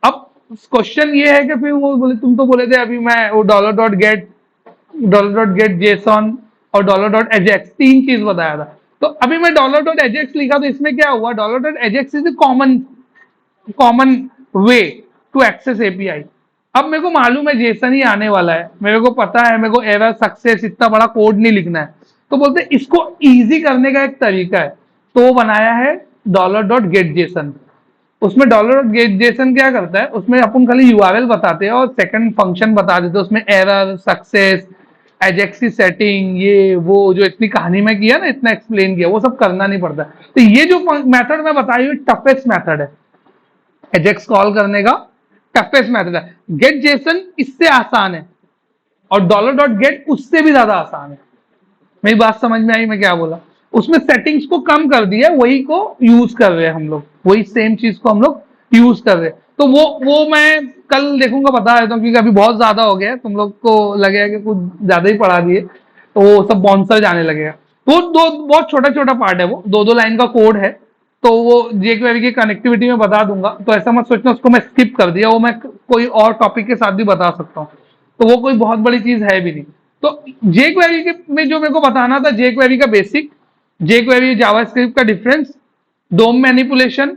अब क्वेश्चन ये है कि फिर वो बोले, तुम तो बोले थे अभी मैं वो $.get जेसन और $.ajax 3 चीज बताया था। तो अभी मैं $.ajax लिखा, तो इसमें क्या हुआ, $.ajax is common way to access API. अब मेरे को मालूम है जेसन ही आने वाला है, मेरे को पता है, मेरे को एरर सक्सेस इतना बड़ा कोड नहीं लिखना है। तो बोलते इसको इजी करने का एक तरीका है, तो वो बनाया है $.getJson। उसमें $.getJson क्या करता है, उसमें अपन खाली यूआरएल बताते हैं और सेकंड फंक्शन बता देते हैं, उसमें एरर सक्सेस एजेक्स की सेटिंग, ये वो जो इतनी कहानी में किया ना, इतना एक्सप्लेन किया, वो सब करना नहीं पड़ता। तो ये जो मेथड मैं बताई हुई टफेस्ट मेथड है, एजेक्स कॉल करने का टफेस्ट मेथड है। गेट जेसन इससे आसान है, और $.get उससे भी ज्यादा आसान है। मेरी बात समझ में आई मैं क्या बोला? उसमें सेटिंग्स को कम कर दिया, वही को यूज कर रहे हैं हम लोग, वही सेम चीज को हम लोग यूज कर रहे हैं। तो वो मैं कल देखूंगा, बता देता हूँ, क्योंकि अभी बहुत ज्यादा हो गया, तुम लोग को लगेगा कि कुछ ज्यादा ही पढ़ा दिए, तो वो सब बॉन्सर जाने लगेगा। वो दो बहुत छोटा छोटा पार्ट है, वो 2-2 लाइन का कोड है, तो वो jQuery की कनेक्टिविटी में बता दूंगा, तो ऐसा मत सोचना उसको मैं स्किप कर दिया, वो मैं कोई और टॉपिक के साथ भी बता सकता हूँ, तो वो कोई बहुत बड़ी चीज है भी नहीं। तो jQuery के में जो मेरे को बताना था, jQuery का बेसिक, jQuery जावास्क्रिप्ट का डिफरेंस, डोम मैनिपुलेशन,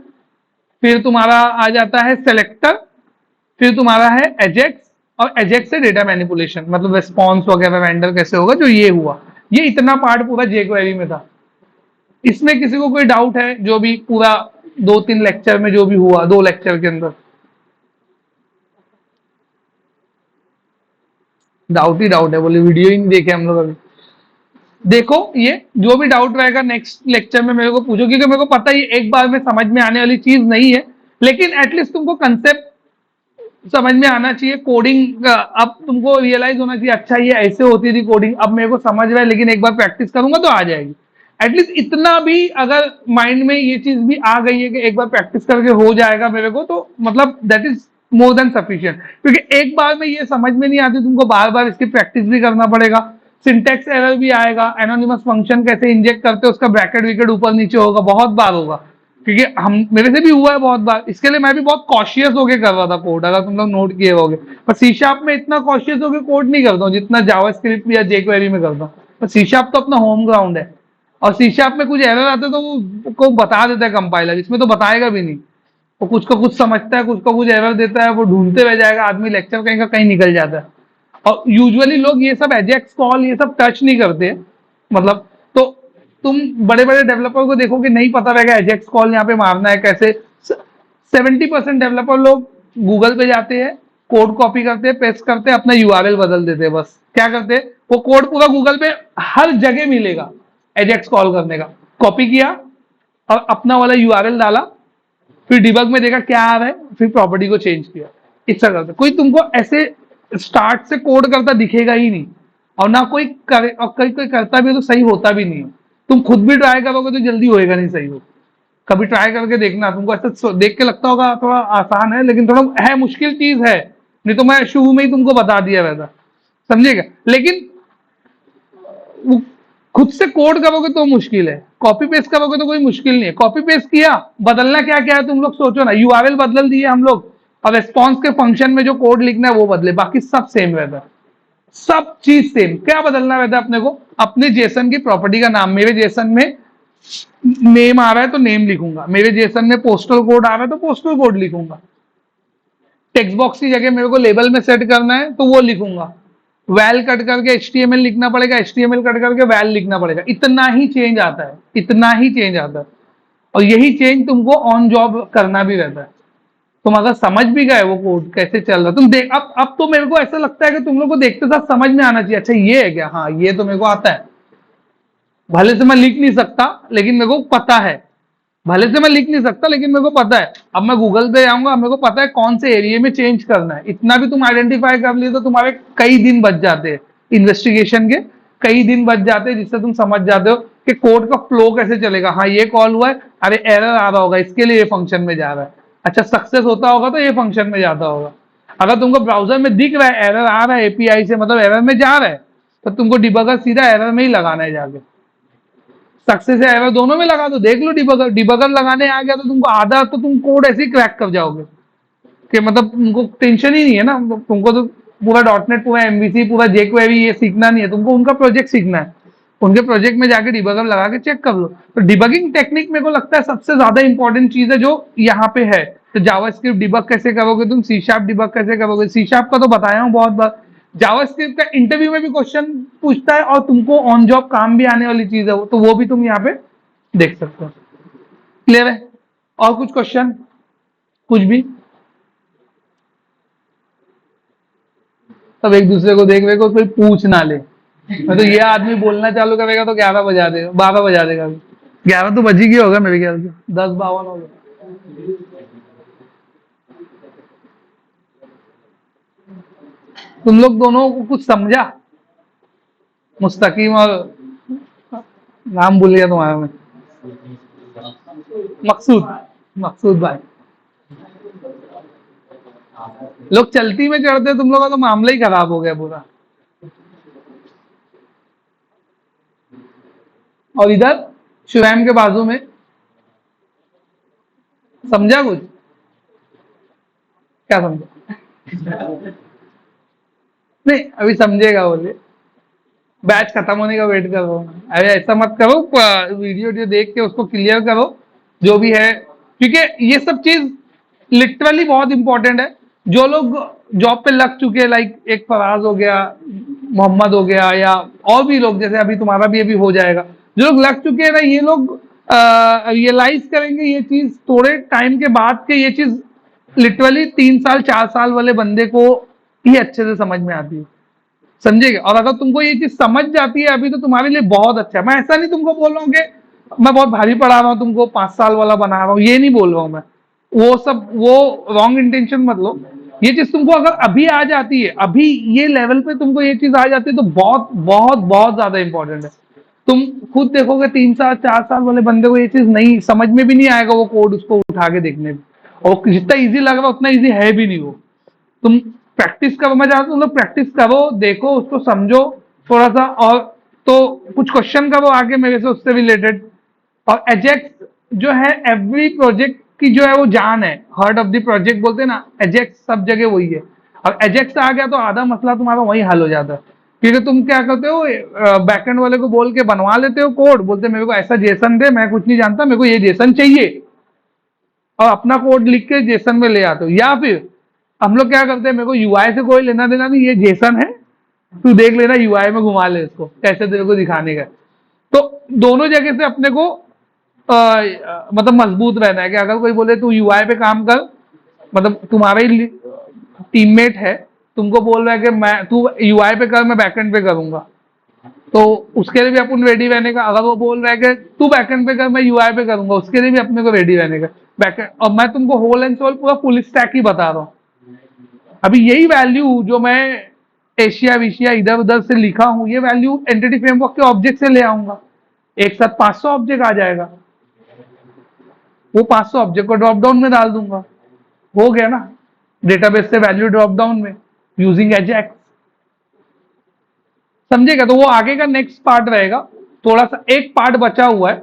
फिर तुम्हारा आ जाता है सेलेक्टर, फिर तुम्हारा है एजेक्स, और एजेक्स से डेटा मैनिपुलेशन, मतलब रिस्पॉन्स वगैरह रेंडर कैसे होगा, जो ये हुआ, ये इतना पार्ट पूरा jQuery में था। इसमें किसी को कोई डाउट है, जो भी पूरा 2-3 लेक्चर में जो भी हुआ, 2 लेक्चर के अंदर? डाउट ही डाउट है, बोले वीडियो ही नहीं देखे हम लोग अभी। देखो, ये जो भी डाउट रहेगा नेक्स्ट लेक्चर में मेरे को पूछो, क्योंकि मेरे को पता है ये एक बार में समझ में आने वाली चीज नहीं है, लेकिन एटलीस्ट तुमको कंसेप्ट समझ में आना चाहिए। कोडिंग अब तुमको रियलाइज होना चाहिए, अच्छा ये ऐसे होती थी कोडिंग, अब मेरे को समझ रहा है, लेकिन एक बार प्रैक्टिस करूंगा तो आ जाएगी। एटलीस्ट इतना भी अगर माइंड में ये चीज भी आ गई है कि एक बार प्रैक्टिस करके हो जाएगा मेरे को, तो मतलब that is more than sufficient. क्योंकि एक बार में ये समझ में नहीं आती, तुमको बार बार इसकी प्रैक्टिस भी करना पड़ेगा, सिंटेक्स एरर भी आएगा, एनोनिमस फंक्शन कैसे इंजेक्ट करते हैं उसका ब्रैकेट विकेट ऊपर नीचे होगा, बहुत बार होगा, क्योंकि हम मेरे से भी हुआ है बहुत बार। इसके लिए मैं भी बहुत कॉशियस होके कर रहा था कोड, अगर तुम लोग नोट किए होगे। पर सी शार्प में इतना कॉशियस होके कोड नहीं करता हूँ जितना जावास्क्रिप्ट या jQuery में करता हूँ। पर सी शार्प तो अपना होम ग्राउंड है, और सी शार्प में कुछ एरर आते तो वो को बता देता है कंपाइलर, इसमें तो बताएगा भी नहीं। वो कुछ का कुछ समझता है, कुछ का कुछ एरर देता है, वो ढूंढते रह जाएगा आदमी, लेक्चर कहीं का कहीं निकल जाता है। और यूजुअली लोग ये सब एजेक्स कॉल ये सब टच नहीं करते, मतलब। तो तुम बड़े बड़े डेवलपर को देखो कि नहीं पता रहेगा एजेक्स कॉल यहाँ पे मारना है कैसे। 70% डेवलपर लोग गूगल पे जाते हैं, कोड कॉपी करते हैं, पेस्ट करते हैं, अपना यूआरएल बदल देते हैं, बस क्या करते हैं, वो कोड पूरा गूगल पे हर जगह मिलेगा, एजेक्स कॉल करने का, कॉपी किया और अपना वाला यूआरएल डाला, फिर डिबग में देखा क्या आ रहा है, फिर प्रॉपर्टी को चेंज किया। इतना करते कोई तुमको ऐसे स्टार्ट से कोड करता दिखेगा ही नहीं, और ना कोई करे, और कोई करता भी है तो सही होता भी नहीं है। तुम खुद भी ट्राई करोगे तो जल्दी होएगा नहीं सही हो। कभी ट्राई करके देखना, तुमको ऐसा देख के लगता होगा थोड़ा आसान है, लेकिन थोड़ा है, मुश्किल चीज है। नहीं तो मैं शुरू में ही तुमको बता दिया वैसा, समझेगा। लेकिन वो खुद से कोड करोगे तो मुश्किल है, कॉपी पेस्ट करोगे तो कोई मुश्किल नहीं है। कॉपी पेस्ट किया, बदलना क्या क्या है तुम लोग सोचो ना, यूआरएल बदल दिए हम लोग, और रेस्पॉन्स के फंक्शन में जो कोड लिखना है वो बदले, बाकी सब सेम रहता है, सब चीज सेम। क्या बदलना रहता है अपने को, अपने जेसन की प्रॉपर्टी का नाम, मेरे जेसन में नेम आ रहा है तो नेम लिखूंगा, मेरे जेसन में पोस्टल कोड आ रहा है तो पोस्टल कोड लिखूंगा, टेक्स्ट बॉक्स की जगह मेरे को लेबल में सेट करना है तो वो लिखूंगा, वैल कट करके एचटीएमएल लिखना पड़ेगा, एचटीएमएल कट करके वैल लिखना पड़ेगा, इतना ही चेंज आता है, इतना ही चेंज आता है। और यही चेंज तुमको ऑन जॉब करना भी रहता है। तुम अगर समझ भी गए वो कोड कैसे चल रहा है, तुम देख, अब तो मेरे को ऐसा लगता है कि तुम लोग को देखते साथ समझ में आना चाहिए, अच्छा ये है क्या, हाँ ये तो मेरे को आता है, भले से मैं लिख नहीं सकता लेकिन मेरे को पता है, भले से मैं लिख नहीं सकता लेकिन मेरे को पता है। अब मैं गूगल पे जाऊंगा, मेरे को पता है कौन से एरिया में चेंज करना है, इतना भी तुम आइडेंटिफाई कर लिए तो तुम्हारे कई दिन बच जाते हैं, इन्वेस्टिगेशन के कई दिन बच जाते हैं, जिससे तुम समझ जाते हो कि कोड का फ्लो कैसे चलेगा। हाँ ये कॉल हुआ है, अरे एरर आ रहा होगा, इसके लिए ये फंक्शन में जा रहा है, अच्छा सक्सेस होता होगा तो ये फंक्शन में जाता होगा। अगर तुमको ब्राउजर में दिख रहा है एरर आ रहा है एपीआई से, मतलब एरर में जा रहा है, तो तुमको डिबगर सीधा एरर में ही लगाना है जाके, सक्सेस या एरर दोनों में लगा दो, देख लो डिबगर, डिबगर लगाने आ गया तो तुमको आधा तो तुम कोड ऐसे ही क्रैक कर जाओगे, कि मतलब तुमको टेंशन ही नहीं है ना, तुमको तो पूरा डॉटनेट, पूरा एमवीसी, पूरा जेक्वेरी ये सीखना नहीं है, तुमको उनका प्रोजेक्ट सीखना है, उनके प्रोजेक्ट में जाके डिबगर लगा के चेक कर लो। तो डिबगिंग टेक्निक मेरे को लगता है सबसे ज्यादा इंपॉर्टेंट चीज है जो यहाँ पे है। तो जावास्क्रिप्ट डिबग कैसे करोगे तुम, सी शार्प डिबग कैसे करोगे, सी शार्प का तो बताया हूँ बहुत बार। जावास्क्रिप्ट का इंटरव्यू में भी क्वेश्चन पूछता है, और तुमको ऑन जॉब काम भी आने वाली चीज है वो, तो वो भी तुम यहाँ पे देख सकते हो। क्लियर है? और कुछ क्वेश्चन, कुछ भी? सब एक दूसरे को देख रहे को, कोई पूछ ना ले। मैं तो ये आदमी बोलना चालू करेगा तो 11 बजा देगा, 12 बजा देगा। 11 तो बजी गया होगा मेरे ख्याल से, 10:52 हो गया। तुम लोग दोनों को कुछ समझा? मुस्तकीम और नाम भूल गया तुम्हारा मैं, मकसूद, मकसूद भाई, लोग चलती में चढ़ते, तुम लोगों का तो मामला ही खराब हो गया पूरा। और इधर शिवैम के बाजू में समझा कुछ? क्या समझा? नहीं अभी समझेगा बोले, बैच खत्म होने का वेट कर रहा हूँ। अरे ऐसा मत करो, वीडियो वीडियो देख के उसको क्लियर करो जो भी है, क्योंकि ये सब चीज लिटरली बहुत इंपॉर्टेंट है। जो लोग जॉब पे लग चुके हैं, लाइक एक फराज हो गया, मोहम्मद हो गया, या और भी लोग, जैसे अभी तुम्हारा भी अभी हो जाएगा, जो लोग लग चुके हैं ना, ये लोग रियलाइज करेंगे ये चीज थोड़े टाइम के बाद के, ये चीज लिटरली 3 साल 4 साल वाले बंदे को ही अच्छे से समझ में आती है, समझेगा। और अगर तुमको ये चीज समझ जाती है अभी, तो तुम्हारे लिए बहुत अच्छा है। मैं ऐसा नहीं तुमको बोल रहा हूँ कि मैं बहुत भारी पढ़ा रहा हूँ तुमको, 5 साल वाला बना रहा हूँ, ये नहीं बोल रहा हूँ मैं। वो सब वो रॉन्ग इंटेंशन मत लो। ये चीज तुमको अगर अभी आ जाती है, अभी ये लेवल पे तुमको ये चीज आ जाती है, तो बहुत बहुत बहुत ज्यादा इंपॉर्टेंट है। तुम खुद देखोगे 3 साल 4 साल वाले बंदे को ये चीज नहीं समझ में भी नहीं आएगा, वो कोड उसको उठा के देखने में, और जितना इजी लग रहा है उतना इजी है भी नहीं वो। तुम प्रैक्टिस करो, मैं चाहता हूँ तुम लोग प्रैक्टिस करो, देखो उसको, समझो थोड़ा सा, और तो कुछ क्वेश्चन करो आगे मेरे से उससे रिलेटेड। और एजेक्स जो है, एवरी प्रोजेक्ट की जो है वो जान है, हार्ट ऑफ द प्रोजेक्ट बोलते हैं ना, एजेक्स सब जगह वही है। और एजेक्स आ गया तो आधा मसला तुम्हारा वही हल हो जाता है, क्योंकि तुम क्या करते हो, बैकएंड वाले को बोल के बनवा लेते हो कोड, बोलते मेरे को ऐसा जेसन दे, मैं कुछ नहीं जानता, मेरे को ये जेसन चाहिए, और अपना कोड लिख के जेसन में ले आते हो। या फिर हम लोग क्या करते हैं, मेरे को यूआई से कोई लेना देना नहीं, ये जेसन है, तू देख लेना, यूआई में घुमा ले इसको, कैसे तेरे को दिखाने का। तो दोनों जगह से अपने को मतलब मजबूत रहना है, कि अगर कोई बोले तू यूआई पे काम कर, मतलब तुम्हारा ही टीममेट है, तुमको बोल रहा है कि मैं, तू यूआई पे कर, मैं बैकएंड पे करूंगा, तो उसके लिए भी अपन रेडी रहने का। अगर वो बोल रहा है कि तू बैकएंड पे कर, मैं यूआई पे करूंगा, उसके लिए भी अपने को रेडी रहने का। बैकएंड, और मैं तुमको होल एंड सोल पूरा फुल स्टैक ही बता रहा हूँ। अभी यही वैल्यू जो मैं एशिया विशिया इधर उधर से लिखा हूं, ये वैल्यू एंटिटी फ्रेमवर्क के ऑब्जेक्ट से ले आऊंगा, एक साथ 500 ऑब्जेक्ट आ जाएगा, वो 500 ऑब्जेक्ट को ड्रॉप डाउन में डाल दूंगा, हो गया ना, डेटाबेस से वैल्यू ड्रॉप डाउन में यूजिंग एजेक्स, समझेगा। तो वो आगे का नेक्स्ट पार्ट रहेगा। थोड़ा सा एक पार्ट बचा हुआ है,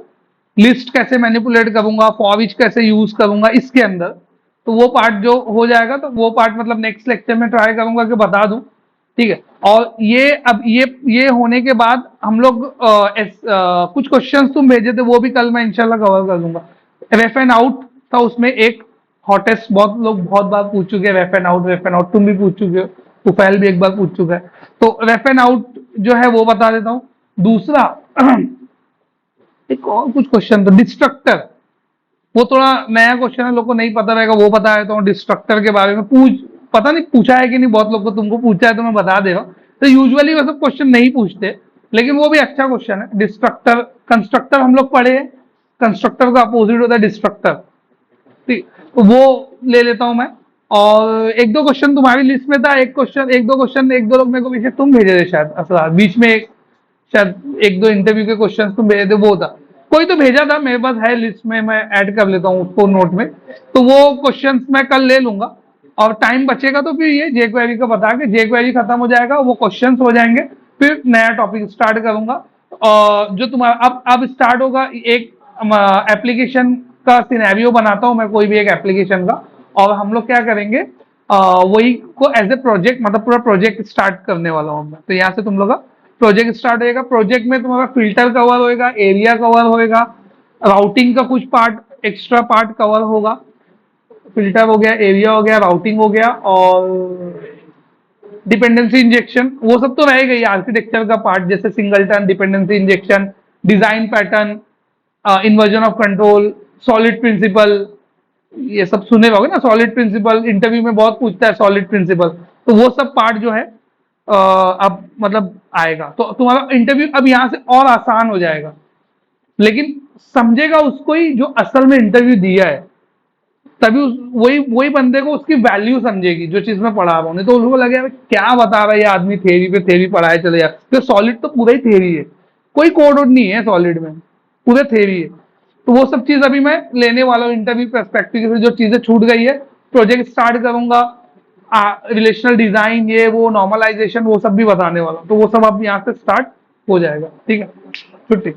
लिस्ट कैसे मैनिपुलेट करूंगा, फॉर ईच कैसे यूज करूंगा इसके अंदर, तो वो पार्ट जो हो जाएगा, तो वो पार्ट मतलब नेक्स्ट लेक्चर में ट्राई करूंगा कि बता दूं, ठीक है। और ये अब ये होने के बाद हम लोग कुछ क्वेश्चंस तुम भेजे थे, वो भी कल मैं इंशाल्लाह कवर कर दूंगा। रेफ एंड आउट था उसमें एक हॉटेस्ट, बहुत लोग बहुत बार पूछ चुके हैं ref and out, ref and out तुम भी पूछ चुके हो, तुफैल भी एक बार पूछ चुका है, तो रेफ एंड आउट जो है वो बता देता हूं। दूसरा एक और कुछ क्वेश्चन था, डिस्ट्रक्टर, वो थोड़ा नया क्वेश्चन है, लोग को नहीं पता रहेगा, वो बता देता हूँ। डिस्ट्रक्टर के बारे में पता नहीं पूछा है कि नहीं, बहुत लोग को, तुमको पूछा है तो मैं बता दे रहा हूँ। तो यूजुअली वैसे क्वेश्चन नहीं पूछते, लेकिन वो भी अच्छा क्वेश्चन है। डिस्ट्रक्टर, कंस्ट्रक्टर हम लोग पढ़े हैं, कंस्ट्रक्टर का अपोजिट होता है डिस्ट्रक्टर, ठीक, तो वो ले लेता हूं मैं। और एक दो क्वेश्चन तुम्हारी लिस्ट में था, एक क्वेश्चन, एक दो क्वेश्चन, एक दो लोग मेरे को पीछे तुम भेजे थे शायद, असला बीच में शायद एक दो इंटरव्यू के क्वेश्चन तुम भेजे थे, वो था, कोई तो भेजा था, मेरे पास है लिस्ट में, मैं ऐड कर लेता हूँ उसको नोट में, तो वो क्वेश्चंस मैं कल ले लूंगा। और टाइम बचेगा तो फिर ये जे क्वेरी का बता के, जे क्वेरी खत्म हो जाएगा, वो क्वेश्चंस हो जाएंगे, फिर नया टॉपिक स्टार्ट करूंगा। और जो तुम्हारा अब स्टार्ट होगा, एक एप्लीकेशन का सिनेरियो बनाता हूं मैं, कोई भी एक एप्लीकेशन का, और हम लोग क्या करेंगे, वही को एज ए प्रोजेक्ट, मतलब पूरा प्रोजेक्ट स्टार्ट करने वाला हूं मैं। तो यहाँ से तुम लोग का प्रोजेक्ट स्टार्ट होगा। प्रोजेक्ट में तुम्हारा फिल्टर कवर होएगा, एरिया कवर होएगा, राउटिंग का कुछ पार्ट, एक्स्ट्रा पार्ट कवर होगा, फिल्टर हो गया, एरिया हो गया, राउटिंग हो गया, और डिपेंडेंसी इंजेक्शन, वो सब तो रहेगा ही, आर्किटेक्चर का पार्ट, जैसे singleton, dependency injection, design pattern, inversion of control, solid principle, ये सब सुने होगे ना, सॉलिड प्रिंसिपल इंटरव्यू में बहुत पूछता है सॉलिड प्रिंसिपल, तो वो सब पार्ट जो है अब मतलब आएगा, तो तुम्हारा इंटरव्यू अब यहाँ से और आसान हो जाएगा। लेकिन समझेगा उसको ही जो असल में इंटरव्यू दिया है, तभी वही वही बंदे को उसकी वैल्यू समझेगी, जो चीज मैं पढ़ा रहा हूँ। नहीं तो उसको लगेगा क्या बता रहा है ये आदमी, थेरी पे थेरी पढ़ाए चले जाए, तो सॉलिड तो पूरा ही थेरी है, कोई कोड वोड नहीं है सॉलिड में, पूरे थेरी है। तो वो सब चीज अभी मैं लेने वाला हूँ इंटरव्यू पर्सपेक्टिव से, जो चीजें छूट गई है, प्रोजेक्ट स्टार्ट करूंगा, रिलेशनल डिजाइन, ये वो नॉर्मलाइजेशन, वो सब भी बताने वाला हूँ, तो वो सब अब यहाँ से स्टार्ट हो जाएगा, ठीक है, छुट्टी।